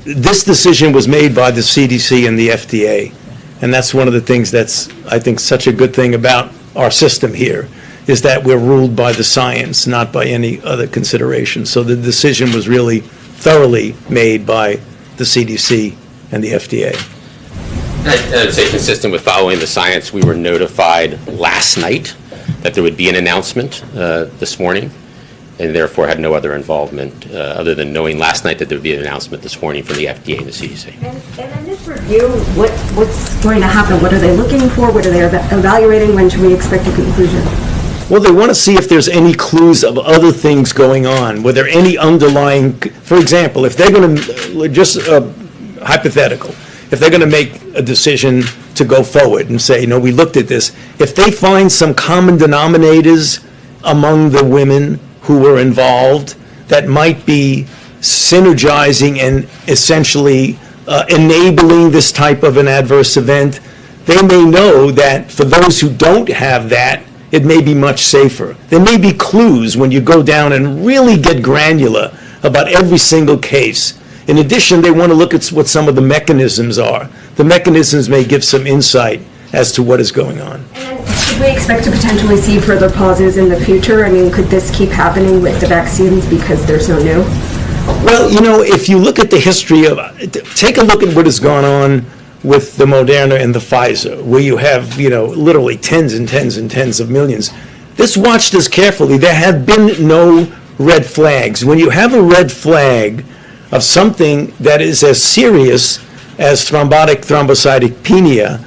This decision was made by the CDC and the FDA. And that's one of the things that's, I think, such a good thing about our system here, is that we're ruled by the science, not by any other consideration. So the decision was really thoroughly made by the CDC and the FDA. I would say, consistent with following the science, we were notified last night that there would be an announcement this morning, and therefore had no other involvement other than knowing last night that there would be an announcement this morning from the FDA and the CDC. And in this review, what's going to happen? What are they looking for? What are they evaluating? When should we expect a conclusion? Well, they want to see if there's any clues of other things going on. Were there any underlying, for example, if they're going to, just hypothetical, if they're going to make a decision to go forward and say, we looked at this, if they find some common denominators among the women who were involved that might be synergizing and essentially enabling this type of an adverse event, they may know that for those who don't have that, it may be much safer. There may be clues when you go down and really get granular about every single case. In addition, they want to look at what some of the mechanisms are. The mechanisms may give some insight as to what is going on. Should we expect to potentially see further pauses in the future? I mean, could this keep happening with the vaccines because there's no new? Well, if you look at the history of, take a look at what has gone on with the Moderna and the Pfizer, where you have, literally tens and tens and tens of millions. This watched us carefully. There have been no red flags. When you have a red flag of something that is as serious as thrombotic thrombocytopenia,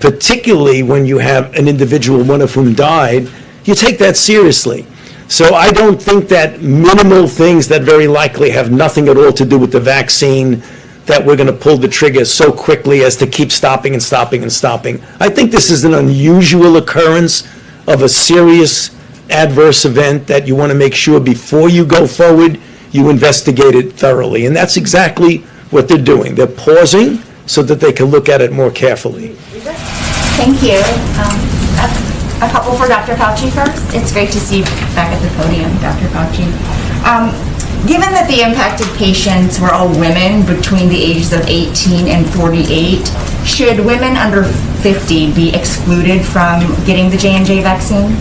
particularly when you have an individual, one of whom died, you take that seriously. So I don't think that minimal things that very likely have nothing at all to do with the vaccine, that we're going to pull the trigger so quickly as to keep stopping and stopping and stopping. I think this is an unusual occurrence of a serious adverse event that you want to make sure before you go forward, you investigate it thoroughly. And that's exactly what they're doing. They're pausing so that they can look at it more carefully. Thank you. A couple for Dr. Fauci first. It's great to see you back at the podium, Dr. Fauci. Given that the impacted patients were all women between the ages of 18 and 48, should women under 50 be excluded from getting the J&J vaccine?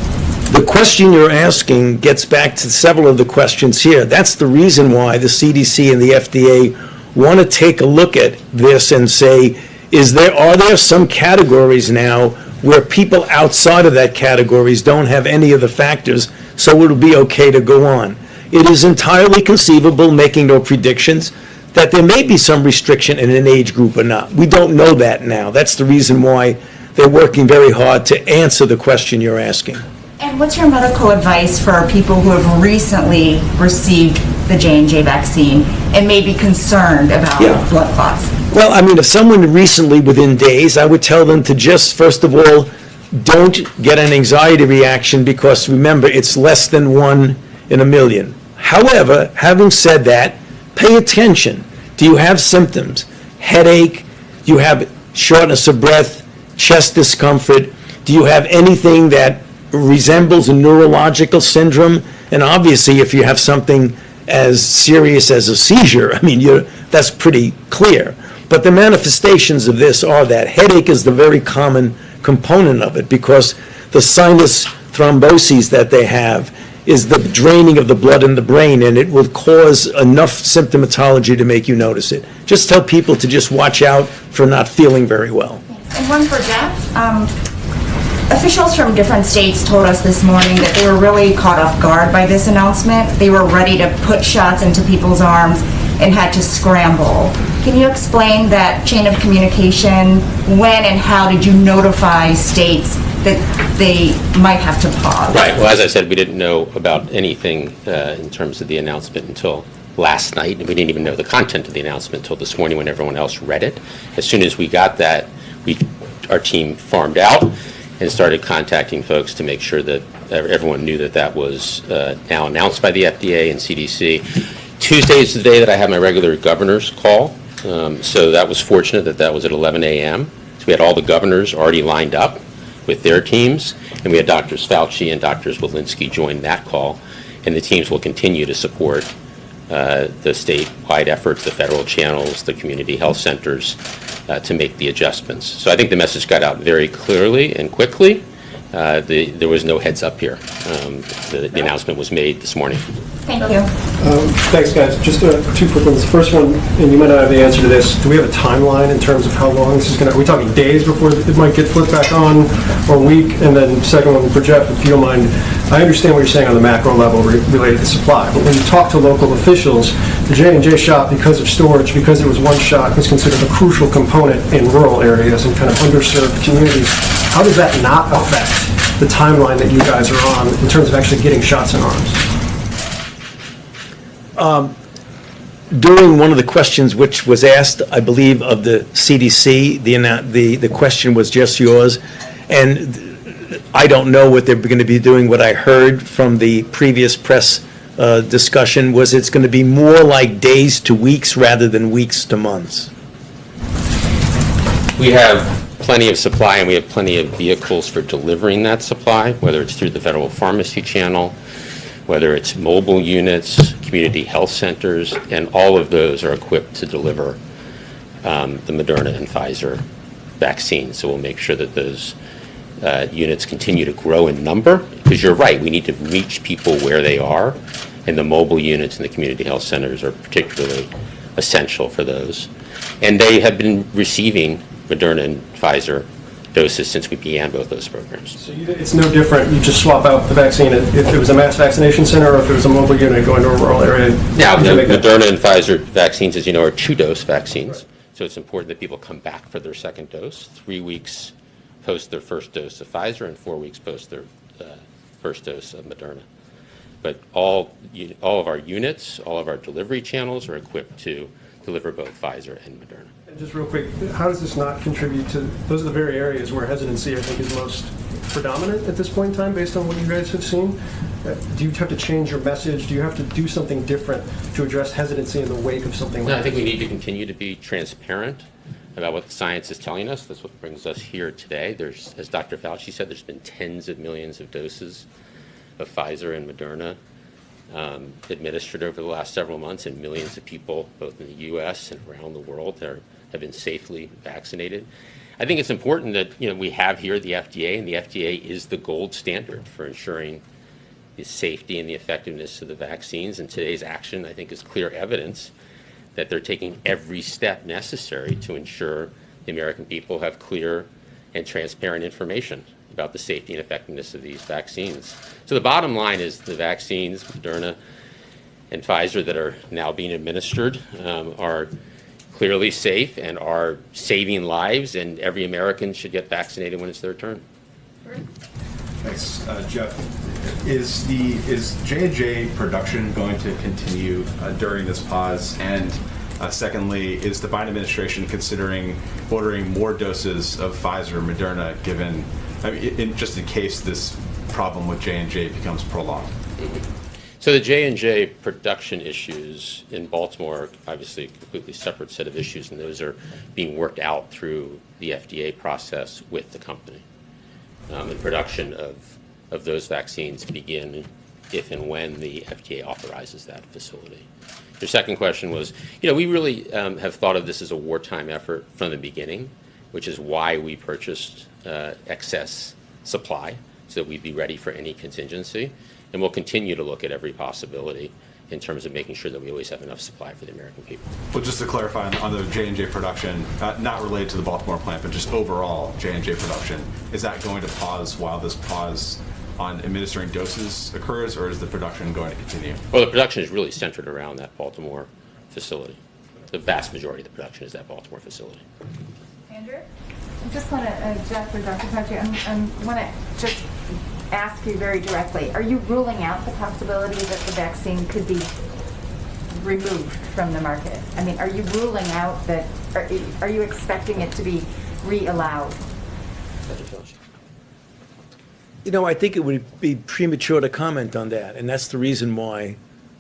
The question you're asking gets back to several of the questions here. That's the reason why the CDC and the FDA want to take a look at this and say, are there some categories now where people outside of that categories don't have any of the factors, so it'll be okay to go on? It is entirely conceivable, making no predictions, that there may be some restriction in an age group or not. We don't know that now. That's the reason why they're working very hard to answer the question you're asking. And what's your medical advice for people who have recently received the J&J vaccine and may be concerned about blood clots? Well, if someone recently, within days, I would tell them to just, first of all, don't get an anxiety reaction, because remember, it's less than 1 in a million. However, having said that, pay attention. Do you have symptoms? Headache? Do you have shortness of breath? Chest discomfort? Do you have anything that resembles a neurological syndrome? And obviously, if you have something as serious as a seizure, that's pretty clear. But the manifestations of this are that headache is the very common component of it, because the sinus thromboses that they have is the draining of the blood in the brain, and it will cause enough symptomatology to make you notice it. Just tell people to just watch out for not feeling very well. And one for Jeff. Officials from different states told us this morning that they were really caught off guard by this announcement. They were ready to put shots into people's arms and had to scramble. Can you explain that chain of communication? When and how did you notify states that they might have to pause? Right. Well, as I said, we didn't know about anything in terms of the announcement until last night, and we didn't even know the content of the announcement until this morning when everyone else read it. As soon as we got that, our team farmed out and started contacting folks to make sure that everyone knew that that was now announced by the FDA and CDC. Tuesday is the day that I have my regular governor's call, so that was fortunate that that was at 11 a.m. So we had all the governors already lined up with their teams, and we had Drs. Fauci and Drs. Walensky join that call, and the teams will continue to support the statewide efforts, the federal channels, the community health centers to make the adjustments. So I think the message got out very clearly and quickly, there was no heads up here. The announcement was made this morning. Thank you. Thanks, guys. Just two quick ones. The first one, and you might not have the answer to this, do we have a timeline in terms of how long this is going to, are we talking days before it might get flipped back on, or a week? And then second one for Jeff, if you don't mind, I understand what you're saying on the macro level related to supply, but when you talk to local officials, the J&J shop, because of storage, because it was one shot, was considered a crucial component in rural areas and kind of underserved communities. How does that not affect the timeline that you guys are on in terms of actually getting shots in arms? During one of the questions which was asked, I believe, of the CDC, the question was just yours, and I don't know what they're going to be doing. What I heard from the previous press discussion was it's going to be more like days to weeks rather than weeks to months. We have plenty of supply, and we have plenty of vehicles for delivering that supply, whether it's through the federal pharmacy channel, whether it's mobile units, community health centers, and all of those are equipped to deliver the Moderna and Pfizer vaccines. So we'll make sure that those units continue to grow in number, because you're right, we need to reach people where they are, and the mobile units and the community health centers are particularly essential for those. And they have been receiving Moderna and Pfizer doses since we began both those programs. So it's no different, you just swap out the vaccine if it was a mass vaccination center or if it was a mobile unit going to a rural area? Now, Moderna and Pfizer vaccines, as you know, are 2-dose vaccines. Right. So it's important that people come back for their second dose, 3 weeks post their first dose of Pfizer and 4 weeks post their first dose of Moderna. But all of our units, all of our delivery channels are equipped to deliver both Pfizer and Moderna. And just real quick, how does this not contribute to, those are the very areas where hesitancy, I think, is most predominant at this point in time, based on what you guys have seen? Do you have to change your message? Do you have to do something different to address hesitancy in the wake of something like this? No, I think we need to continue to be transparent about what the science is telling us. That's what brings us here today. There's, as Dr. Fauci said, there's been tens of millions of doses of Pfizer and Moderna administered over the last several months, and millions of people, both in the U.S. and around the world, have been safely vaccinated. I think it's important that we have here the FDA, and the FDA is the gold standard for ensuring the safety and the effectiveness of the vaccines. And today's action, I think, is clear evidence that they're taking every step necessary to ensure the American people have clear and transparent information about the safety and effectiveness of these vaccines. So the bottom line is the vaccines, Moderna and Pfizer, that are now being administered are clearly safe and are saving lives, and every American should get vaccinated when it's their turn. Thanks, Jeff. Is J&J production going to continue during this pause? And secondly, is the Biden administration considering ordering more doses of Pfizer or Moderna, given, just in case this problem with J&J becomes prolonged? So the J&J production issues in Baltimore, obviously a completely separate set of issues, and those are being worked out through the FDA process with the company. And production of those vaccines begin if and when the FDA authorizes that facility. Your second question was, we really have thought of this as a wartime effort from the beginning, which is why we purchased excess supply, so that we'd be ready for any contingency. And we'll continue to look at every possibility in terms of making sure that we always have enough supply for the American people. Well, just to clarify on the J&J production, not related to the Baltimore plant, but just overall J&J production, is that going to pause while this pause on administering doses occurs, or is the production going to continue? Well, the production is really centered around that Baltimore facility. The vast majority of the production is that Baltimore facility. Andrew? I just want to, Jeff or Dr. Fauci, I want to just ask you very directly, are you ruling out the possibility that the vaccine could be removed from the market? I mean, are you ruling out that, are you expecting it to be re-allowed? Dr. Fauci. I think it would be premature to comment on that, and that's the reason why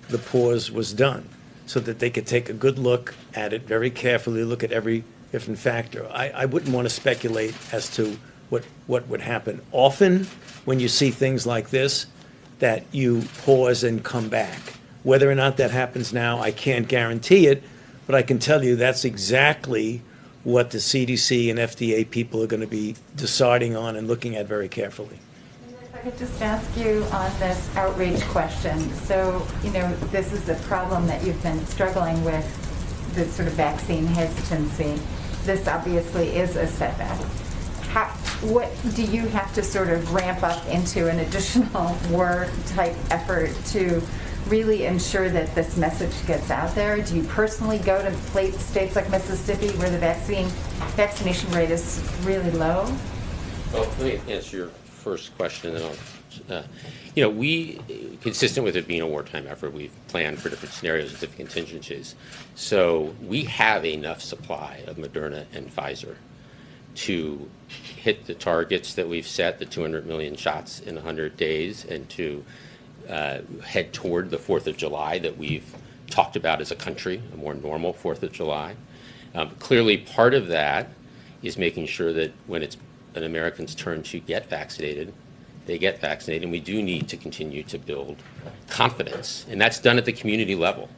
the pause was done, so that they could take a good look at it very carefully, look at every different factor. I wouldn't want to speculate as to what would happen. Often, when you see things like this, that you pause and come back. Whether or not that happens now, I can't guarantee it, but I can tell you that's exactly what the CDC and FDA people are going to be deciding on and looking at very carefully. If I could just ask you on this outrage question. So, this is a problem that you've been struggling with, the sort of vaccine hesitancy. This obviously is a setback. What do you have to sort of ramp up into an additional war type effort to really ensure that this message gets out there? Do you personally go to states like Mississippi where the vaccination rate is really low? Well, let me answer your first question, and then I'll. We, consistent with it being a wartime effort, we've planned for different scenarios and different contingencies. So we have enough supply of Moderna and Pfizer to hit the targets that we've set, the 200 million shots in 100 days, and to head toward the 4th of July that we've talked about as a country, a more normal 4th of July. Clearly, part of that is making sure that when it's an American's turn to get vaccinated, they get vaccinated, and we do need to continue to build confidence, and that's done at the community level.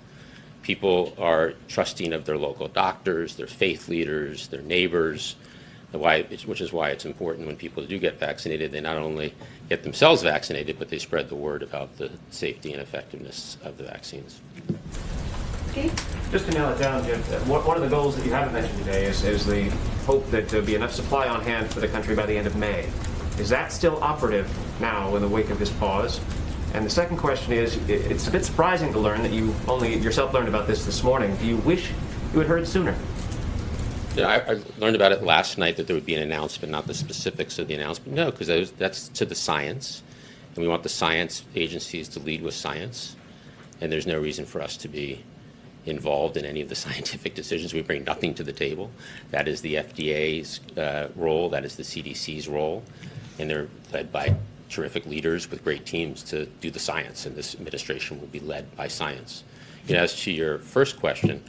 People are trusting of their local doctors, their faith leaders, their neighbors, which is why it's important when people do get vaccinated, they not only get themselves vaccinated, but they spread the word about the safety and effectiveness of the vaccines. Just to nail it down, Jim, one of the goals that you haven't mentioned today is the hope that there'll be enough supply on hand for the country by the end of May. Is that still operative now in the wake of this pause? And the second question is, it's a bit surprising to learn that you only yourself learned about this morning. Do you wish you had heard sooner? Yeah, I learned about it last night, that there would be an announcement, not the specifics of the announcement. No, because that's to the science, and we want the science agencies to lead with science, and there's no reason for us to be involved in any of the scientific decisions. We bring nothing to the table. That is the FDA's role, that is the CDC's role, and they're led by terrific leaders with great teams to do the science, and this administration will be led by science. As to your first question,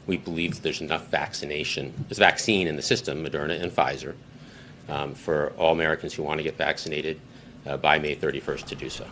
we believe there's enough vaccine in the system, Moderna and Pfizer, for all Americans who want to get vaccinated by May 31st to do so.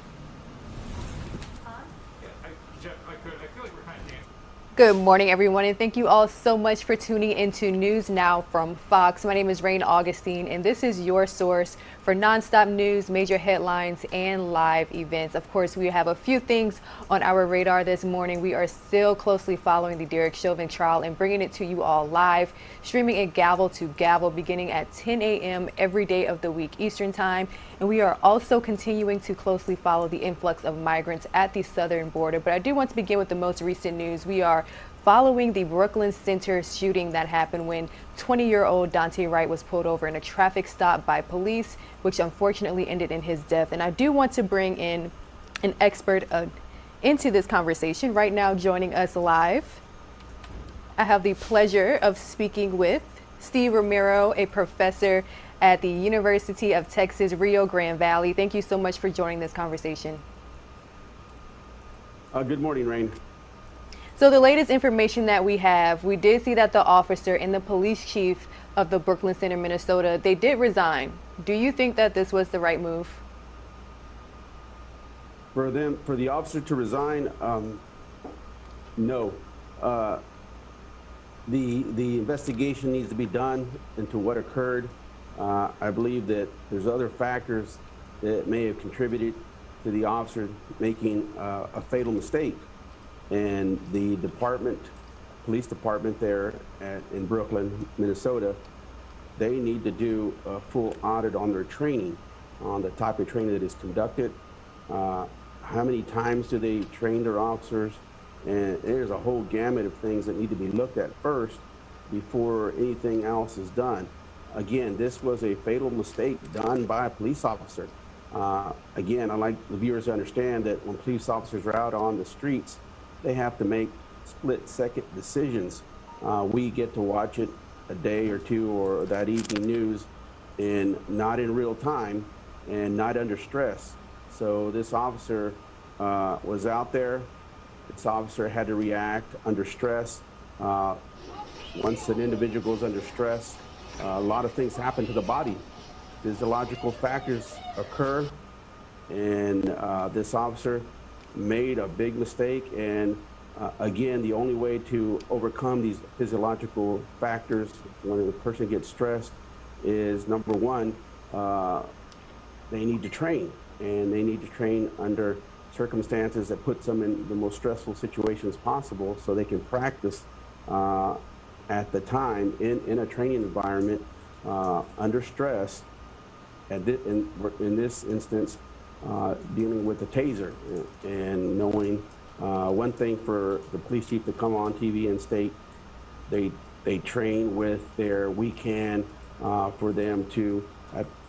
Good morning, everyone, and thank you all so much for tuning into News Now from Fox. My name is Rain Augustine, and this is your source for nonstop news, major headlines, and live events. Of course, we have a few things on our radar this morning. We are still closely following the Derek Chauvin trial and bringing it to you all live, streaming it gavel to gavel, beginning at 10 a.m. every day of the week Eastern Time. And we are also continuing to closely follow the influx of migrants at the southern border. But I do want to begin with the most recent news. We are following the Brooklyn Center shooting that happened when 20-year-old Dante Wright was pulled over in a traffic stop by police, which unfortunately ended in his death. And I do want to bring in an expert into this conversation. Right now, joining us live, I have the pleasure of speaking with Steve Romero, a professor at the University of Texas, Rio Grande Valley. Thank you so much for joining this conversation. Good morning, Rain. So the latest information that we have, we did see that the officer and the police chief of the Brooklyn Center, Minnesota, they did resign. Do you think that this was the right move? For the officer to resign, no. The investigation needs to be done into what occurred. I believe that there's other factors that may have contributed to the officer making a fatal mistake. And the police department there in Brooklyn, Minnesota, they need to do a full audit on their training, on the type of training that is conducted. How many times do they train their officers? And there's a whole gamut of things that need to be looked at first before anything else is done. Again, this was a fatal mistake done by a police officer. Again, I'd like the viewers to understand that when police officers are out on the streets, they have to make split-second decisions. We get to watch it a day or two or that evening news, and not in real time and not under stress. So this officer was out there. This officer had to react under stress. Once an individual goes under stress, a lot of things happen to the body. Physiological factors occur, and this officer made a big mistake. And again, the only way to overcome these physiological factors when a person gets stressed is, number one, they need to train. and they need to train under circumstances that puts them in the most stressful situations possible so they can practice at the time in a training environment under stress, in this instance, dealing with the taser and knowing one thing for the police chief to come on TV and state they train with their weekend for them to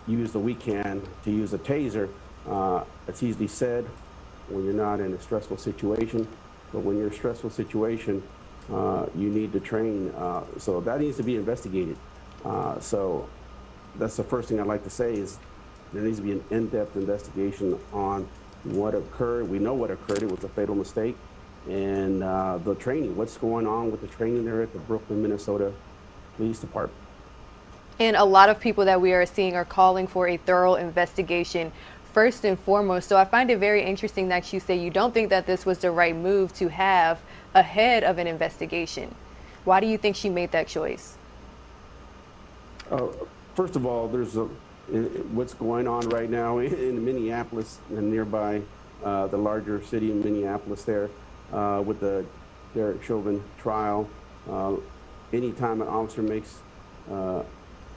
use the weekend to use a taser. It's easily said when you're not in a stressful situation, but when you're in a stressful situation, you need to train. So that needs to be investigated. So that's the first thing I'd like to say is there needs to be an in-depth investigation on what occurred. We know what occurred. It was a fatal mistake. And the training, what's going on with the training there at the Brooklyn, Minnesota Police Department. And a lot of people that we are seeing are calling for a thorough investigation first and foremost. So I find it very interesting that you say you don't think that this was the right move to have ahead of an investigation. Why do you think she made that choice? First of all, there's what's going on right now in Minneapolis and nearby the larger city of Minneapolis there with the Derek Chauvin trial. Anytime an officer makes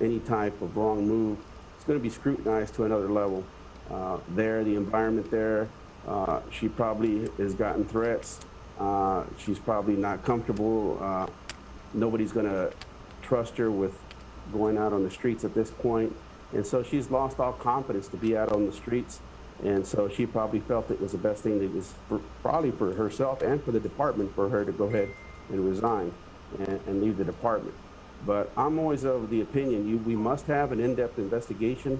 any type of wrong move, it's going to be scrutinized to another level. The environment there, she probably has gotten threats. She's probably not comfortable. Nobody's going to trust her with going out on the streets at this point. And so she's lost all confidence to be out on the streets. And so she probably felt it was the best thing that was probably for herself and for the department for her to go ahead and resign and leave the department. But I'm always of the opinion we must have an in-depth investigation.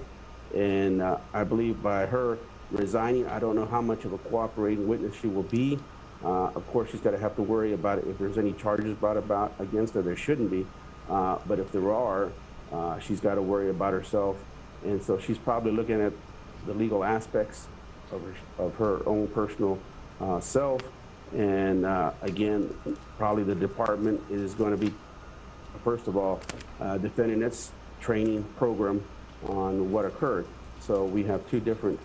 And I believe by her resigning, I don't know how much of a cooperating witness she will be. Of course, she's got to have to worry about it if there's any charges brought about against her. There shouldn't be. But if there are, she's got to worry about herself. And so she's probably looking at the legal aspects of her own personal self. And again, probably the department is going to be, first of all, defending its training program on what occurred. So we have two different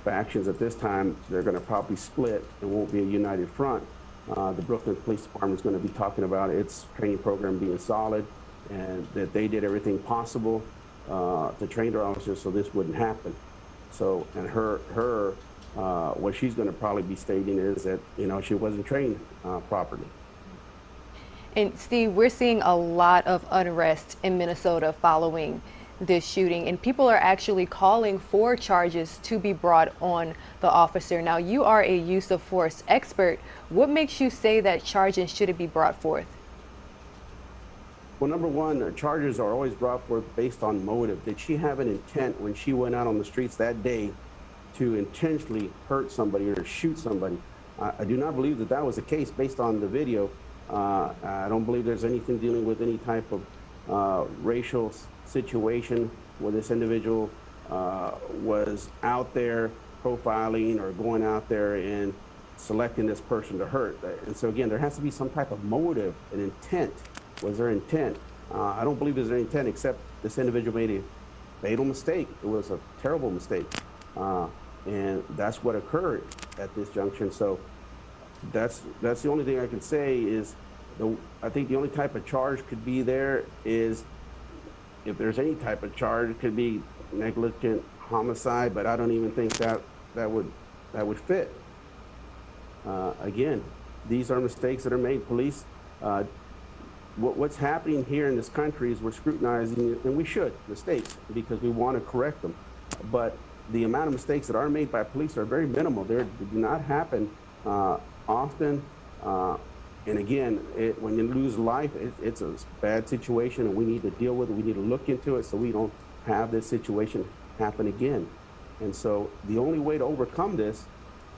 factions at this time. They're going to probably split. It won't be a united front. The Brooklyn Police Department is going to be talking about its training program being solid and that they did everything possible to train their officers so this wouldn't happen. So, and what she's going to probably be stating is that, she wasn't trained properly. And Steve, we're seeing a lot of unrest in Minnesota following this shooting, and people are actually calling for charges to be brought on the officer. Now, you are a use of force expert. What makes you say that charges shouldn't be brought forth? Well, number one, charges are always brought forth based on motive. Did she have an intent when she went out on the streets that day to intentionally hurt somebody or shoot somebody? I do not believe that was the case based on the video. I don't believe there's anything dealing with any type of racial situation where this individual was out there profiling or going out there and selecting this person to hurt. And so again, there has to be some type of motive, an intent. Was there intent? I don't believe there's any intent except this individual made a fatal mistake. It was a terrible mistake. And that's what occurred at this junction. So that's the only thing I can say is I think the only type of charge could be there is, if there's any type of charge, it could be negligent homicide, but I don't even think that would fit. Again, these are mistakes that are made. Police, what's happening here in this country is we're scrutinizing, and we should, mistakes, because we want to correct them. But the amount of mistakes that are made by police are very minimal. They do not happen often. And again, when you lose life, it's a bad situation, and we need to deal with it. We need to look into it so we don't have this situation happen again. And so the only way to overcome this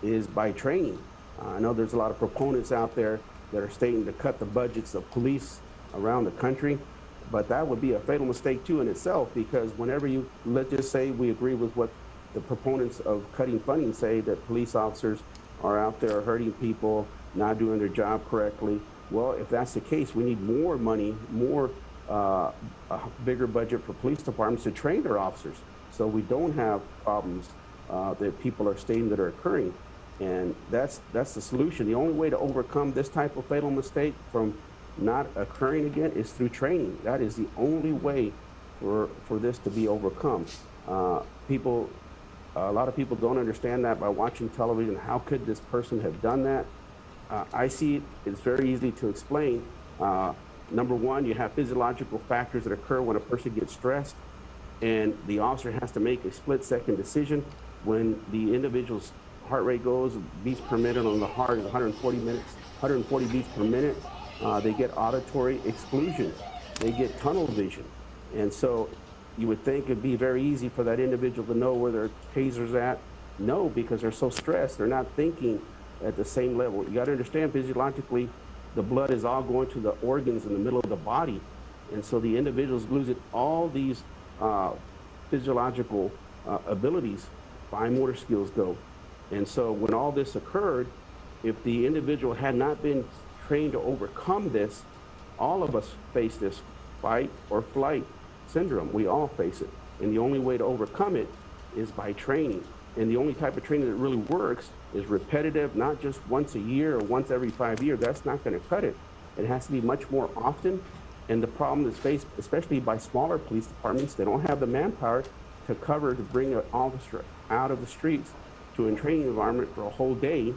is by training. I know there's a lot of proponents out there that are stating to cut the budgets of police around the country, but that would be a fatal mistake too in itself, because whenever let's just say we agree with what the proponents of cutting funding say, that police officers are out there hurting people, not doing their job correctly. Well, if that's the case, we need more money, a bigger budget for police departments to train their officers so we don't have problems that people are stating that are occurring. And that's the solution. The only way to overcome this type of fatal mistake from not occurring again is through training. That is the only way for this to be overcome. A lot of people don't understand that by watching television. How could this person have done that? I see it's very easy to explain. Number one, you have physiological factors that occur when a person gets stressed, and the officer has to make a split-second decision. When the individual's heart rate goes, beats per minute on the heart is 140 beats per minute, they get auditory exclusion. They get tunnel vision. And so you would think it'd be very easy for that individual to know where their taser's at. No, because they're so stressed, they're not thinking at the same level. You got to understand, physiologically, the blood is all going to the organs in the middle of the body. And so the individual's losing all these physiological abilities, fine motor skills go. And so when all this occurred, if the individual had not been trained to overcome this, all of us face this fight or flight syndrome. We all face it. And the only way to overcome it is by training. And the only type of training that really works is repetitive, not just once a year or once every 5 years. That's not going to cut it. It has to be much more often. And the problem is faced, especially by smaller police departments, they don't have the manpower to bring an officer out of the streets to a training environment for a whole day,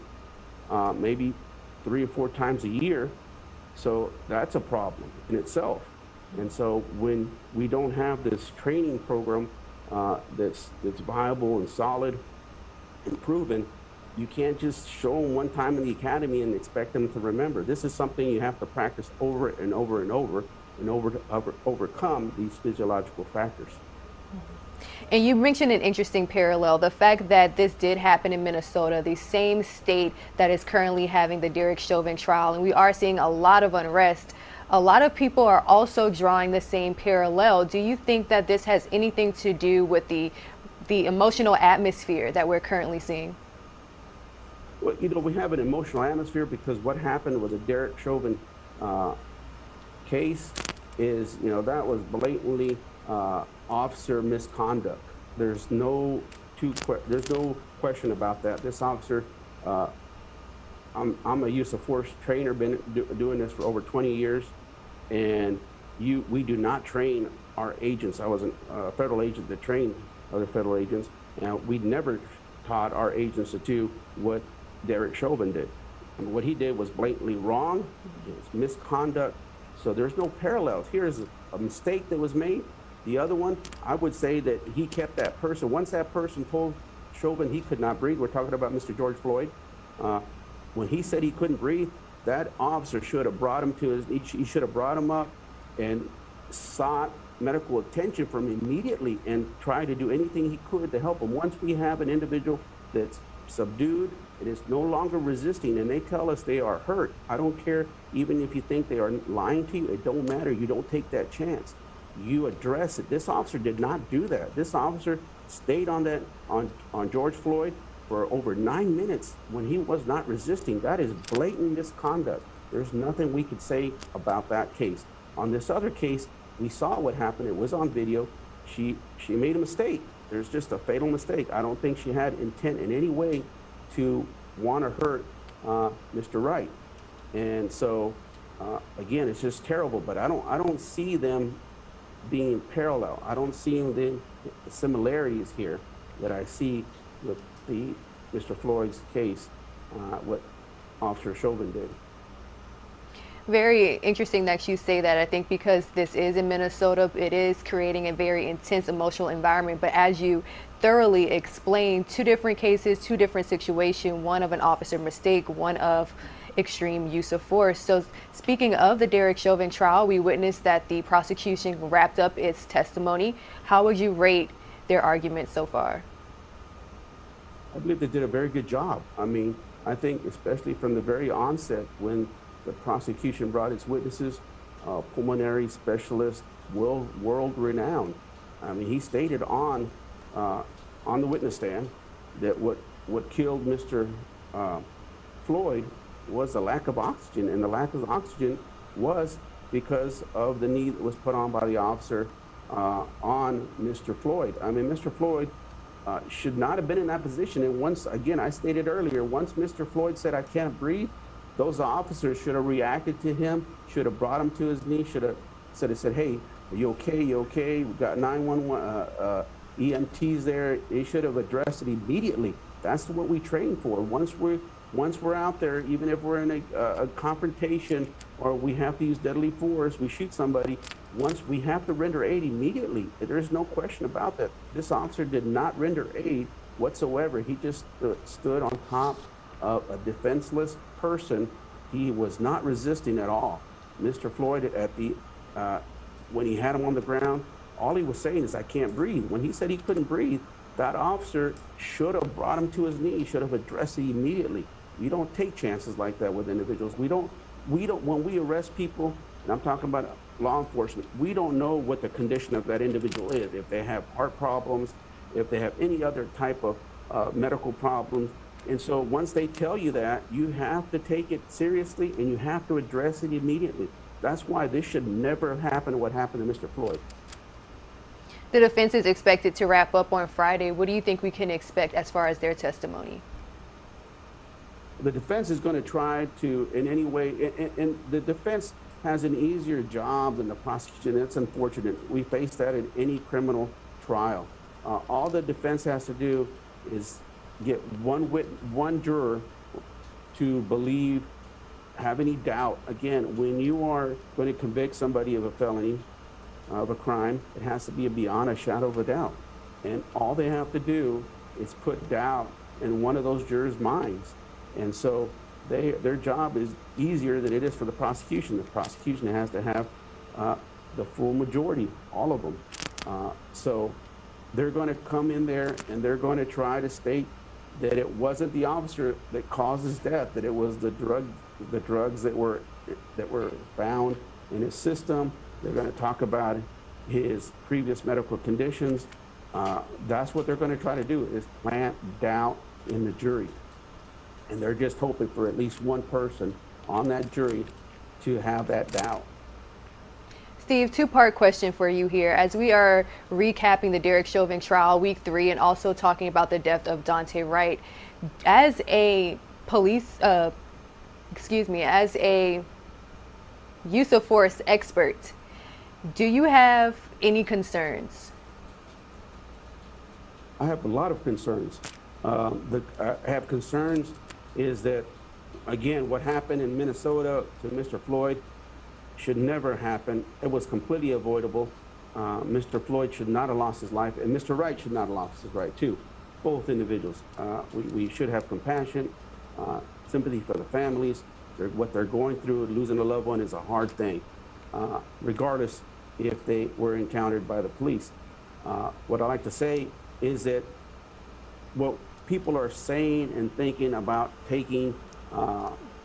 maybe 3 or 4 times a year. So that's a problem in itself. And so when we don't have this training program that's viable and solid and proven, you can't just show them one time in the academy and expect them to remember. This is something you have to practice over and over and over in order to overcome these physiological factors. And you mentioned an interesting parallel, the fact that this did happen in Minnesota, the same state that is currently having the Derek Chauvin trial, and we are seeing a lot of unrest. A lot of people are also drawing the same parallel. Do you think that this has anything to do with the emotional atmosphere that we're currently seeing? Well, you know, we have an emotional atmosphere because what happened with the Derek Chauvin case is, you know, that was blatantly officer misconduct. There's no question about that. This officer, I'm a use of force trainer, been doing this for over 20 years, and we do not train our agents. I was a federal agent that trained other federal agents, and we never taught our agents to do what Derek Chauvin did. And what he did was blatantly wrong. It was misconduct. So there's no parallels. Here's a mistake that was made. The other one, I would say that he kept that person. Once that person told Chauvin he could not breathe, we're talking about Mr. George Floyd, when he said he couldn't breathe, that officer should have brought him he should have brought him up and sought medical attention from him immediately and tried to do anything he could to help him. Once we have an individual that's subdued, it is no longer resisting, and they tell us they are hurt. I don't care, even if you think they are lying to you, it don't matter. You don't take that chance. You address it. This officer did not do that. This officer stayed on George Floyd for over 9 minutes when he was not resisting. That is blatant misconduct. There's nothing we could say about that case. On this other case, we saw what happened. It was on video. She made a mistake. There's just a fatal mistake. I don't think she had intent in any way to want to hurt Mr. Wright. And so, again, it's just terrible. But I don't see them being parallel. I don't see the similarities here that I see with Mr. Floyd's case, what Officer Chauvin did. Very interesting that you say that. I think because this is in Minnesota, it is creating a very intense emotional environment. But as you thoroughly explained, 2 different cases, 2 different situations, one of an officer mistake, one of extreme use of force. So speaking of the Derek Chauvin trial, we witnessed that the prosecution wrapped up its testimony. How would you rate their argument so far? I believe they did a very good job. I mean, I think especially from the very onset when the prosecution brought its witnesses, pulmonary specialist, world renowned. I mean, he stated on the witness stand that what killed Mr. Floyd was the lack of oxygen, and the lack of oxygen was because of the knee that was put on by the officer on Mr. Floyd. I mean, Mr. Floyd should not have been in that position. And once, again, I stated earlier, once Mr. Floyd said, "I can't breathe," those officers should have reacted to him, should have brought him to his knees, should have said, "Hey, are you okay? You okay? We got 911 EMTs there." They should have addressed it immediately. That's what we train for. Once we're out there, even if we're in a confrontation or we have to use deadly force, we shoot somebody, once we have to render aid immediately. There's no question about that. This officer did not render aid whatsoever. He just stood on top of a defenseless person. He was not resisting at all. Mr. Floyd, when he had him on the ground, all he was saying is, "I can't breathe." When he said he couldn't breathe, that officer should have brought him to his knees, should have addressed it immediately. You don't take chances like that with individuals. We don't, when we arrest people, and I'm talking about law enforcement, we don't know what the condition of that individual is. If they have heart problems, if they have any other type of medical problems. And so once they tell you that, you have to take it seriously and you have to address it immediately. That's why this should never have happened, what happened to Mr. Floyd. The defense is expected to wrap up on Friday. What do you think we can expect as far as their testimony? The defense is going to try to, in any way, and the defense has an easier job than the prosecution. It's unfortunate. We face that in any criminal trial. All the defense has to do is get one juror to believe, have any doubt. Again, when you are going to convict somebody of a felony, of a crime, it has to be beyond a shadow of a doubt. And all they have to do is put doubt in one of those jurors' minds. And so their job is easier than it is for the prosecution. The prosecution has to have the full majority, all of them. So they're going to come in there and they're going to try to state that it wasn't the officer that caused his death, that it was the drugs that were found in his system. They're going to talk about his previous medical conditions. That's what they're going to try to do, is plant doubt in the jury. And they're just hoping for at least one person on that jury to have that doubt. Steve, two-part question for you here. As we are recapping the Derek Chauvin trial, week 3, and also talking about the death of Dante Wright, as a as a use of force expert, do you have any concerns? I have a lot of concerns. I have concerns is that, again, what happened in Minnesota to Mr. Floyd should never happen. It was completely avoidable. Mr. Floyd should not have lost his life, and Mr. Wright should not have lost his right too. Both individuals. We should have compassion, sympathy for the families. What they're going through, losing a loved one, is a hard thing, regardless if they were encountered by the police. What I like to say is that what people are saying and thinking about taking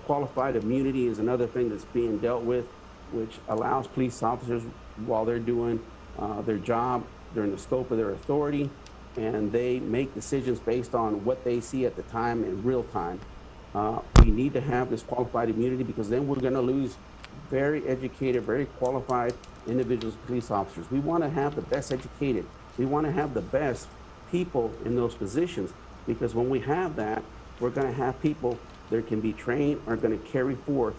qualified immunity is another thing that's being dealt with, which allows police officers, while they're doing their job, they're in the scope of their authority, and they make decisions based on what they see at the time in real time. We need to have this qualified immunity, because then we're going to lose very educated, very qualified individuals, police officers. We want to have the best educated. We want to have the best people in those positions, because when we have that, we're going to have people that can be trained, are going to carry forth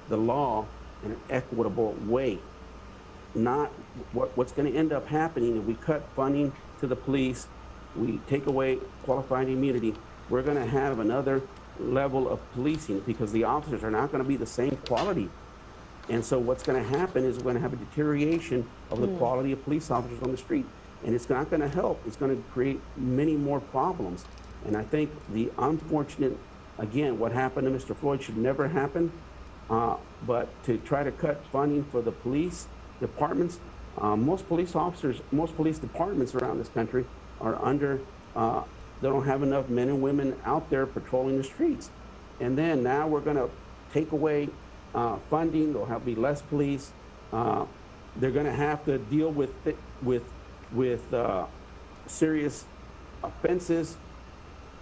the law in an equitable way. Not what's going to end up happening if we cut funding to the police, we take away qualified immunity, we're going to have another level of policing, because the officers are not going to be the same quality. And so what's going to happen is we're going to have a deterioration of the quality of police officers on the street. And it's not going to help. It's going to create many more problems. And I think the unfortunate, again, what happened to Mr. Floyd should never happen. But to try to cut funding for the police departments, most police officers, most police departments around this country are under, they don't have enough men and women out there patrolling the streets. And then now we're going to take away funding. There'll be less police. They're going to have to deal with serious offenses.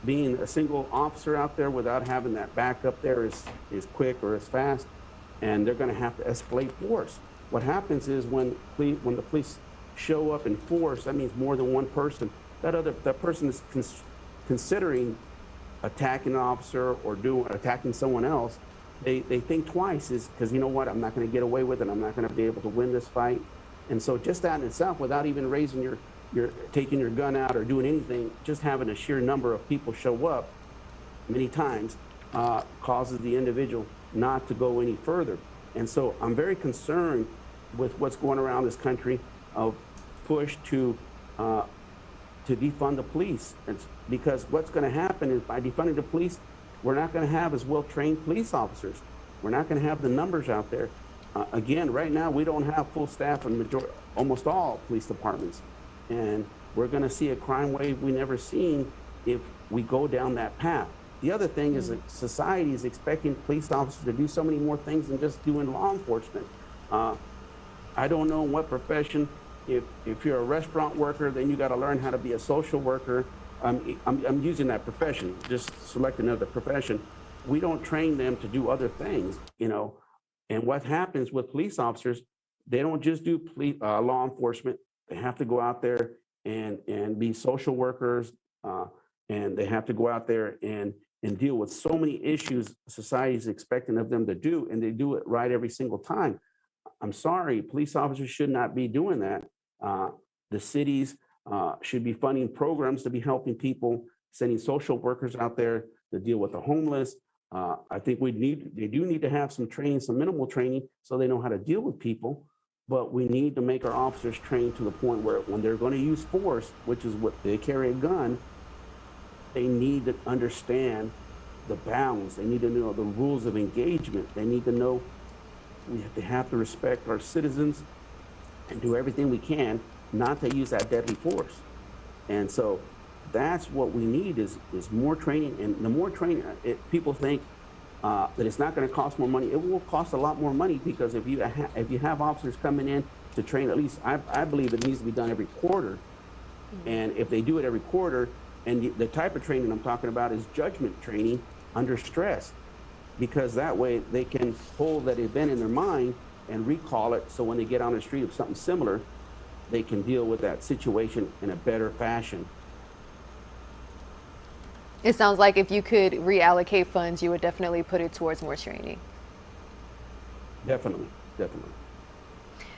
Being a single officer out there without having that backup there is quick or as fast, and they're going to have to escalate force. What happens is when the police show up in force, that means more than one person that person is considering attacking an officer or attacking someone else, they think twice, is because, you know what, I'm not going to get away with it. I'm not going to be able to win this fight. And so just that in itself, without even raising taking your gun out or doing anything, just having a sheer number of people show up many times causes the individual not to go any further. And so I'm very concerned with what's going around this country of push to defund the police. Because what's going to happen is, by defunding the police, we're not going to have as well-trained police officers. We're not going to have the numbers out there. Again, right now, we don't have full staff in almost all police departments. And we're going to see a crime wave we never seen if we go down that path. The other thing is that society is expecting police officers to do so many more things than just doing law enforcement. I don't know in what profession. If you're a restaurant worker, then you got to learn how to be a social worker. I'm using that profession, just select another profession. We don't train them to do other things, you know. And what happens with police officers, they don't just do law enforcement. They have to go out there and be social workers, and they have to go out there and deal with so many issues society is expecting of them to do, and they do it right every single time. I'm sorry, police officers should not be doing that. The cities should be funding programs to be helping people, sending social workers out there to deal with the homeless. I think they do need to have some training, some minimal training, so they know how to deal with people. But we need to make our officers trained to the point where when they're going to use force, which is what they carry a gun, they need to understand the bounds. They need to know the rules of engagement. They need to know they have to respect our citizens and do everything we can not to use that deadly force. And so that's what we need is more training. And the more training, people think that it's not going to cost more money. It will cost a lot more money, because if you have officers coming in to train, at least I believe it needs to be done every quarter. And if they do it every quarter, and the type of training I'm talking about is judgment training under stress, because that way they can hold that event in their mind and recall it, so when they get on the street of something similar, they can deal with that situation in a better fashion. It sounds like if you could reallocate funds, you would definitely put it towards more training. Definitely, definitely.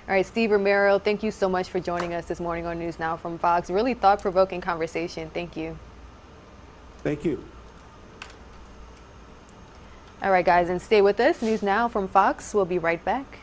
All right, Steve Romero, thank you so much for joining us this morning on News Now from Fox. Really thought-provoking conversation. Thank you. Thank you. All right, guys, and stay with us. News Now from Fox. We'll be right back.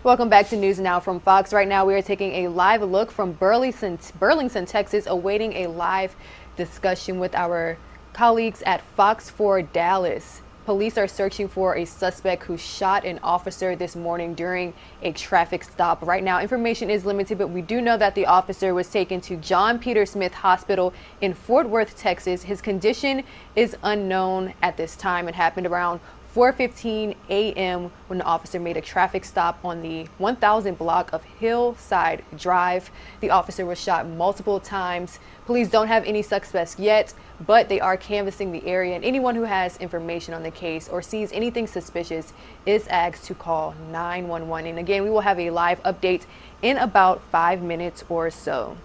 Welcome back to News Now from Fox. Right now we are taking a live look from Burlington, Texas, awaiting a live discussion with our colleagues at Fox 4 Dallas. Police are searching for a suspect who shot an officer this morning during a traffic stop. Right now, information is limited, but we do know that the officer was taken to John Peter Smith Hospital in Fort Worth, Texas. His condition is unknown at this time. It happened around 4:15 a.m. when the officer made a traffic stop on the 1000 block of Hillside Drive. The officer was shot multiple times. Police don't have any suspects yet, but they are canvassing the area, and anyone who has information on the case or sees anything suspicious is asked to call 911. And again, we will have a live update in about 5 minutes or so.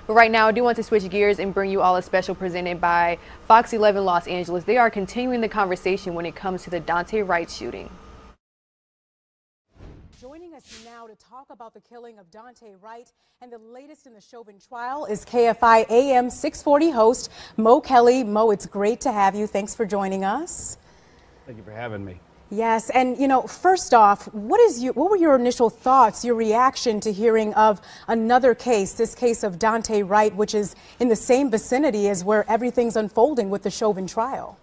But right now, I do want to switch gears and bring you all a special presented by Fox 11 Los Angeles. They are continuing the conversation when it comes to the Daunte Wright shooting. Joining us now to talk about the killing of Daunte Wright and the latest in the Chauvin trial is KFI AM 640 host Mo Kelly. Mo, it's great to have you. Thanks for joining us. Thank you for having me. Yes, and first off, what were your initial thoughts, your reaction to hearing of another case, this case of Daunte Wright, which is in the same vicinity as where everything's unfolding with the Chauvin trial?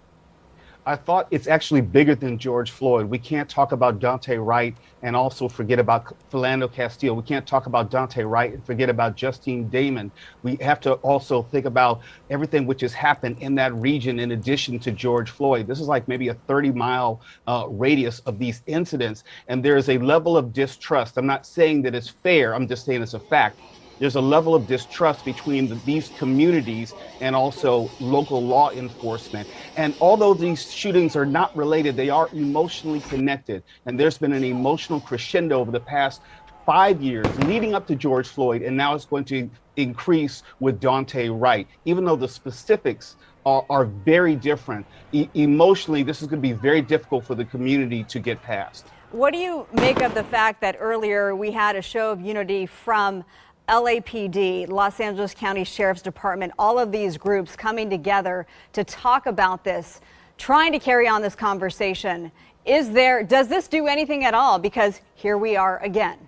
I thought it's actually bigger than George Floyd. We can't talk about Daunte Wright and also forget about Philando Castile. We can't talk about Daunte Wright and forget about Justine Damon. We have to also think about everything which has happened in that region in addition to George Floyd. This is like maybe a 30-mile radius of these incidents, and there is a level of distrust. I'm not saying that it's fair, I'm just saying it's a fact. There's a level of distrust between these communities and also local law enforcement. And although these shootings are not related, they are emotionally connected. And there's been an emotional crescendo over the past 5 years leading up to George Floyd, and now it's going to increase with Daunte Wright. Even though the specifics are very different, emotionally, this is going to be very difficult for the community to get past. What do you make of the fact that earlier we had a show of unity from LAPD, Los Angeles County Sheriff's Department, all of these groups coming together to talk about this, trying to carry on this conversation? Does this do anything at all? Because here we are again.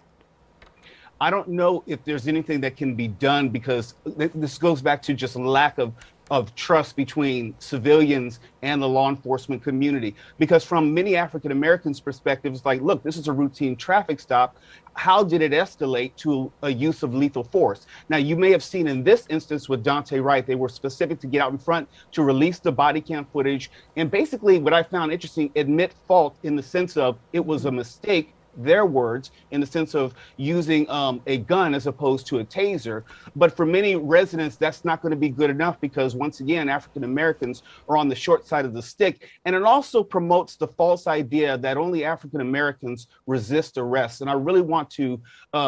I don't know if there's anything that can be done, because this goes back to just lack of trust between civilians and the law enforcement community. Because from many African Americans' perspectives, it's like, look, this is a routine traffic stop. How did it escalate to a use of lethal force? Now, you may have seen in this instance with Daunte Wright, they were specific to get out in front to release the body cam footage. And basically what I found interesting, admit fault in the sense of it was a mistake, their words, in the sense of using a gun as opposed to a taser. But for many residents, that's not going to be good enough, because once again, African Americans are on the short side of the stick. And it also promotes the false idea that only African Americans resist arrest. And I really want to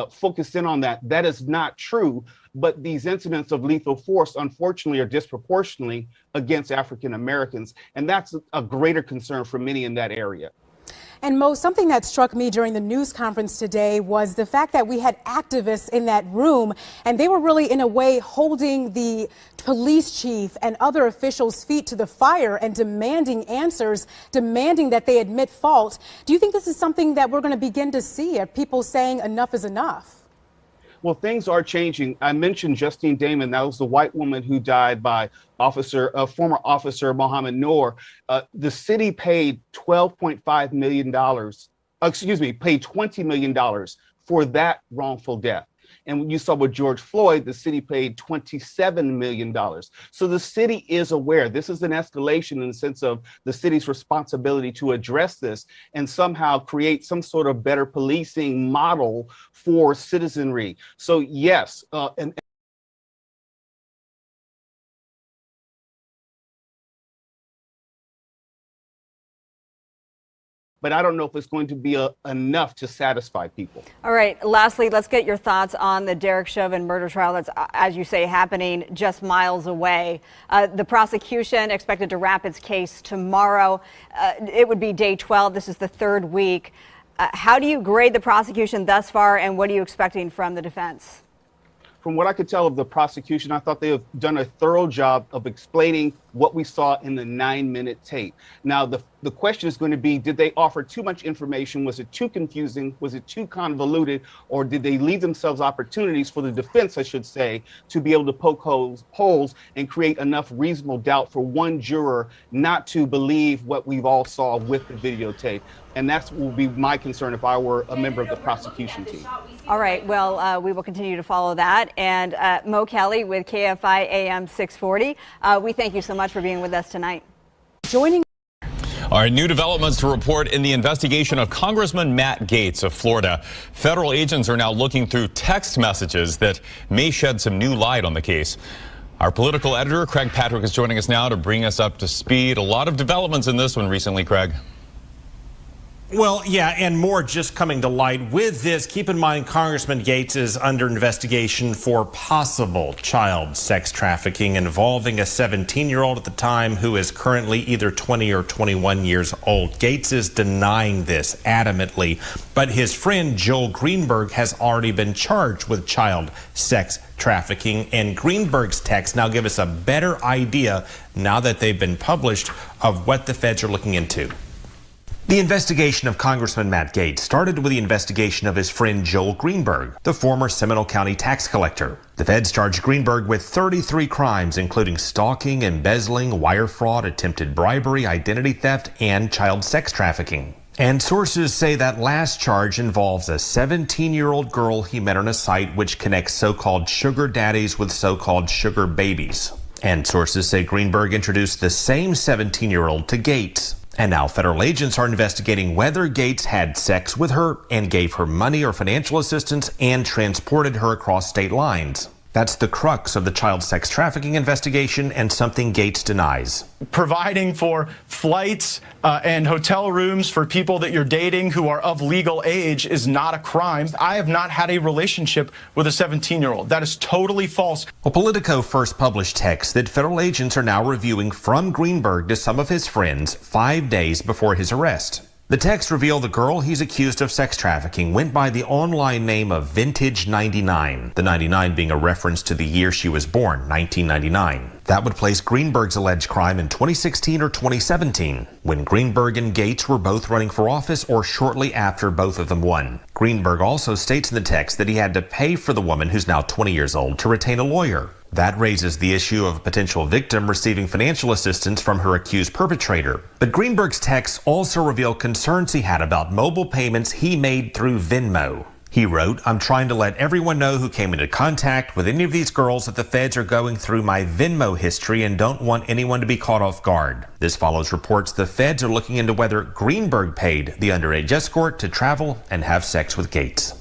focus in on that. That is not true. But these incidents of lethal force, unfortunately, are disproportionately against African Americans. And that's a greater concern for many in that area. And Mo, something that struck me during the news conference today was the fact that we had activists in that room, and they were really, in a way, holding the police chief and other officials' feet to the fire and demanding answers, demanding that they admit fault. Do you think this is something that we're going to begin to see, people saying enough is enough? Well, things are changing. I mentioned Justine Damon. That was the white woman who died by former officer Mohammed Noor. The city paid $12.5 million, paid $20 million for that wrongful death. And you saw with George Floyd, the city paid $27 million. So the city is aware. This is an escalation in the sense of the city's responsibility to address this and somehow create some sort of better policing model for citizenry. So yes, but I don't know if it's going to be enough to satisfy people. All right. Lastly, let's get your thoughts on the Derek Chauvin murder trial that's, as you say, happening just miles away. The prosecution expected to wrap its case tomorrow. It would be day 12. This is the third week. How do you grade the prosecution thus far, and what are you expecting from the defense? From what I could tell of the prosecution, I thought they have done a thorough job of explaining what we saw in the 9-minute tape. Now, the question is going to be, did they offer too much information? Was it too confusing? Was it too convoluted? Or did they leave themselves opportunities for the defense, I should say, to be able to poke holes and create enough reasonable doubt for one juror not to believe what we've all saw with the videotape? And that will be my concern if I were a member of the prosecution team. All right, well, we will continue to follow that. And Mo Kelly with KFI AM 640, we thank you so much for being with us tonight. Joining. All right, new developments to report in the investigation of Congressman Matt Gaetz of Florida. Federal agents are now looking through text messages that may shed some new light on the case. Our political editor, Craig Patrick, is joining us now to bring us up to speed. A lot of developments in this one recently, Craig. Well, yeah, and more just coming to light with this. Keep in mind, Congressman Gaetz is under investigation for possible child sex trafficking involving a 17-year-old at the time who is currently either 20 or 21 years old. Gaetz is denying this adamantly, but his friend Joel Greenberg has already been charged with child sex trafficking, and Greenberg's texts now give us a better idea, now that they've been published, of what the feds are looking into. The investigation of Congressman Matt Gaetz started with the investigation of his friend Joel Greenberg, the former Seminole County tax collector. The feds charged Greenberg with 33 crimes, including stalking, embezzling, wire fraud, attempted bribery, identity theft, and child sex trafficking. And sources say that last charge involves a 17-year-old girl he met on a site which connects so-called sugar daddies with so-called sugar babies. And sources say Greenberg introduced the same 17-year-old to Gaetz. And now federal agents are investigating whether Gaetz had sex with her and gave her money or financial assistance and transported her across state lines. That's the crux of the child sex trafficking investigation, and something Gaetz denies. Providing for flights and hotel rooms for people that you're dating who are of legal age is not a crime. I have not had a relationship with a 17-year-old. That is totally false. Well, Politico first published texts that federal agents are now reviewing from Greenberg to some of his friends 5 days before his arrest. The text revealed the girl he's accused of sex trafficking went by the online name of Vintage 99, the 99 being a reference to the year she was born, 1999. That would place Greenberg's alleged crime in 2016 or 2017, when Greenberg and Gaetz were both running for office or shortly after both of them won. Greenberg also states in the text that he had to pay for the woman, who's now 20 years old, to retain a lawyer. That raises the issue of a potential victim receiving financial assistance from her accused perpetrator. But Greenberg's texts also reveal concerns he had about mobile payments he made through Venmo. He wrote, "I'm trying to let everyone know who came into contact with any of these girls that the feds are going through my Venmo history and don't want anyone to be caught off guard." This follows reports the feds are looking into whether Greenberg paid the underage escort to travel and have sex with Gaetz.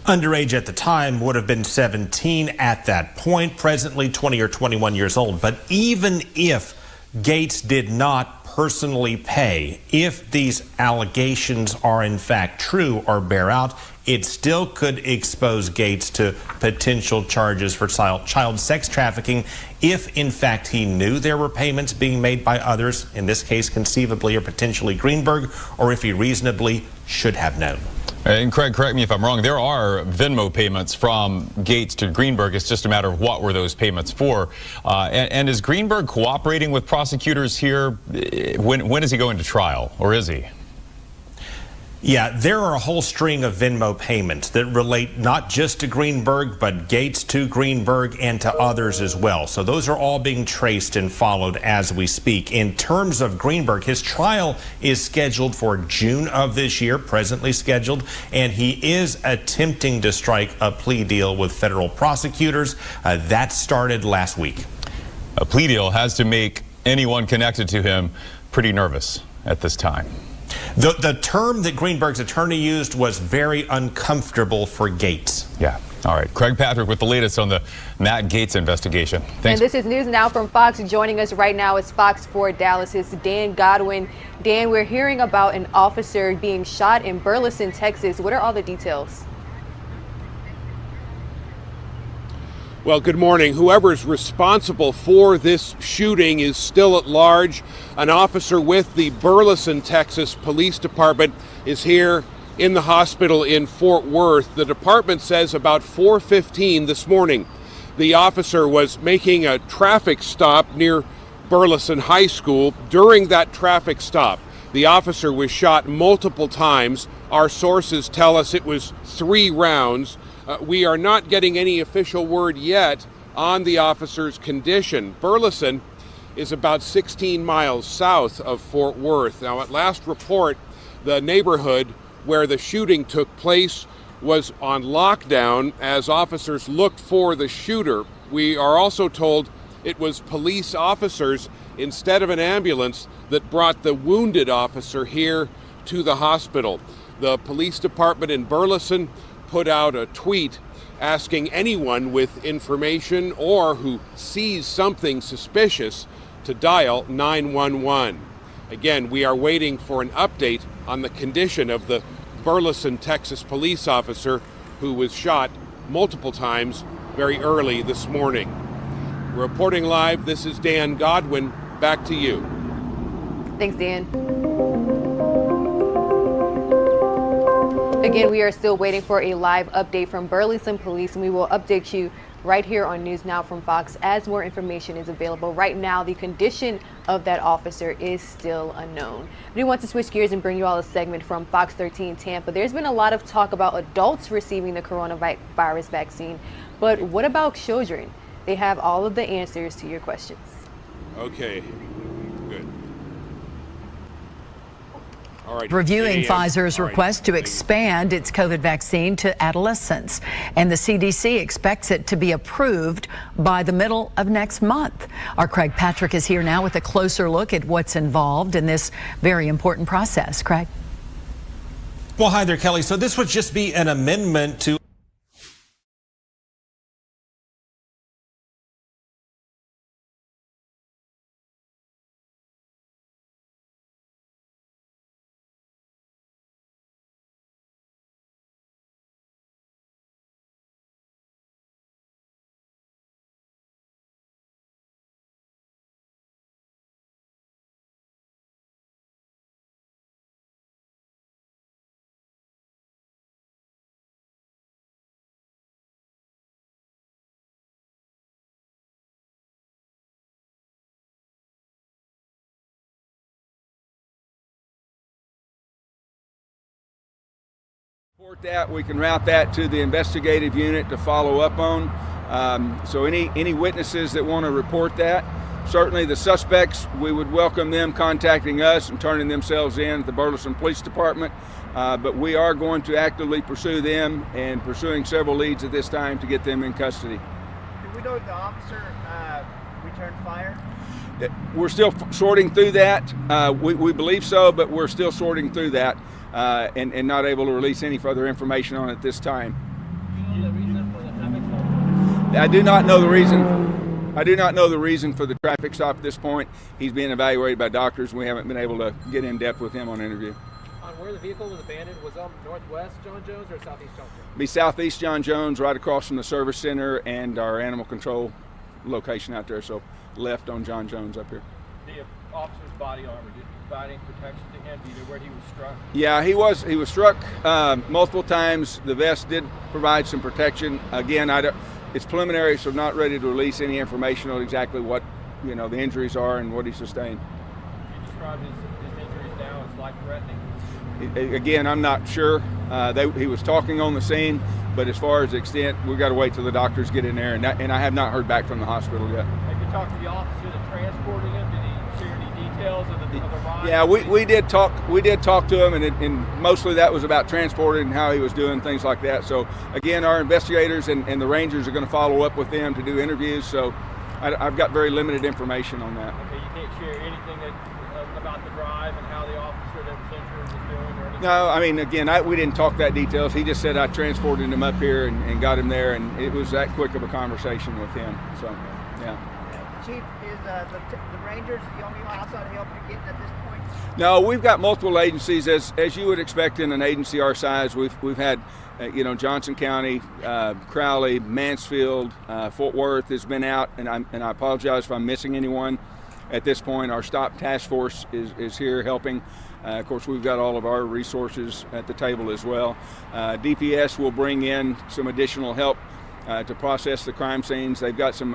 Underage at the time would have been 17 at that point, presently 20 or 21 years old. But even if Gaetz did not personally pay, if these allegations are in fact true or bear out, it still could expose Gaetz to potential charges for child sex trafficking if in fact he knew there were payments being made by others, in this case conceivably or potentially Greenberg, or if he reasonably should have known. And Craig, correct me if I'm wrong, there are Venmo payments from Gaetz to Greenberg. It's just a matter of what were those payments for. And is Greenberg cooperating with prosecutors here? When is he going to trial, or is he? Yeah, there are a whole string of Venmo payments that relate not just to Greenberg, but Gaetz to Greenberg and to others as well. So those are all being traced and followed as we speak. In terms of Greenberg, his trial is scheduled for June of this year, presently scheduled, and he is attempting to strike a plea deal with federal prosecutors. That started last week. A plea deal has to make anyone connected to him pretty nervous at this time. The term that Greenberg's attorney used was very uncomfortable for Gaetz. Yeah. All right. Craig Patrick with the latest on the Matt Gaetz investigation. Thanks. And this is News Now from Fox. Joining us right now is Fox 4 Dallas's Dan Godwin. Dan, we're hearing about an officer being shot in Burleson, Texas. What are all the details? Well, good morning. Whoever's responsible for this shooting is still at large. An officer with the Burleson, Texas Police Department is here in the hospital in Fort Worth. The department says about 4:15 this morning, The officer was making a traffic stop near Burleson High School. During that traffic stop, the officer was shot multiple times. Our sources tell us it was 3 rounds. We are not getting any official word yet on the officer's condition. Burleson is about 16 miles south of Fort Worth. Now, at last report, the neighborhood where the shooting took place was on lockdown as officers looked for the shooter. We are also told it was police officers instead of an ambulance that brought the wounded officer here to the hospital. The police department in Burleson put out a tweet asking anyone with information or who sees something suspicious to dial 911. Again, we are waiting for an update on the condition of the Burleson, Texas police officer who was shot multiple times very early this morning. Reporting live, this is Dan Godwin. Back to you. Thanks, Dan. Again, we are still waiting for a live update from Burleson Police, and we will update you right here on News Now from Fox as more information is available. Right now, the condition of that officer is still unknown. We want to switch gears and bring you all a segment from Fox 13 Tampa. There's been a lot of talk about adults receiving the coronavirus vaccine, but what about children? They have all of the answers to your questions. Okay, good. All right. Reviewing Pfizer's request to expand its COVID vaccine to adolescents, and the CDC expects it to be approved by the middle of next month. Our Craig Patrick is here now with a closer look at what's involved in this very important process. Craig. Well, hi there, Kelly. So this would just be an amendment to that we can route that to the investigative unit to follow up on. So any witnesses that want to report that, certainly the suspects, we would welcome them contacting us and turning themselves in at the Burleson Police Department. But we are going to actively pursue them and pursuing several leads at this time to get them in custody. Do we know if the officer returned fire? We're still sorting through that. We believe so, but we're still sorting through that and not able to release any further information on it this time. Do you know the reason for the traffic stop? I do not know the reason. I do not know the reason for the traffic stop at this point. He's being evaluated by doctors. We haven't been able to get in depth with him on an interview. On where the vehicle was abandoned, was on northwest John Jones or southeast John Jones? Be southeast John Jones, right across from the service center and our animal control location out there. So left on John Jones up here. The officer's body armor, did it provide any protection to him, either where he was struck? Yeah, he was struck multiple times. The vest did provide some protection. Again, it's preliminary, so I'm not ready to release any information on exactly what the injuries are and what he sustained. You described his injuries now as life-threatening. Again, I'm not sure. He was talking on the scene, but as far as the extent, we've got to wait till the doctors get in there, and I have not heard back from the hospital yet. Have you talked to the officer that transported him? Did he share any details of the ride? Yeah, we did talk to him, and mostly that was about transporting and how he was doing, things like that. So again, our investigators and the Rangers are going to follow up with them to do interviews. So I've got very limited information on that. Okay, you can't share anything about the drive and how the officer that was injured was doing or anything? No, I mean, again, we didn't talk that details. He just said I transported him up here and got him there, and it was that quick of a conversation with him. So, yeah. Chief, is the Rangers the only outside help you're getting at this point? No, we've got multiple agencies, as you would expect in an agency our size. We've had, Johnson County, Crowley, Mansfield, Fort Worth has been out, and I apologize if I'm missing anyone. At this point, our STOP task force is here helping. Of course, we've got all of our resources at the table as well. DPS will bring in some additional help to process the crime scenes. They've got some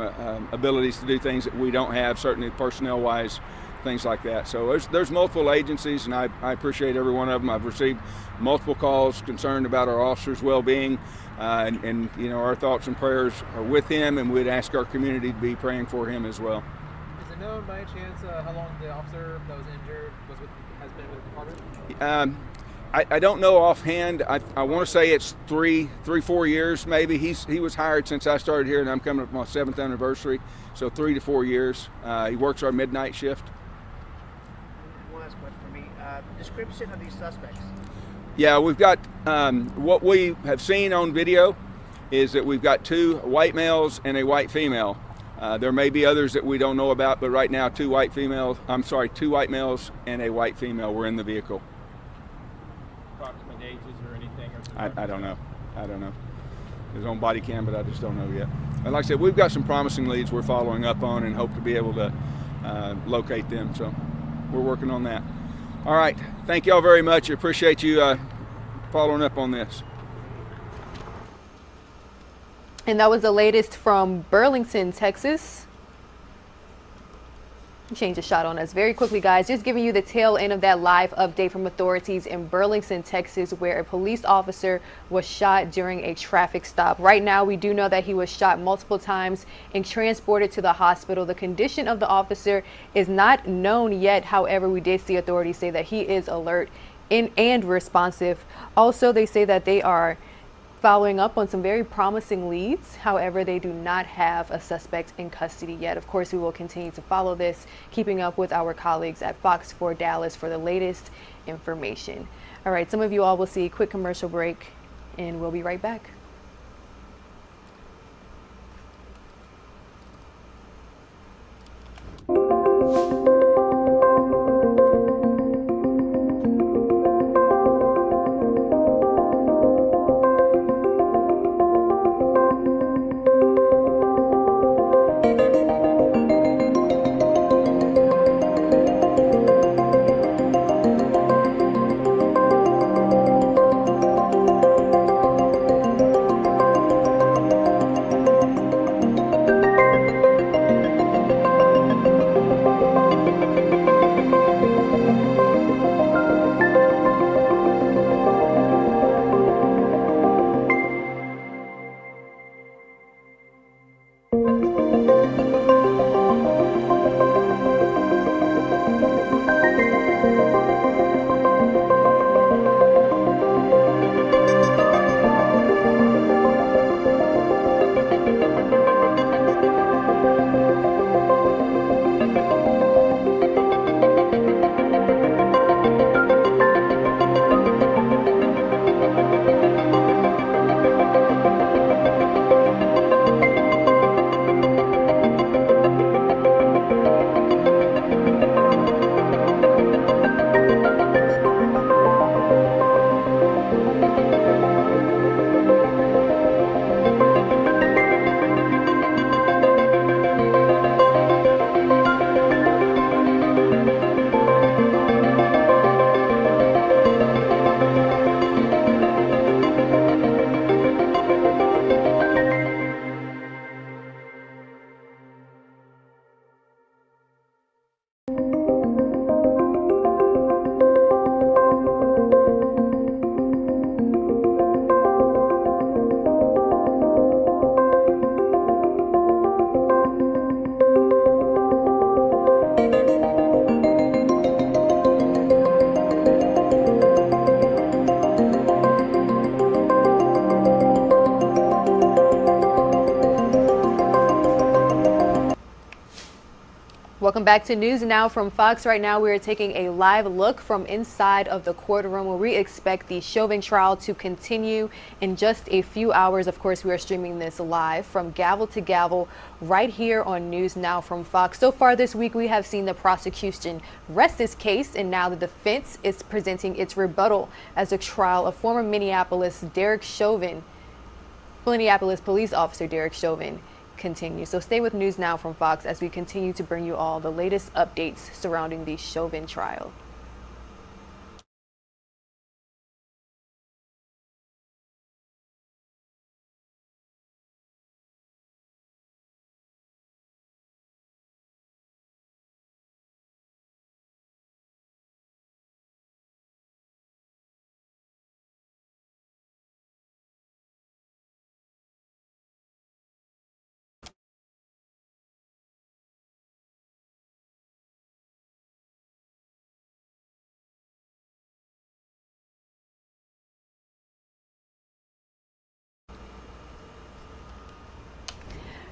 abilities to do things that we don't have, certainly personnel-wise, things like that. So there's multiple agencies, and I appreciate every one of them. I've received multiple calls concerned about our officers' well-being, and you know, our thoughts and prayers are with him, and we'd ask our community to be praying for him as well. Is it known by chance how long the officer that was injured has been with the department? I don't know offhand. I want to say it's 4 years maybe. He was hired since I started here, and I'm coming up on my 7th anniversary, so 3 to 4 years. He works our midnight shift. One last question for me. Description of these suspects. Yeah, we've got what we have seen on video is that we've got 2 white males and a white female. There may be others that we don't know about, but right now 2 white males and a white female were in the vehicle. Approximate ages or anything? I don't know. It was on body cam, but I just don't know yet. And like I said, we've got some promising leads we're following up on and hope to be able to locate them. So we're working on that. All right. Thank y'all very much. I appreciate you following up on this. And that was the latest from Burlington, Texas. Change the shot on us very quickly, guys. Just giving you the tail end of that live update from authorities in Burlington, Texas, where a police officer was shot during a traffic stop. Right now, we do know that he was shot multiple times and transported to the hospital. The condition of the officer is not known yet. However, we did see authorities say that he is alert and responsive. Also, they say that they are following up on some very promising leads. However, they do not have a suspect in custody yet. Of course, we will continue to follow this, keeping up with our colleagues at Fox 4 Dallas for the latest information. All right, some of you all will see a quick commercial break, and we'll be right back. Welcome back to News Now from Fox. Right now we are taking a live look from inside of the courtroom where we expect the Chauvin trial to continue in just a few hours. Of course, we are streaming this live from gavel to gavel right here on News Now from Fox. So far this week, we have seen the prosecution rest this case, and now the defense is presenting its rebuttal as the trial of former Minneapolis police officer Derek Chauvin continue. So stay with News Now from Fox as we continue to bring you all the latest updates surrounding the Chauvin trial.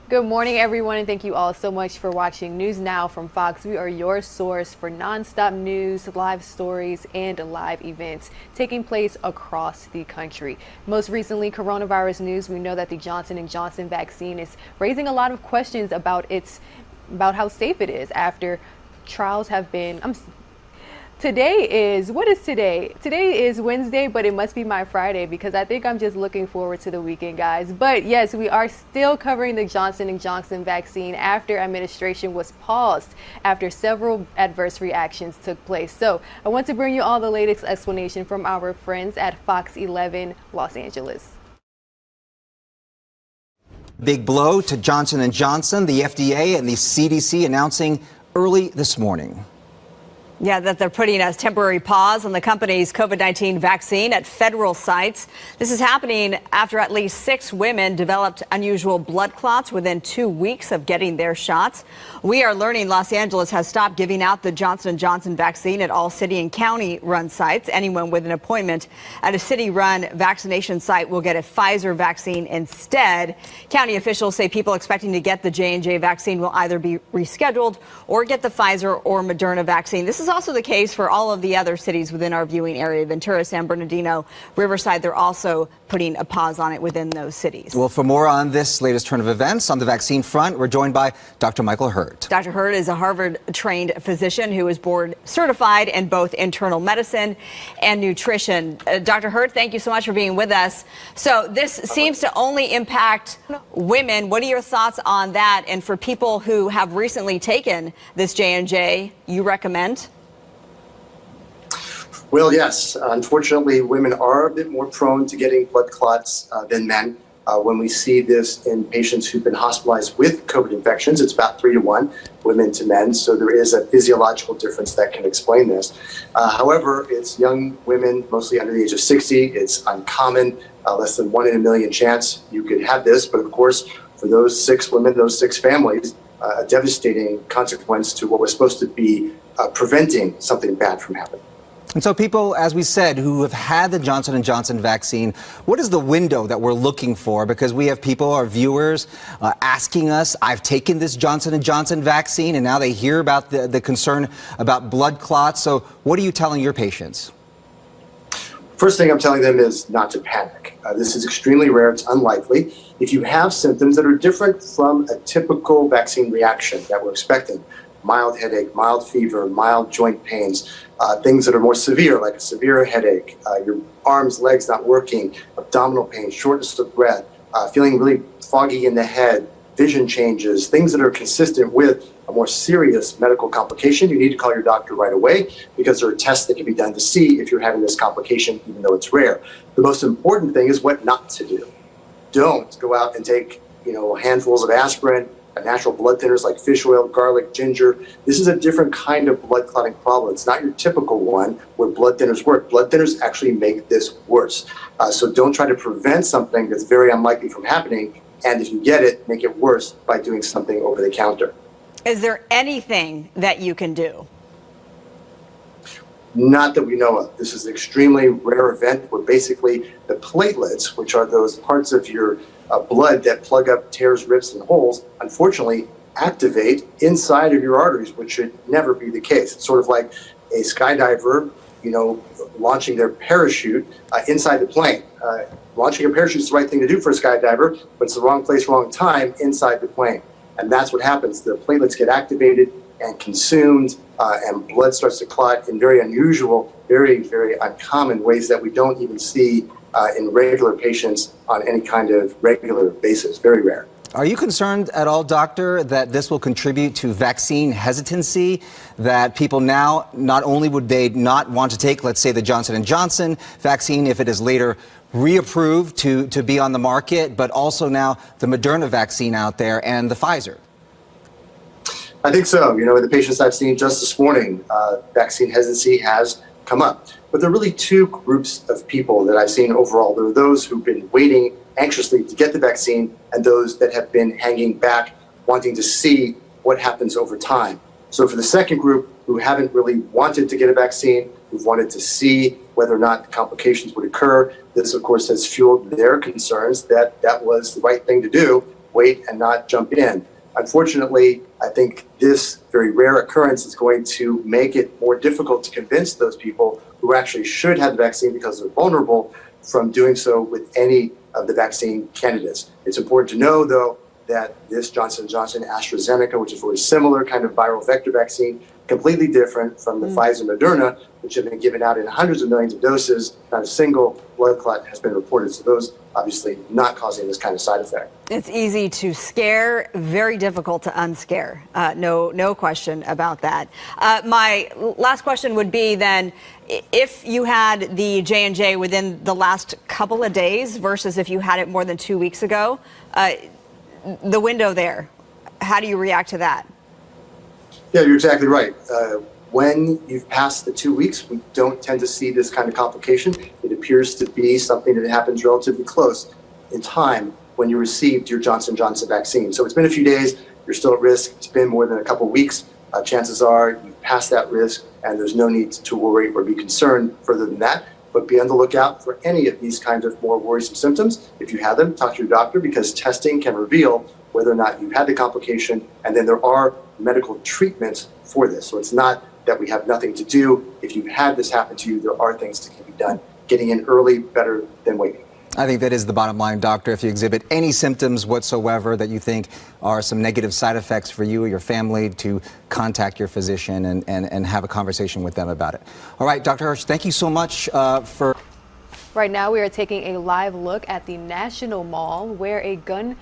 Good morning, everyone, and thank you all so much for watching News Now from Fox. We are your source for nonstop news, live stories, and live events taking place across the country. Most recently, coronavirus news. We know that the Johnson & Johnson vaccine is raising a lot of questions about how safe it is after trials have been. What is today? Today is Wednesday, but it must be my Friday because I think I'm just looking forward to the weekend, guys. But yes, we are still covering the Johnson & Johnson vaccine after administration was paused after several adverse reactions took place. So I want to bring you all the latest explanation from our friends at Fox 11 Los Angeles. Big blow to Johnson & Johnson, the FDA and the CDC announcing early this morning. Yeah, that they're putting a temporary pause on the company's COVID-19 vaccine at federal sites. This is happening after at least 6 women developed unusual blood clots within 2 weeks of getting their shots. We are learning Los Angeles has stopped giving out the Johnson & Johnson vaccine at all city and county-run sites. Anyone with an appointment at a city-run vaccination site will get a Pfizer vaccine instead. County officials say people expecting to get the J&J vaccine will either be rescheduled or get the Pfizer or Moderna vaccine. This is also the case for all of the other cities within our viewing area. Ventura, San Bernardino, Riverside, they're also putting a pause on it within those cities. Well, for more on this latest turn of events on the vaccine front, we're joined by Dr. Michael Hurt. Dr. Hurt is a Harvard-trained physician who is board certified in both internal medicine and nutrition. Dr. Hurt, thank you so much for being with us. So this seems to only impact women. What are your thoughts on that? And for people who have recently taken this J&J, you recommend? Well, yes. Unfortunately, women are a bit more prone to getting blood clots than men. When we see this in patients who've been hospitalized with COVID infections, it's about 3 to 1, women to men. So there is a physiological difference that can explain this. However, it's young women, mostly under the age of 60. It's uncommon, less than 1 in a million chance you could have this. But of course, for those 6 women, those 6 families, a devastating consequence to what was supposed to be preventing something bad from happening. And so people, as we said, who have had the Johnson & Johnson vaccine, what is the window that we're looking for? Because we have people, our viewers, asking us, I've taken this Johnson & Johnson vaccine, and now they hear about the concern about blood clots. So what are you telling your patients? First thing I'm telling them is not to panic. This is extremely rare. It's unlikely. If you have symptoms that are different from a typical vaccine reaction that we're expecting, mild headache, mild fever, mild joint pains, things that are more severe, like a severe headache, your arms, legs not working, abdominal pain, shortness of breath, feeling really foggy in the head, vision changes, things that are consistent with a more serious medical complication, you need to call your doctor right away because there are tests that can be done to see if you're having this complication, even though it's rare. The most important thing is what not to do. Don't go out and take, handfuls of aspirin, natural blood thinners like fish oil, garlic, ginger. This is a different kind of blood clotting problem. It's not your typical one where blood thinners work. Blood thinners actually make this worse. So don't try to prevent something that's very unlikely from happening. And if you get it, make it worse by doing something over the counter. Is there anything that you can do? Not that we know of. This is an extremely rare event where basically the platelets, which are those parts of your blood that plug up tears, rips, and holes, unfortunately activate inside of your arteries, which should never be the case. It's sort of like a skydiver, launching their parachute inside the plane. Launching a parachute is the right thing to do for a skydiver, but it's the wrong place, wrong time inside the plane. And that's what happens. The platelets get activated and consumed, and blood starts to clot in very unusual, very, very uncommon ways that we don't even see in regular patients on any kind of regular basis. Very rare. Are you concerned at all, doctor, that this will contribute to vaccine hesitancy, that people now not only would they not want to take, let's say, the Johnson & Johnson vaccine if it is later reapproved to be on the market, but also now the Moderna vaccine out there and the Pfizer? I think so. In the patients I've seen just this morning, vaccine hesitancy has come up. But there are really 2 groups of people that I've seen overall. There are those who've been waiting anxiously to get the vaccine and those that have been hanging back, wanting to see what happens over time. So for the second group who haven't really wanted to get a vaccine, who've wanted to see whether or not complications would occur, this of course has fueled their concerns that that was the right thing to do wait and not jump in. Unfortunately, I think this very rare occurrence is going to make it more difficult to convince those people who actually should have the vaccine because they're vulnerable from doing so with any of the vaccine candidates. It's important to know, though, that this Johnson & Johnson AstraZeneca, which is a very similar kind of viral vector vaccine, completely different from the Pfizer Moderna, which have been given out in hundreds of millions of doses. Not a single blood clot has been reported. So those obviously not causing this kind of side effect. It's easy to scare, very difficult to unscare. No question about that. My last question would be then, if you had the J&J within the last couple of days versus if you had it more than 2 weeks ago, the window there, how do you react to that? Yeah, you're exactly right. When you've passed the 2 weeks, we don't tend to see this kind of complication. It appears to be something that happens relatively close in time when you received your Johnson & Johnson vaccine. So it's been a few days, you're still at risk. It's been more than a couple of weeks. Chances are you've passed that risk and there's no need to worry or be concerned further than that. But be on the lookout for any of these kinds of more worrisome symptoms. If you have them, talk to your doctor because testing can reveal whether or not you've had the complication, and then there are medical treatments for this. So it's not that we have nothing to do. If you've had this happen to you, there are things that can be done. Getting in early, better than waiting. I think that is the bottom line, doctor. If you exhibit any symptoms whatsoever that you think are some negative side effects for you or your family, to contact your physician and have a conversation with them about it. All right, Dr. Hirsch, thank you so much for... Right now, we are taking a live look at the National Mall, where a gun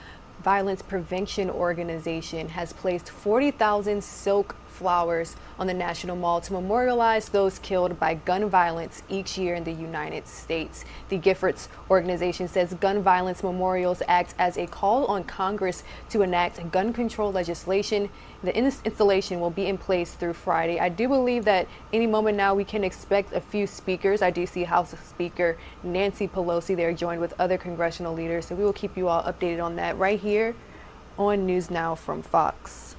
violence prevention organization has placed 40,000 silk flowers on the National Mall to memorialize those killed by gun violence each year in the United States. The Giffords organization says gun violence memorials act as a call on Congress to enact gun control legislation. The installation will be in place through Friday. I do believe that any moment now we can expect a few speakers. I do see House Speaker Nancy Pelosi there, joined with other congressional leaders. So we will keep you all updated on that right here on News Now from Fox.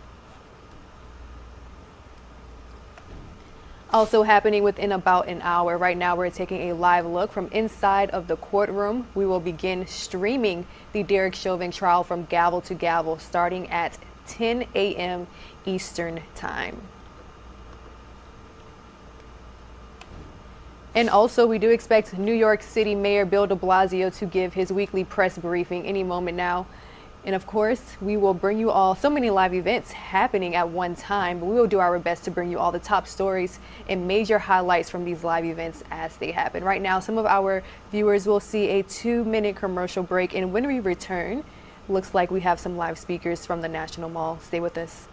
Also happening within about an hour. Right now, we're taking a live look from inside of the courtroom. We will begin streaming the Derek Chauvin trial from gavel to gavel, starting at 10 a.m. Eastern Time. And also, we do expect New York City Mayor Bill de Blasio to give his weekly press briefing any moment now. And of course, we will bring you all so many live events happening at one time, but we will do our best to bring you all the top stories and major highlights from these live events as they happen. Right now, some of our viewers will see a 2-minute commercial break, and when we return, looks like we have some live speakers from the National Mall. Stay with us.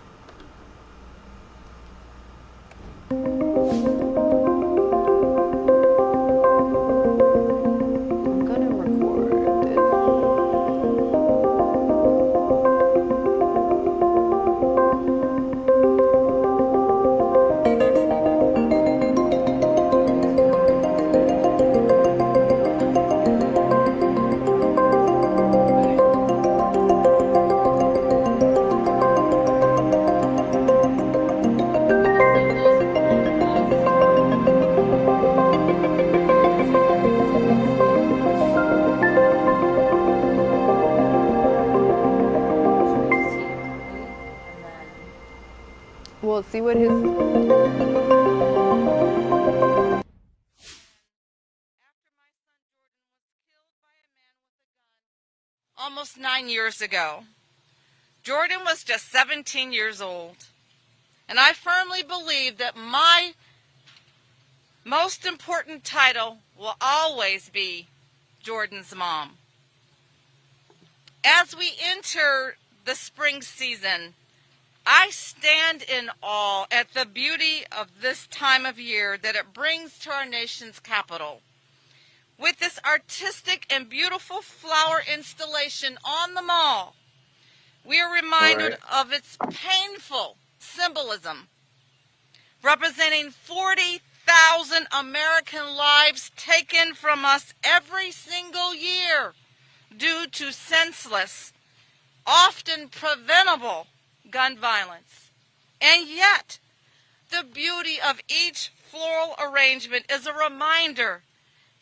We'll see what his... Almost 9 years ago. Jordan was just 17 years old. And I firmly believe that my most important title will always be Jordan's mom. As we enter the spring season, I stand in awe at the beauty of this time of year that it brings to our nation's capital. With this artistic and beautiful flower installation on the mall, we are reminded of its painful symbolism, representing 40,000 American lives taken from us every single year due to senseless, often preventable gun violence. And yet, the beauty of each floral arrangement is a reminder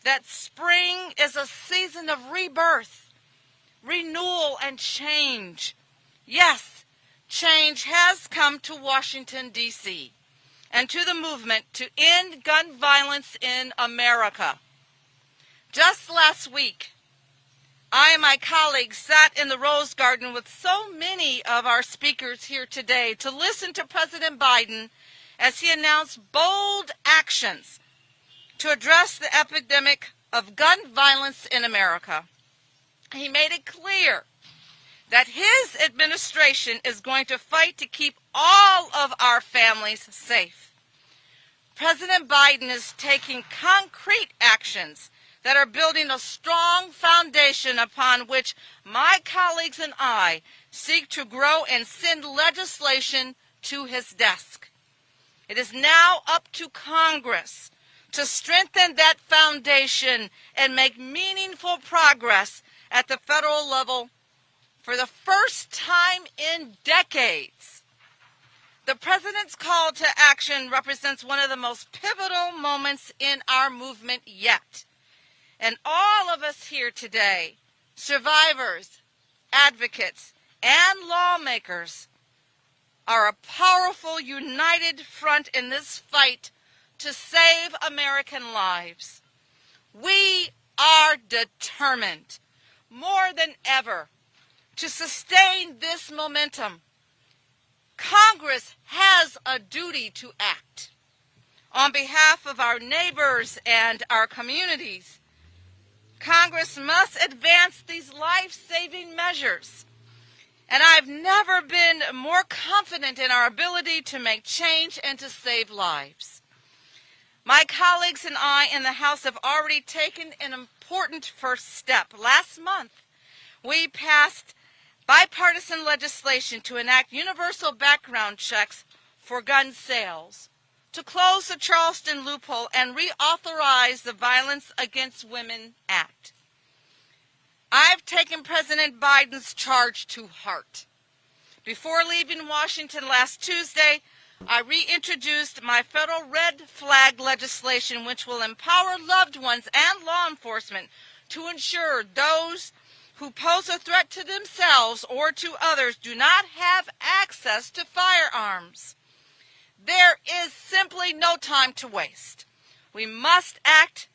that spring is a season of rebirth, renewal, and change. Yes, change has come to Washington, D.C., and to the movement to end gun violence in America. Just last week, I and my colleagues sat in the Rose Garden with so many of our speakers here today to listen to President Biden as he announced bold actions to address the epidemic of gun violence in America. He made it clear that his administration is going to fight to keep all of our families safe. President Biden is taking concrete actions that are building a strong foundation upon which my colleagues and I seek to grow and send legislation to his desk. It is now up to Congress to strengthen that foundation and make meaningful progress at the federal level for the first time in decades. The President's call to action represents one of the most pivotal moments in our movement yet. And all of us here today, survivors, advocates, and lawmakers, are a powerful, united front in this fight to save American lives. We are determined, more than ever, to sustain this momentum. Congress has a duty to act. On behalf of our neighbors and our communities, Congress must advance these life-saving measures. And I've never been more confident in our ability to make change and to save lives. My colleagues and I in the House have already taken an important first step. Last month, we passed bipartisan legislation to enact universal background checks for gun sales, to close the Charleston loophole and reauthorize the Violence Against Women Act. I've taken President Biden's charge to heart. Before leaving Washington last Tuesday, I reintroduced my federal red flag legislation, which will empower loved ones and law enforcement to ensure those who pose a threat to themselves or to others do not have access to firearms. There is simply no time to waste. We must act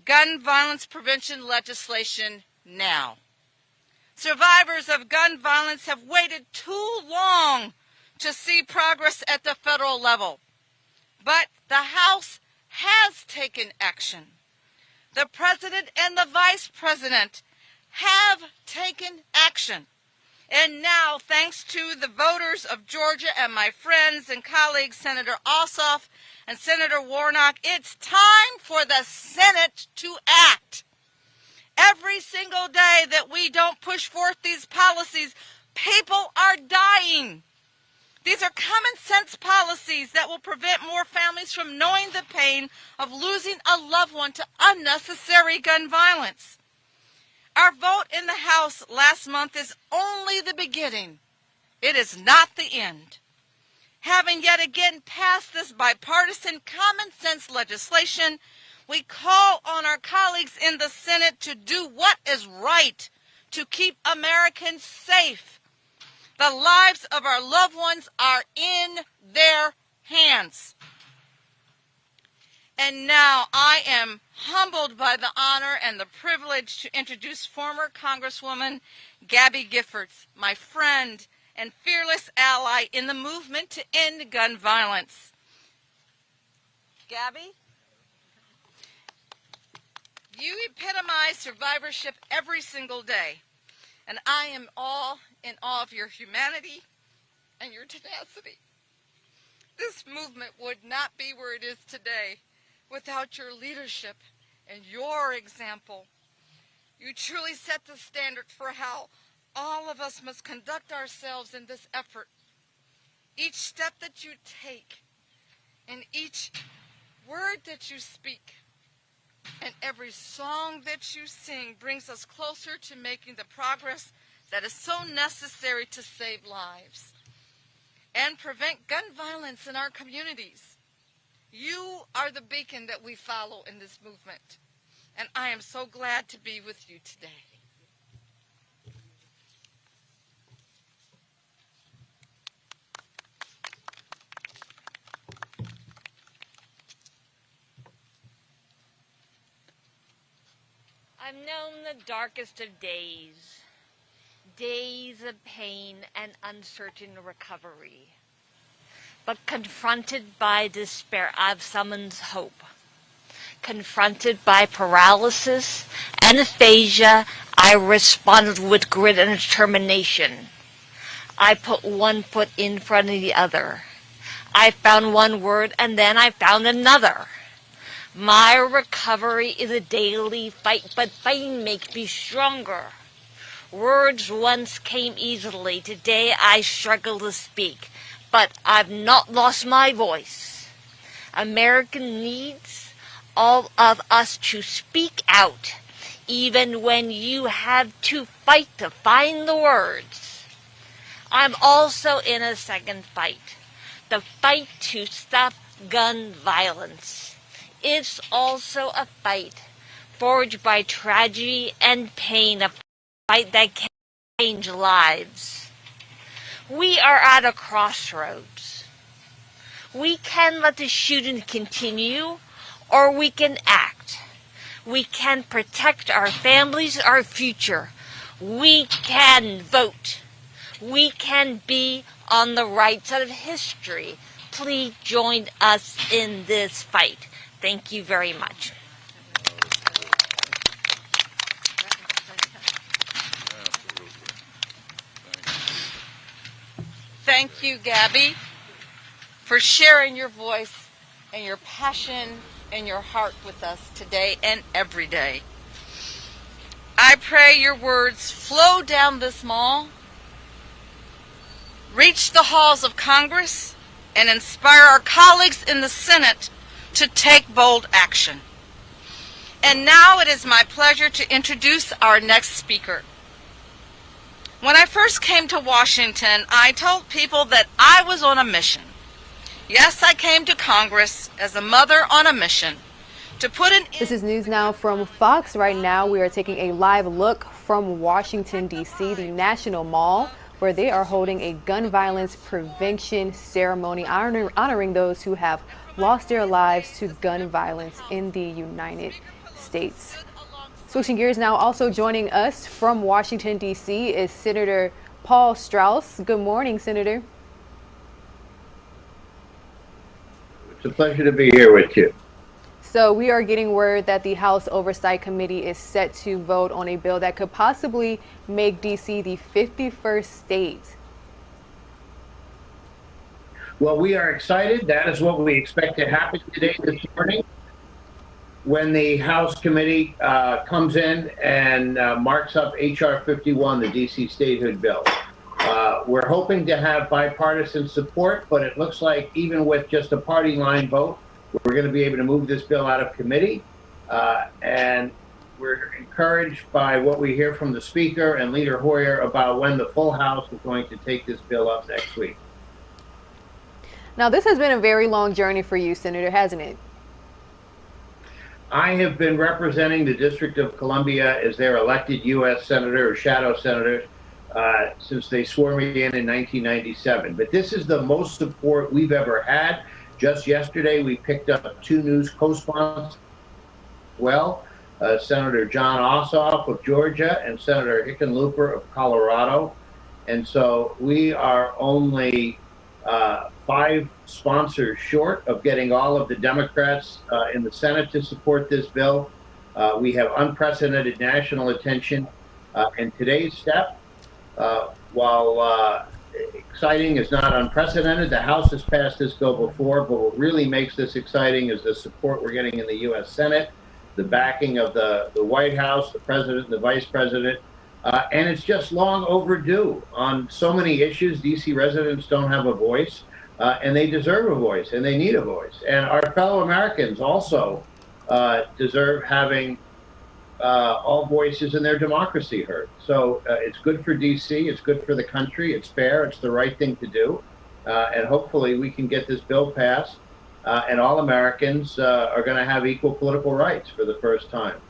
gun violence prevention legislation now. Survivors of gun violence have waited too long to see progress at the federal level. But the House has taken action. The President and the Vice President have taken action. And now, thanks to the voters of Georgia and my friends and colleagues, Senator Ossoff and Senator Warnock, it's time for the Senate to act. Every single day that we don't push forth these policies, people are dying. These are common sense policies that will prevent more families from knowing the pain of losing a loved one to unnecessary gun violence. Our vote in the House last month is only the beginning. It is not the end. Having yet again passed this bipartisan common sense legislation, we call on our colleagues in the Senate to do what is right to keep Americans safe. The lives of our loved ones are in their hands. And now I am humbled by the honor and the privilege to introduce former Congresswoman Gabby Giffords, my friend and fearless ally in the movement to end gun violence. Gabby, you epitomize survivorship every single day, and I am in awe of your humanity and your tenacity. This movement would not be where it is today without your leadership and your example. You truly set the standard for how all of us must conduct ourselves in this effort. Each step that you take and each word that you speak and every song that you sing brings us closer to making the progress that is so necessary to save lives and prevent gun violence in our communities. You are the beacon that we follow in this movement, and I am so glad to be with you today. I've known the darkest of days, days of pain and uncertain recovery. But confronted by despair, I've summoned hope. Confronted by paralysis and aphasia, I responded with grit and determination. I put one foot in front of the other. I found one word and then I found another. My recovery is a daily fight, but fighting makes me stronger. Words once came easily. Today I struggle to speak, but I've not lost my voice. America needs all of us to speak out, even when you have to fight to find the words. I'm also in a second fight, the fight to stop gun violence. It's also a fight forged by tragedy and pain, a fight that can change lives. We are at a crossroads. We can let the shooting continue, or we can act. We can protect our families, our future. We can vote. We can be on the right side of history. Please join us in this fight. Thank you very much. Thank you, Gabby, for sharing your voice and your passion and your heart with us today and every day. I pray your words flow down this mall, reach the halls of Congress, and inspire our colleagues in the Senate to take bold action. And now it is my pleasure to introduce our next speaker. When I first came to Washington, I told people that I was on a mission. Yes, I came to Congress as a mother on a mission to put an... This is News Now from Fox. Right now we are taking a live look from Washington, D.C., the National Mall, where they are holding a gun violence prevention ceremony honoring those who have lost their lives to gun violence in the United States. Switching gears now, also joining us from Washington, D.C. is Senator Paul Strauss. Good morning, Senator. It's a pleasure to be here with you. So we are getting word that the House Oversight Committee is set to vote on a bill that could possibly make D.C. the 51st state. Well, we are excited. That is what we expect to happen today, this morning, when the House committee comes in and marks up H.R. 51, the D.C. statehood bill. We're hoping to have bipartisan support, but it looks like even with just a party line vote, we're going to be able to move this bill out of committee. And we're encouraged by what we hear from the Speaker and Leader Hoyer about when the full House is going to take this bill up next week. Now, this has been a very long journey for you, Senator, hasn't it? I have been representing the District of Columbia as their elected U.S. Senator or shadow senator since they swore me in 1997. But this is the most support we've ever had. Just yesterday, we picked up two new co-sponsors as well, Senator John Ossoff of Georgia and Senator Hickenlooper of Colorado. And so we are only 5 sponsors short of getting all of the Democrats in the Senate to support this bill. We have unprecedented national attention. And today's step, while exciting is not unprecedented, the House has passed this bill before, but what really makes this exciting is the support we're getting in the U.S. Senate, the backing of the White House, the President and the Vice President. And it's just long overdue. On so many issues, D.C. residents don't have a voice, and they deserve a voice, and they need a voice. And our fellow Americans also deserve having all voices in their democracy heard. So it's good for D.C., it's good for the country, it's fair, it's the right thing to do. And hopefully we can get this bill passed, and all Americans are going to have equal political rights for the first time.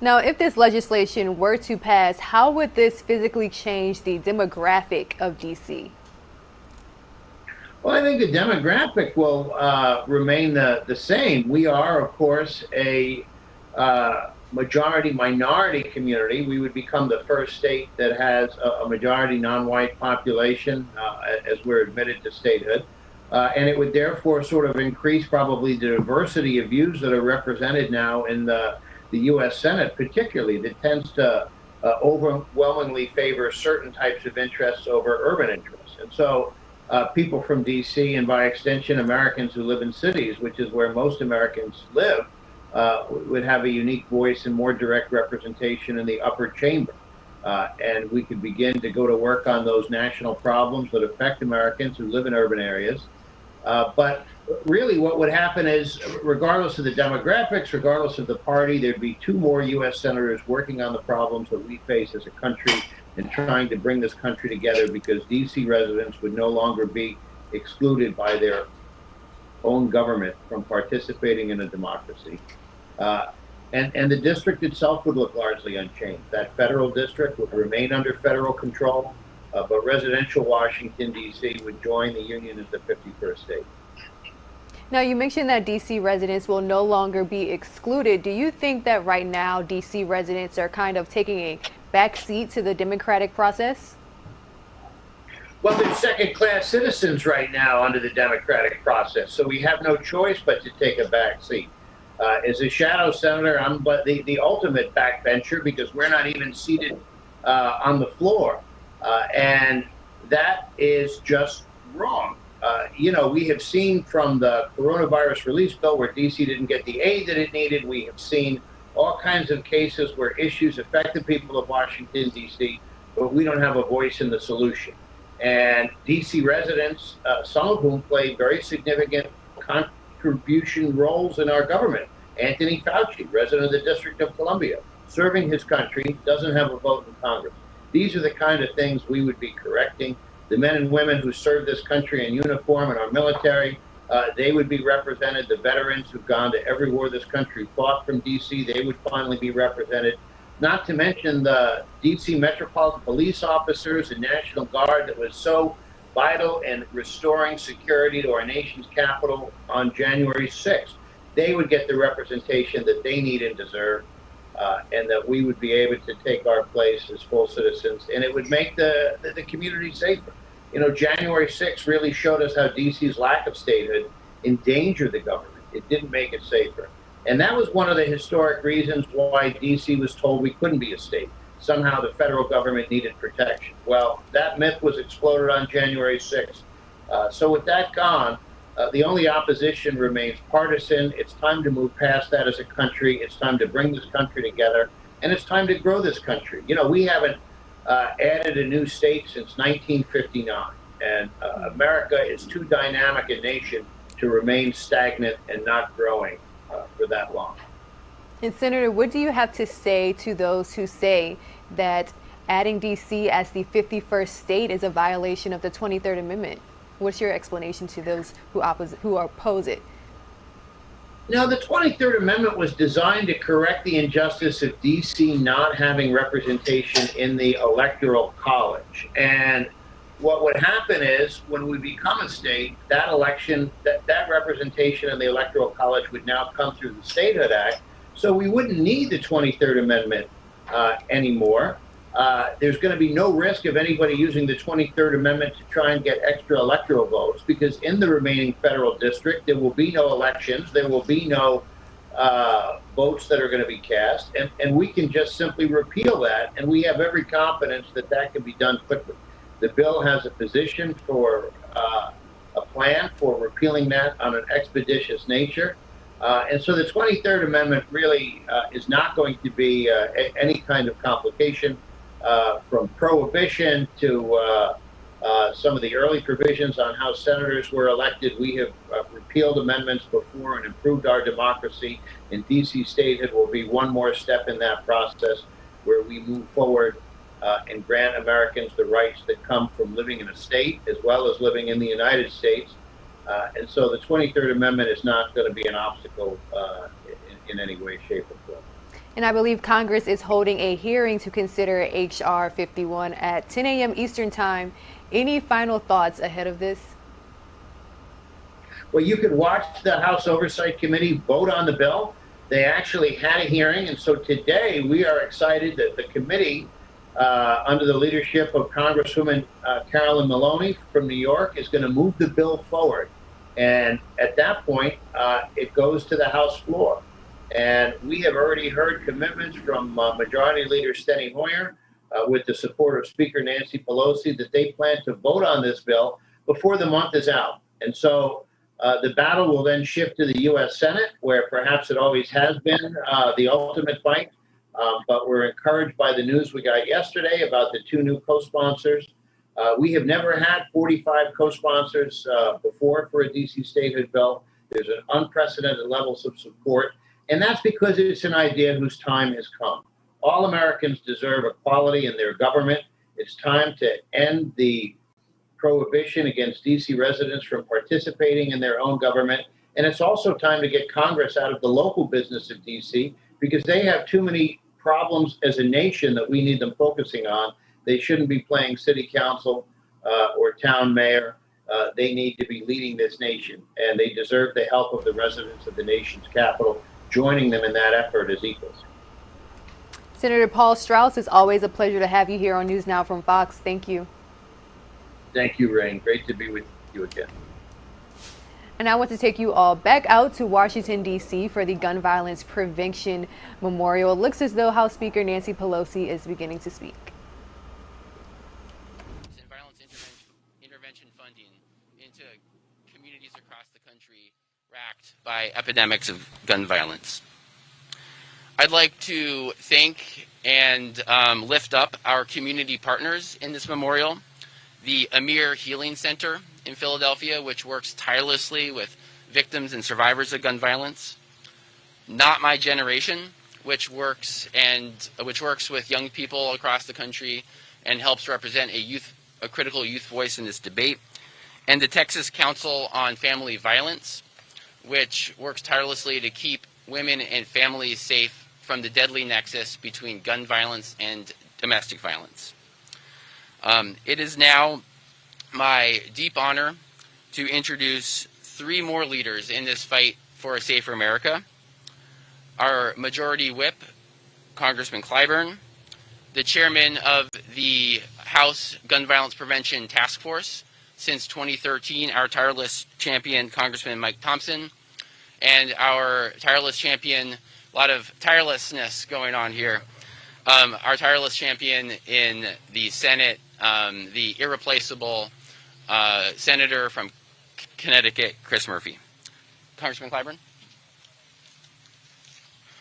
Now, if this legislation were to pass, how would this physically change the demographic of D.C.? Well, I think the demographic will remain the same. We are, of course, a majority-minority community. We would become the first state that has a majority non-white population as we're admitted to statehood. And it would therefore sort of increase probably the diversity of views that are represented now in the U.S. Senate, particularly, that tends to overwhelmingly favor certain types of interests over urban interests. And so people from D.C. and by extension Americans who live in cities, which is where most Americans live, would have a unique voice and more direct representation in the upper chamber. And we could begin to go to work on those national problems that affect Americans who live in urban areas. But really what would happen is, regardless of the demographics, regardless of the party, there'd be 2 more U.S. senators working on the problems that we face as a country and trying to bring this country together, because D.C. residents would no longer be excluded by their own government from participating in a democracy. And the district itself would look largely unchanged. That federal district would remain under federal control, but residential Washington, D.C. would join the union as the 51st state. Now, you mentioned that D.C. residents will no longer be excluded. Do you think that right now D.C. residents are kind of taking a back seat to the democratic process? Well, they're second-class citizens right now under the democratic process, so we have no choice but to take a back seat. As a shadow senator, I'm but the ultimate backbencher, because we're not even seated on the floor. And that is just wrong. You know, we have seen from the coronavirus relief bill where D.C. didn't get the aid that it needed. We have seen all kinds of cases where issues affect the people of Washington, D.C., but we don't have a voice in the solution. And D.C. residents, some of whom play very significant contribution roles in our government. Anthony Fauci, resident of the District of Columbia, serving his country, doesn't have a vote in Congress. These are the kind of things we would be correcting. The men and women who serve this country in uniform in our military, they would be represented. The veterans who've gone to every war this country fought from D.C., they would finally be represented. Not to mention the D.C. Metropolitan Police officers and National Guard that was so vital in restoring security to our nation's capital on January 6th. They would get the representation that they need and deserve, and that we would be able to take our place as full citizens, and it would make the community safer. You know, January 6th really showed us how D.C.'s lack of statehood endangered the government. It didn't make it safer. And that was one of the historic reasons why D.C. was told we couldn't be a state. Somehow the federal government needed protection. Well, that myth was exploded on January 6th. So with that gone, the only opposition remains partisan. It's time to move past that as a country. It's time to bring this country together, and it's time to grow this country. You know, we haven't added a new state since 1959, and America is too dynamic a nation to remain stagnant and not growing for that long. And Senator, what do you have to say to those who say that adding D.C. as the 51st state is a violation of the 23rd Amendment? What's your explanation to those who oppose it? Now, the 23rd Amendment was designed to correct the injustice of D.C. not having representation in the Electoral College. And what would happen is, when we become a state, that election, that representation in the Electoral College would now come through the Statehood Act. So we wouldn't need the 23rd Amendment anymore. There's going to be no risk of anybody using the 23rd Amendment to try and get extra electoral votes, because in the remaining federal district, there will be no elections. There will be no votes that are going to be cast. And we can just simply repeal that. And we have every confidence that that can be done quickly. The bill has a position for a plan for repealing that on an expeditious nature. And so the 23rd Amendment really is not going to be any kind of complication. From prohibition to some of the early provisions on how senators were elected. We have repealed amendments before and improved our democracy. And D.C. statehood will be one more step in that process, where we move forward and grant Americans the rights that come from living in a state as well as living in the United States. And so the 23rd Amendment is not going to be an obstacle in any way, shape, or form. And I believe Congress is holding a hearing to consider H.R. 51 at 10 a.m. Eastern Time. Any final thoughts ahead of this? Well, you could watch the House Oversight Committee vote on the bill. They actually had a hearing, and so today we are excited that the committee, under the leadership of Congresswoman Carolyn Maloney from New York, is going to move the bill forward. And at that point, it goes to the House floor. And we have already heard commitments from Majority Leader Steny Hoyer, with the support of Speaker Nancy Pelosi, that they plan to vote on this bill before the month is out. And so the battle will then shift to the U.S. Senate, where perhaps it always has been the ultimate fight. But we're encouraged by the news we got yesterday about the 2 new co-sponsors. We have never had 45 co-sponsors before for a D.C. statehood bill. There's an unprecedented levels of support, and that's because it's an idea whose time has come. All Americans deserve equality in their government. It's time to end the prohibition against D.C. residents from participating in their own government. And it's also time to get Congress out of the local business of D.C. because they have too many problems as a nation that we need them focusing on. They shouldn't be playing city council or town mayor. They need to be leading this nation, and they deserve the help of the residents of the nation's capital, joining them in that effort as equals. Senator Paul Strauss, it's always a pleasure to have you here on News Now from Fox. Thank you. Thank you, Rain. Great to be with you again. And I want to take you all back out to Washington, D.C. for the Gun Violence Prevention Memorial. It looks as though House Speaker Nancy Pelosi is beginning to speak. Violence intervention funding into communities across the country racked by epidemics of gun violence. I'd like to thank and lift up our community partners in this memorial, the Amir Healing Center in Philadelphia, which works tirelessly with victims and survivors of gun violence, Not My Generation, which works with young people across the country and helps represent a critical youth voice in this debate, and the Texas Council on Family Violence, which works tirelessly to keep women and families safe from the deadly nexus between gun violence and domestic violence. It is now my deep honor to introduce 3 more leaders in this fight for a safer America. Our Majority Whip, Congressman Clyburn, the chairman of the House Gun Violence Prevention Task Force since 2013, our tireless champion, Congressman Mike Thompson, and our tireless champion, a lot of tirelessness going on here, our tireless champion in the Senate, the irreplaceable senator from Connecticut, Chris Murphy. Congressman Clyburn.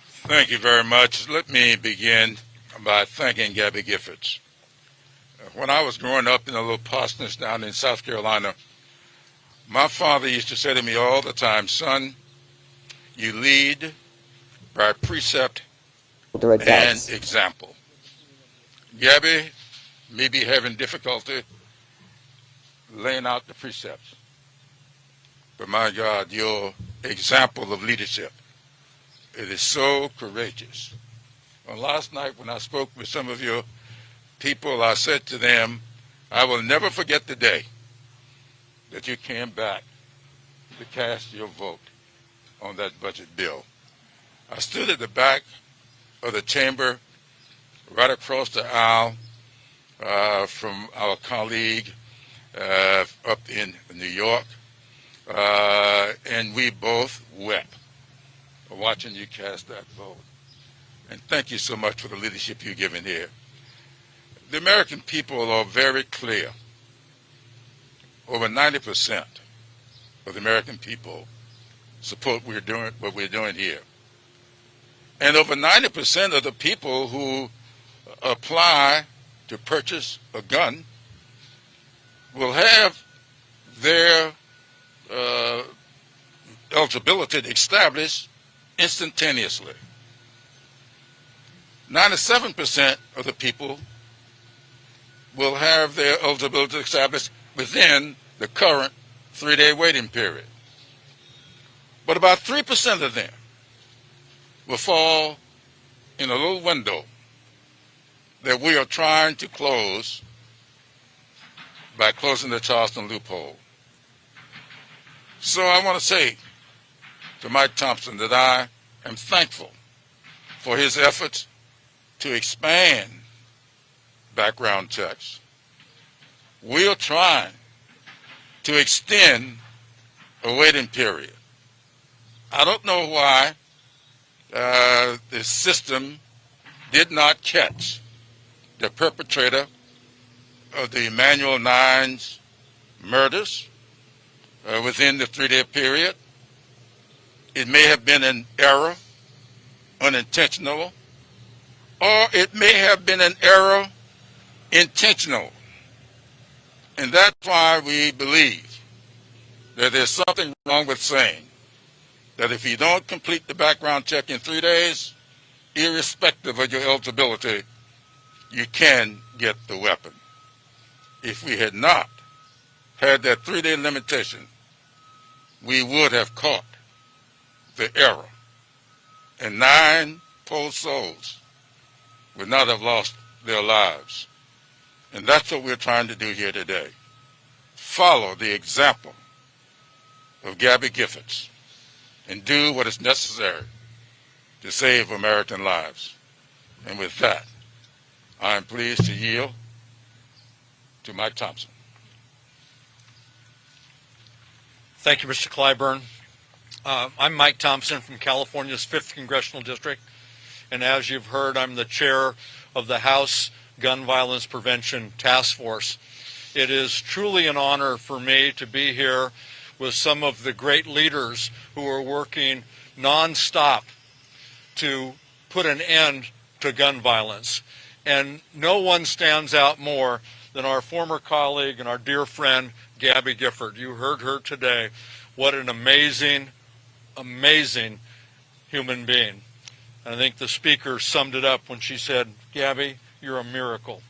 Thank you very much. Let me begin by thanking Gabby Giffords. When I was growing up in a little parsonage down in South Carolina, my father used to say to me all the time, son, you lead by precept and example. Gabby may be having difficulty laying out the precepts, but my God, your example of leadership, it is so courageous. And last night when I spoke with some of your people, I said to them, I will never forget the day that you came back to cast your vote on that budget bill. I stood at the back of the chamber, right across the aisle from our colleague up in New York, and we both wept watching you cast that vote. And thank you so much for the leadership you've given here. The American people are very clear. Over 90% of the American people support what we're doing here. And over 90% of the people who apply to purchase a gun will have their eligibility established instantaneously. 97% of the people will have their eligibility established within the current 3-day waiting period. But about 3% of them will fall in a little window that we are trying to close by closing the Charleston loophole. So I want to say to Mike Thompson that I am thankful for his efforts to expand background checks. We are trying to extend a waiting period. I don't know why the system did not catch the perpetrator of the Emanuel Nines murders within the 3-day period. It may have been an error, unintentional, or it may have been an error intentional. And that's why we believe that there's something wrong with saying that if you don't complete the background check in 3 days, irrespective of your eligibility, you can get the weapon. If we had not had that 3-day limitation, we would have caught the error, and 9 poor souls would not have lost their lives. And that's what we're trying to do here today. Follow the example of Gabby Giffords and do what is necessary to save American lives. And with that, I am pleased to yield to Mike Thompson. Thank you, Mr. Clyburn. I'm Mike Thompson from California's 5th Congressional District, and as you've heard, I'm the chair of the House Gun Violence Prevention Task Force. It is truly an honor for me to be here with some of the great leaders who are working nonstop to put an end to gun violence. And no one stands out more than our former colleague and our dear friend, Gabby Gifford. You heard her today. What an amazing, amazing human being. And I think the speaker summed it up when she said, Gabby, you're a miracle.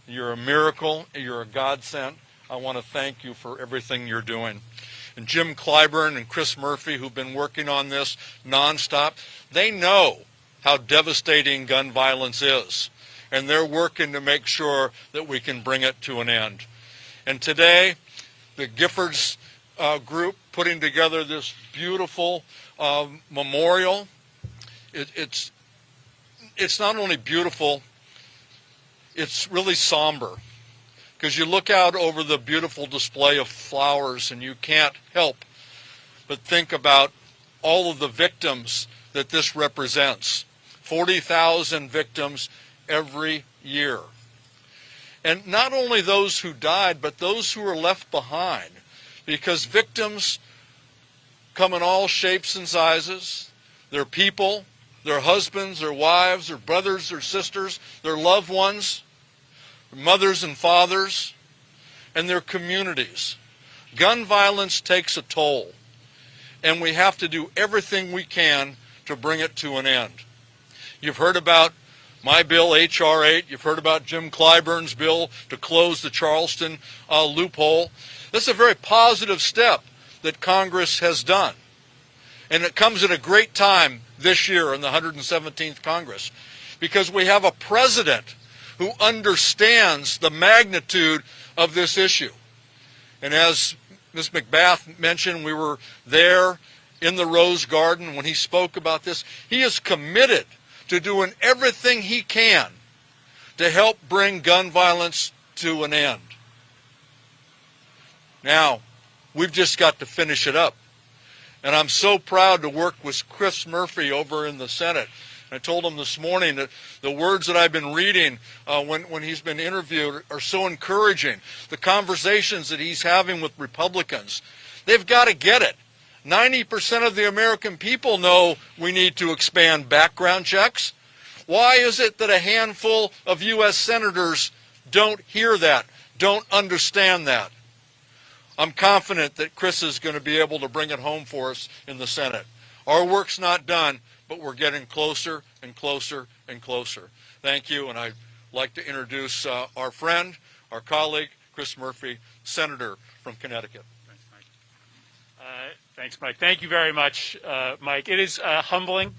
You're a miracle. You're a godsend. I want to thank you for everything you're doing. And Jim Clyburn and Chris Murphy, who've been working on this nonstop, they know how devastating gun violence is. And they're working to make sure that we can bring it to an end. And today, the Giffords group putting together this beautiful memorial. It's not only beautiful, it's really somber. Because you look out over the beautiful display of flowers and you can't help but think about all of the victims that this represents. 40,000 victims every year. And not only those who died, but those who are left behind. Because victims come in all shapes and sizes. They're people, their husbands, their wives, their brothers, their sisters, their loved ones, their mothers and fathers, and their communities. Gun violence takes a toll, and we have to do everything we can to bring it to an end. You've heard about my bill, H.R. 8. You've heard about Jim Clyburn's bill to close the Charleston loophole. This is a very positive step that Congress has done. And it comes at a great time this year in the 117th Congress, because we have a president who understands the magnitude of this issue. And as Ms. McBath mentioned, we were there in the Rose Garden when he spoke about this. He is committed to doing everything he can to help bring gun violence to an end. Now, we've just got to finish it up. And I'm so proud to work with Chris Murphy over in the Senate. I told him this morning that the words that I've been reading when he's been interviewed are so encouraging. The conversations that he's having with Republicans, they've got to get it. 90% of the American people know we need to expand background checks. Why is it that a handful of U.S. senators don't hear that, don't understand that? I'm confident that Chris is going to be able to bring it home for us in the Senate. Our work's not done, but we're getting closer and closer and closer. Thank you, and I'd like to introduce our friend, our colleague, Chris Murphy, Senator from Connecticut. Thanks, Mike. Thank you very much, Mike. It is humbling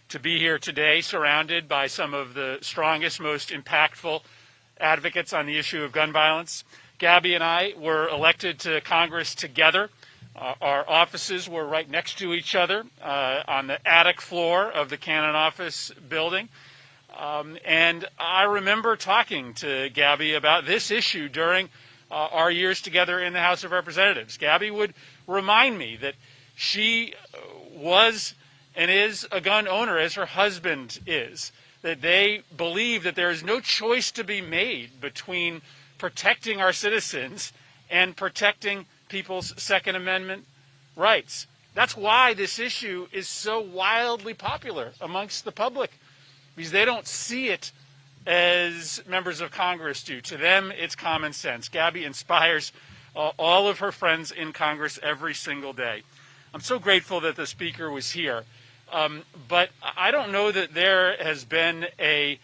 to be here today surrounded by some of the strongest, most impactful advocates on the issue of gun violence. Gabby and I were elected to Congress together Our offices were right next to each other on the attic floor of the Cannon office building. And I remember talking to Gabby about this issue during our years together in the House of Representatives. Gabby would remind me that she was and is a gun owner, as her husband is, that they believe that there is no choice to be made between protecting our citizens and protecting people's Second Amendment rights. That's why this issue is so wildly popular amongst the public, because they don't see it as members of Congress do. To them, it's common sense. Gabby inspires all of her friends in Congress every single day. I'm so grateful that the Speaker was here. But I don't know that there has been a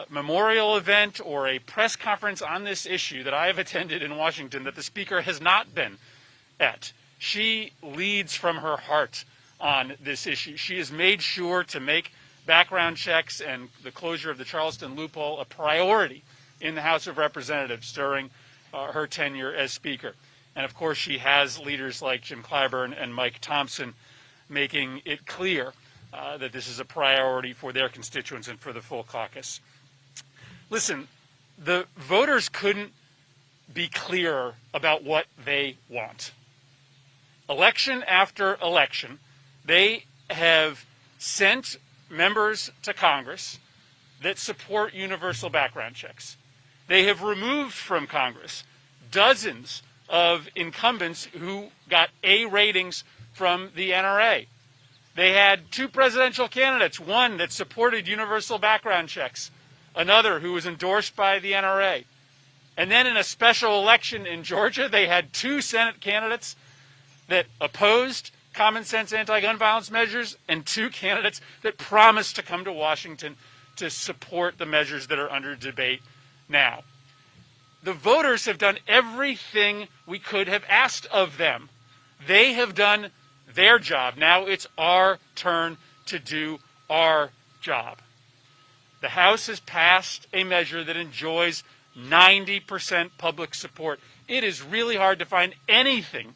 memorial event or a press conference on this issue that I have attended in Washington that the Speaker has not been at. She leads from her heart on this issue. She has made sure to make background checks and the closure of the Charleston loophole a priority in the House of Representatives during her tenure as Speaker. And of course, she has leaders like Jim Clyburn and Mike Thompson making it clear that this is a priority for their constituents and for the full caucus. Listen, the voters couldn't be clearer about what they want. Election after election, they have sent members to Congress that support universal background checks. They have removed from Congress dozens of incumbents who got A ratings from the NRA. They had two presidential candidates, one that supported universal background checks, another who was endorsed by the NRA. And then in a special election in Georgia, they had two Senate candidates that opposed common sense anti-gun violence measures and two candidates that promised to come to Washington to support the measures that are under debate now. The voters have done everything we could have asked of them. They have done their job. Now it's our turn to do our job. The House has passed a measure that enjoys 90% public support. It is really hard to find anything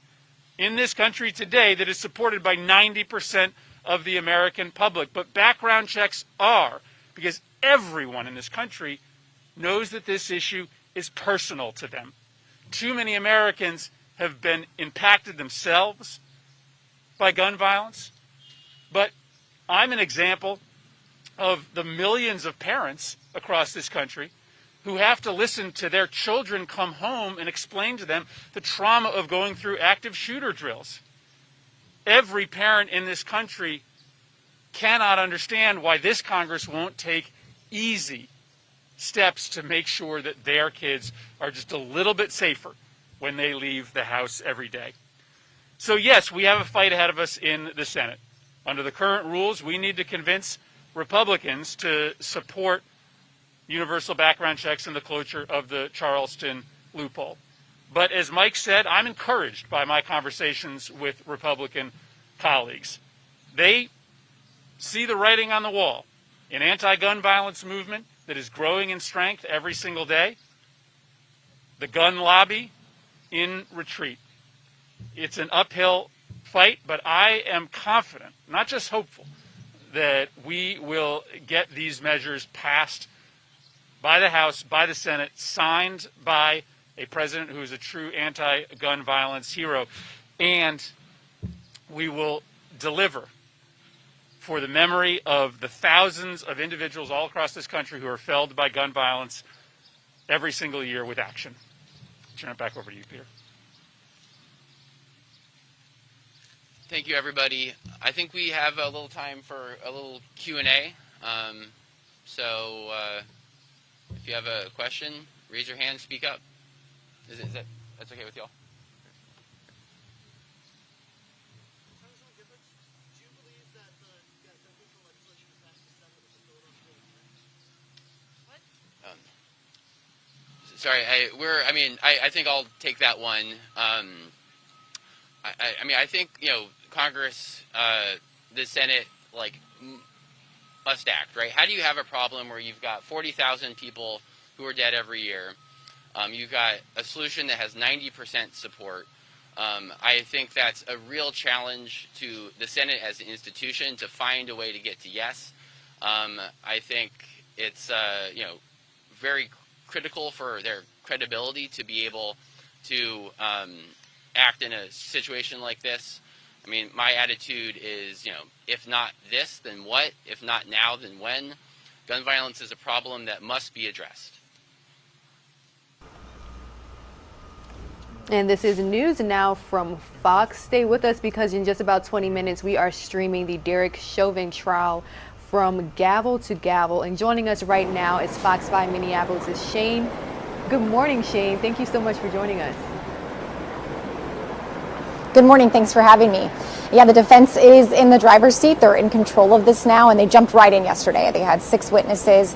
in this country today that is supported by 90% of the American public. But background checks are, because everyone in this country knows that this issue is personal to them. Too many Americans have been impacted themselves by gun violence, but I'm an example of the millions of parents across this country who have to listen to their children come home and explain to them the trauma of going through active shooter drills. Every parent in this country cannot understand why this Congress won't take easy steps to make sure that their kids are just a little bit safer when they leave the house every day. So yes, we have a fight ahead of us in the Senate. Under the current rules, we need to convince Republicans to support universal background checks and the closure of the Charleston loophole. But as Mike said, I'm encouraged by my conversations with Republican colleagues. They see the writing on the wall. An anti-gun violence movement that is growing in strength every single day. The gun lobby in retreat. It's an uphill fight, but I am confident, not just hopeful, that we will get these measures passed by the House, by the Senate, signed by a president who is a true anti-gun violence hero, and we will deliver for the memory of the thousands of individuals all across this country who are felled by gun violence every single year with action. Turn it back over to you, Peter. Thank you, everybody. I think we have a little time for a little Q&A. So if you have a question, raise your hand, speak up. That's okay with y'all? Sorry, I think I'll take that one. I think, Congress, the Senate, must act, right? How do you have a problem where you've got 40,000 people who are dead every year? You've got a solution that has 90% support. I think that's a real challenge to the Senate as an institution to find a way to get to yes. I think it's very critical for their credibility to be able to act in a situation like this. I mean, my attitude is, if not this, then what? If not now, then when? Gun violence is a problem that must be addressed. And this is News Now from Fox. Stay with us because in just about 20 minutes, we are streaming the Derek Chauvin trial from gavel to gavel. And joining us right now is Fox 5 Minneapolis' Shane. Good morning, Shane. Thank you so much for joining us. Good morning. Thanks for having me. Yeah, the defense is in the driver's seat. They're in control of this now, and they jumped right in yesterday. They had 6 witnesses.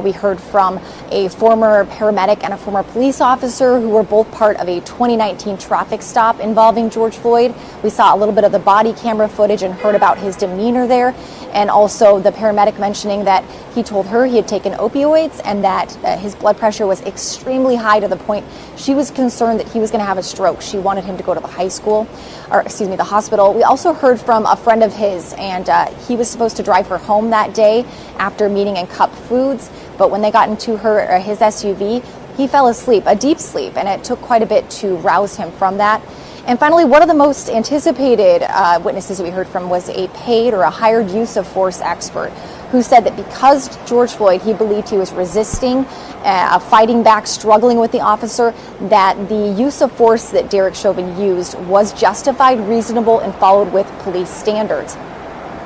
We heard from a former paramedic and a former police officer who were both part of a 2019 traffic stop involving George Floyd. We saw a little bit of the body camera footage and heard about his demeanor there. And also the paramedic mentioning that he told her he had taken opioids and that his blood pressure was extremely high to the point she was concerned that he was going to have a stroke. She wanted him to go to the the hospital. We also heard from a friend of his, and he was supposed to drive her home that day after meeting in Cup Foods. But when they got into his SUV, he fell asleep, a deep sleep, and it took quite a bit to rouse him from that. And finally, one of the most anticipated witnesses that we heard from was a paid or a hired use of force expert who said that because George Floyd, he believed he was resisting, fighting back, struggling with the officer, that the use of force that Derek Chauvin used was justified, reasonable, and followed with police standards.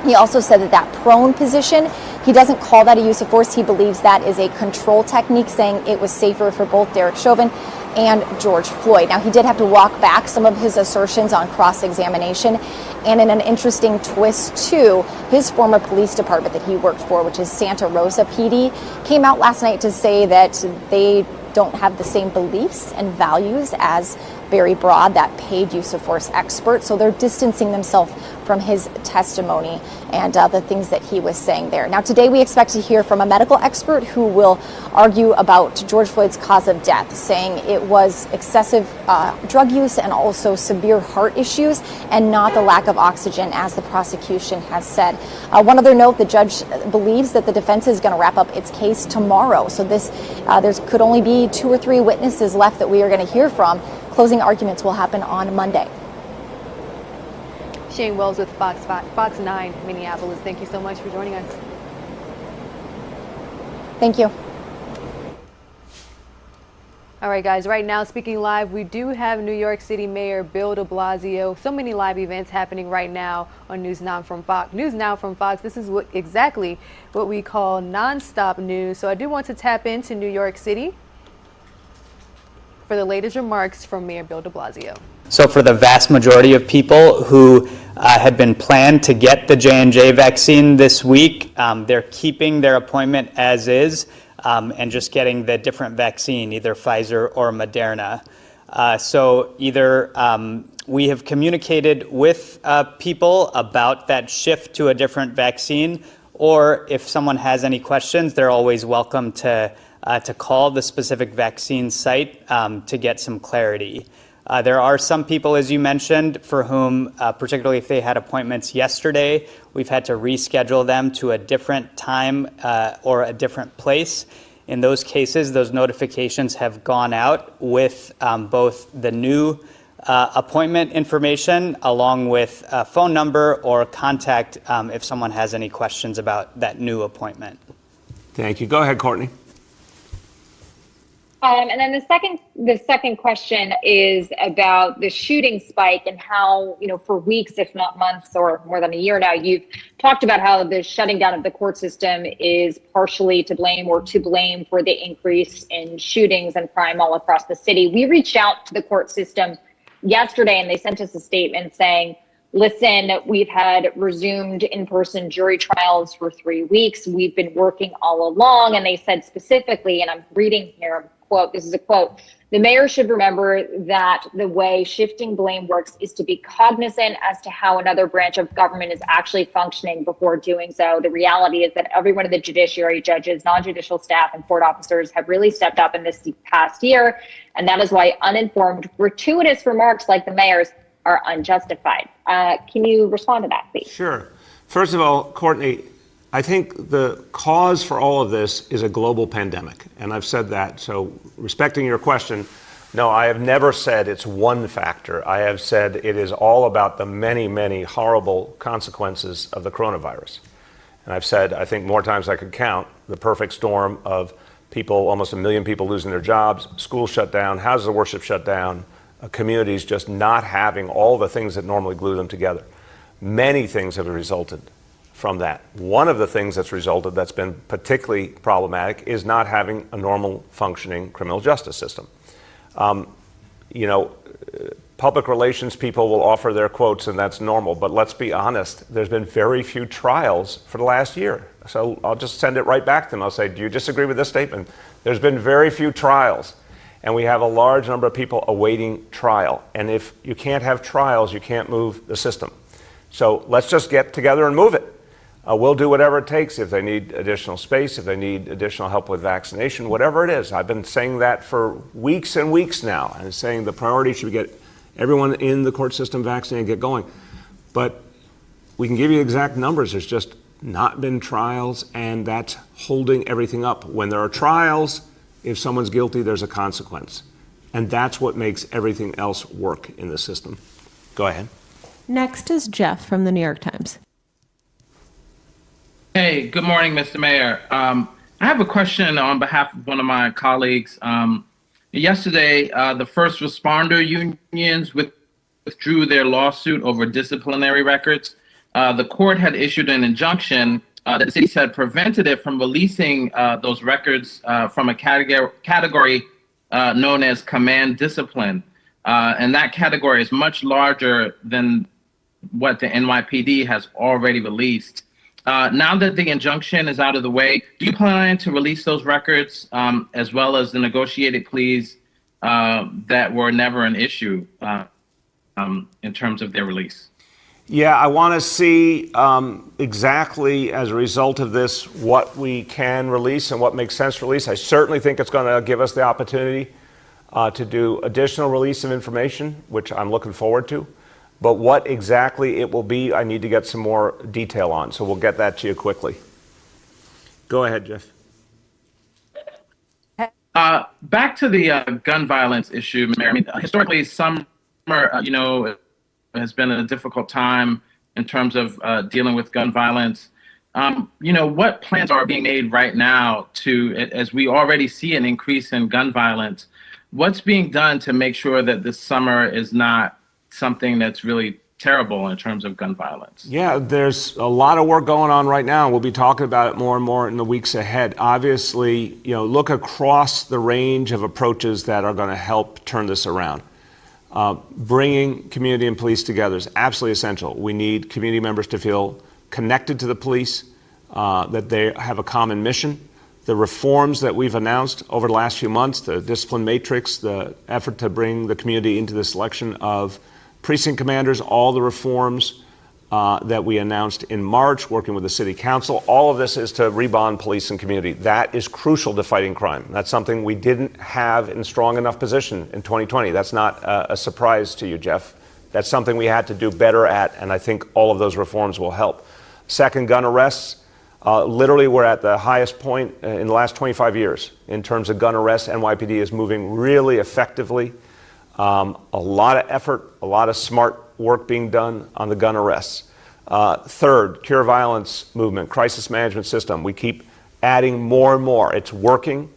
He also said that prone position, he doesn't call that a use of force. He believes that is a control technique, saying it was safer for both Derek Chauvin and George Floyd. Now, he did have to walk back some of his assertions on cross-examination. And in an interesting twist, too, his former police department that he worked for, which is Santa Rosa PD, came out last night to say that they don't have the same beliefs and values as Barry Broad, that paid use of force expert. So they're distancing themselves from his testimony and the things that he was saying there. Now, today we expect to hear from a medical expert who will argue about George Floyd's cause of death, saying it was excessive drug use and also severe heart issues and not the lack of oxygen, as the prosecution has said. One other note, the judge believes that the defense is going to wrap up its case tomorrow. So there could only be 2 or 3 witnesses left that we are going to hear from. Closing arguments will happen on Monday. Shane Wells with Fox 9 Minneapolis. Thank you so much for joining us. Thank you. All right, guys, right now, speaking live, we do have New York City Mayor Bill de Blasio. So many live events happening right now on News Now from Fox. News Now from Fox, this is exactly what we call nonstop news. So I do want to tap into New York City for the latest remarks from Mayor Bill de Blasio. So for the vast majority of people who had been planned to get the J&J vaccine this week, they're keeping their appointment as is and just getting the different vaccine, either Pfizer or Moderna. So either we have communicated with people about that shift to a different vaccine, or if someone has any questions, they're always welcome to call the specific vaccine site to get some clarity. There are some people, as you mentioned, for whom, particularly if they had appointments yesterday, we've had to reschedule them to a different time or a different place. In those cases, those notifications have gone out with both the new appointment information along with a phone number or contact if someone has any questions about that new appointment. Thank you. Go ahead, Courtney. And then the second question is about the shooting spike and how, for weeks, if not months or more than a year now, you've talked about how the shutting down of the court system is partially to blame or to blame for the increase in shootings and crime all across the city. We reached out to the court system yesterday and they sent us a statement saying, listen, we've had resumed in-person jury trials for 3 weeks. We've been working all along. And they said specifically, and I'm reading here, I'm quote, this is a quote, "The mayor should remember that the way shifting blame works is to be cognizant as to how another branch of government is actually functioning before doing so. The reality is that every one of the judiciary, judges, non-judicial staff, and court officers have really stepped up in this past year. And that is why uninformed, gratuitous remarks like the mayor's are unjustified." Can you respond to that, please? Sure. First of all, Courtney, I think the cause for all of this is a global pandemic, and I've said that. So respecting your question, no, I have never said it's one factor. I have said it is all about the many, many horrible consequences of the coronavirus. And I've said, I think more times I could count, the perfect storm of people, almost 1 million people losing their jobs, schools shut down, houses of worship shut down, communities just not having all the things that normally glue them together. Many things have resulted from that. One of the things that's resulted that's been particularly problematic is not having a normal functioning criminal justice system. Public relations people will offer their quotes and that's normal, but let's be honest, there's been very few trials for the last year. So I'll just send it right back to them. I'll say, do you disagree with this statement? There's been very few trials, and we have a large number of people awaiting trial. And if you can't have trials, you can't move the system. So let's just get together and move it. We'll do whatever it takes if they need additional space, if they need additional help with vaccination, whatever it is. I've been saying that for weeks and weeks now, and saying the priority should be get everyone in the court system vaccinated and get going. But we can give you exact numbers. There's just not been trials, and that's holding everything up. When there are trials, if someone's guilty, there's a consequence. And that's what makes everything else work in the system. Go ahead. Next is Jeff from the New York Times. Hey, good morning, Mr. Mayor. I have a question on behalf of one of my colleagues. Yesterday, the first responder unions withdrew their lawsuit over disciplinary records. The court had issued an injunction that the city said prevented it from releasing those records from a category known as command discipline. And that category is much larger than what the NYPD has already released. Now that the injunction is out of the way, do you plan to release those records as well as the negotiated pleas that were never an issue in terms of their release? Yeah, I want to see exactly as a result of this what we can release and what makes sense to release. I certainly think it's going to give us the opportunity to do additional release of information, which I'm looking forward to. But what exactly it will be, I need to get some more detail on. So we'll get that to you quickly. Go ahead, Jeff. Back to the gun violence issue, Mayor. I mean, historically, summer, has been a difficult time in terms of dealing with gun violence. What plans are being made right now to, as we already see an increase in gun violence, what's being done to make sure that this summer is not something that's really terrible in terms of gun violence? Yeah, there's a lot of work going on right now. We'll be talking about it more and more in the weeks ahead. Obviously, look across the range of approaches that are going to help turn this around. Bringing community and police together is absolutely essential. We need community members to feel connected to the police, that they have a common mission. The reforms that we've announced over the last few months, the discipline matrix, the effort to bring the community into the selection of precinct commanders, all the reforms that we announced in March, working with the city council, all of this is to rebond police and community. That is crucial to fighting crime. That's something we didn't have in strong enough position in 2020. That's not a surprise to you, Jeff. That's something we had to do better at, and I think all of those reforms will help. Second, gun arrests. Literally, we're at the highest point in the last 25 years in terms of gun arrests. NYPD is moving really effectively. A lot of effort, a lot of smart work being done on the gun arrests. Third, cure violence movement, crisis management system. We keep adding more and more. It's working.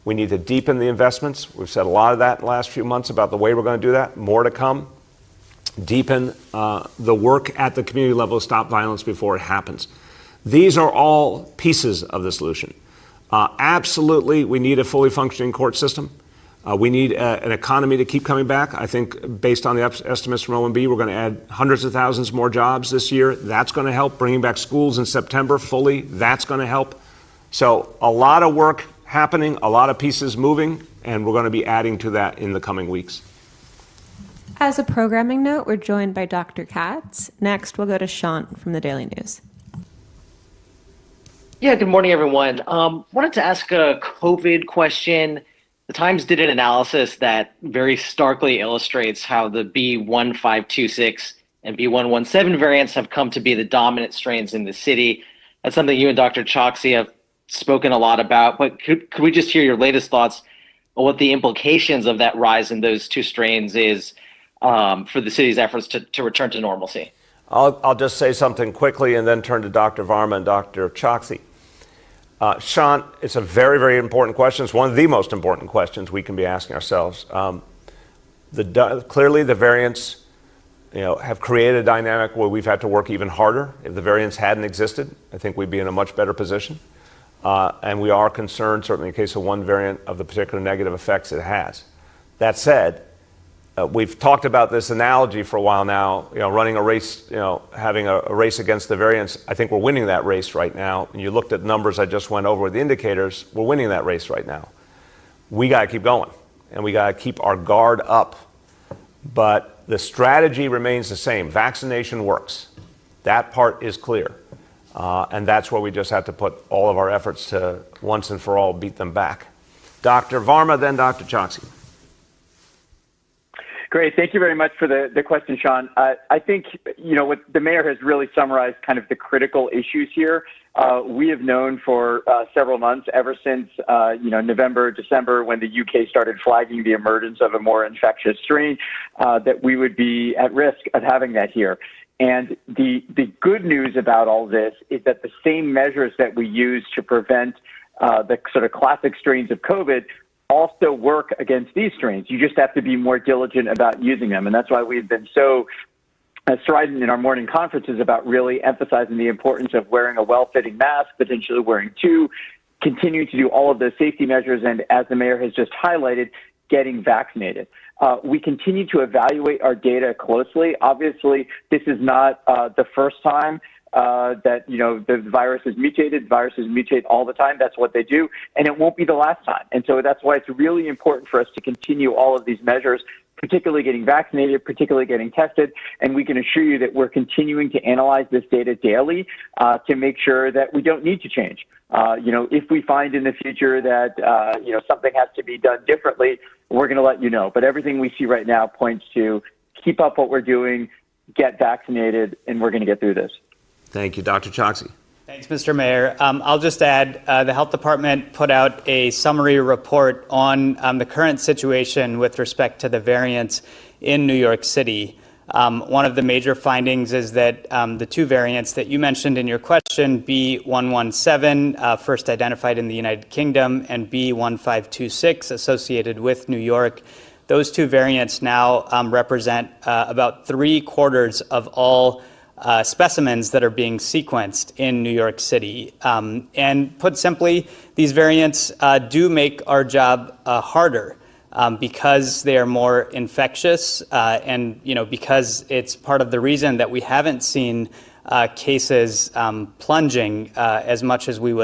We need to deepen the investments. We've said a lot of that in the last few months about the way we're going to do that. More to come. Deepen the work at the community level to stop violence before it happens. These are all pieces of the solution. Absolutely, we need a fully functioning court system. We need an economy to keep coming back. I think based on the estimates from OMB, we're going to add hundreds of thousands more jobs this year. That's going to help. Bringing back schools in September fully, that's going to help. So a lot of work happening, a lot of pieces moving. and we're going to be adding to that in the coming weeks. As a programming note, we're joined by Dr. Katz. Next, we'll go to Sean from the Daily News. Yeah, good morning, everyone. Wanted to ask a COVID question. The Times did an analysis that very starkly illustrates how the B1526 and B117 variants have come to be the dominant strains in the city. That's something you and Dr. Choksi have spoken a lot about, but could we just hear your latest thoughts on what the implications of that rise in those two strains is for the city's efforts to return to normalcy? I'll just say something quickly and then turn to Dr. Varma and Dr. Choksi. Sean, it's a very, very important question. It's one of the most important questions we can be asking ourselves. Clearly, the variants, have created a dynamic where we've had to work even harder. If the variants hadn't existed, I think we'd be in a much better position. And we are concerned, certainly in the case of one variant, of the particular negative effects it has. That said, we've talked about this analogy for a while now, running a race, having a race against the variants. I think we're winning that race right now. And you looked at numbers I just went over with the indicators, we're winning that race right now. We got to keep going, and we got to keep our guard up. But the strategy remains the same. Vaccination works. That part is clear. And that's where we just have to put all of our efforts to once and for all beat them back. Dr. Varma, then Dr. Choksi. Great. Thank you very much for the question, Sean. I think, what the mayor has really summarized kind of the critical issues here. We have known for several months, ever since, November, December, when the UK started flagging the emergence of a more infectious strain, that we would be at risk of having that here. And the good news about all this is that the same measures that we use to prevent the sort of classic strains of COVID also work against these strains. You just have to be more diligent about using them. And that's why we've been so strident in our morning conferences about really emphasizing the importance of wearing a well-fitting mask, potentially wearing two, continuing to do all of those safety measures, and as the mayor has just highlighted, getting vaccinated. We continue to evaluate our data closely. Obviously, this is not the first time that the virus is mutated. Viruses mutate all the time. That's what they do, and it won't be the last time. And so that's why it's really important for us to continue all of these measures, particularly getting vaccinated, particularly getting tested. And we can assure you that we're continuing to analyze this data daily to make sure that we don't need to change. If we find in the future that something has to be done differently, we're going to let you know. But everything we see right now points to keep up what we're doing, get vaccinated, and we're going to get through this. Thank you. Dr. Choksi. Thanks, Mr. Mayor. I'll just add, the Health Department put out a summary report on the current situation with respect to the variants in New York City. One of the major findings is that the two variants that you mentioned in your question, B117, first identified in the United Kingdom, and B1526, associated with New York, those two variants now represent about 3/4 of all specimens that are being sequenced in New York City. And put simply, these variants do make our job harder because they are more infectious and because it's part of the reason that we haven't seen cases plunging as much as we would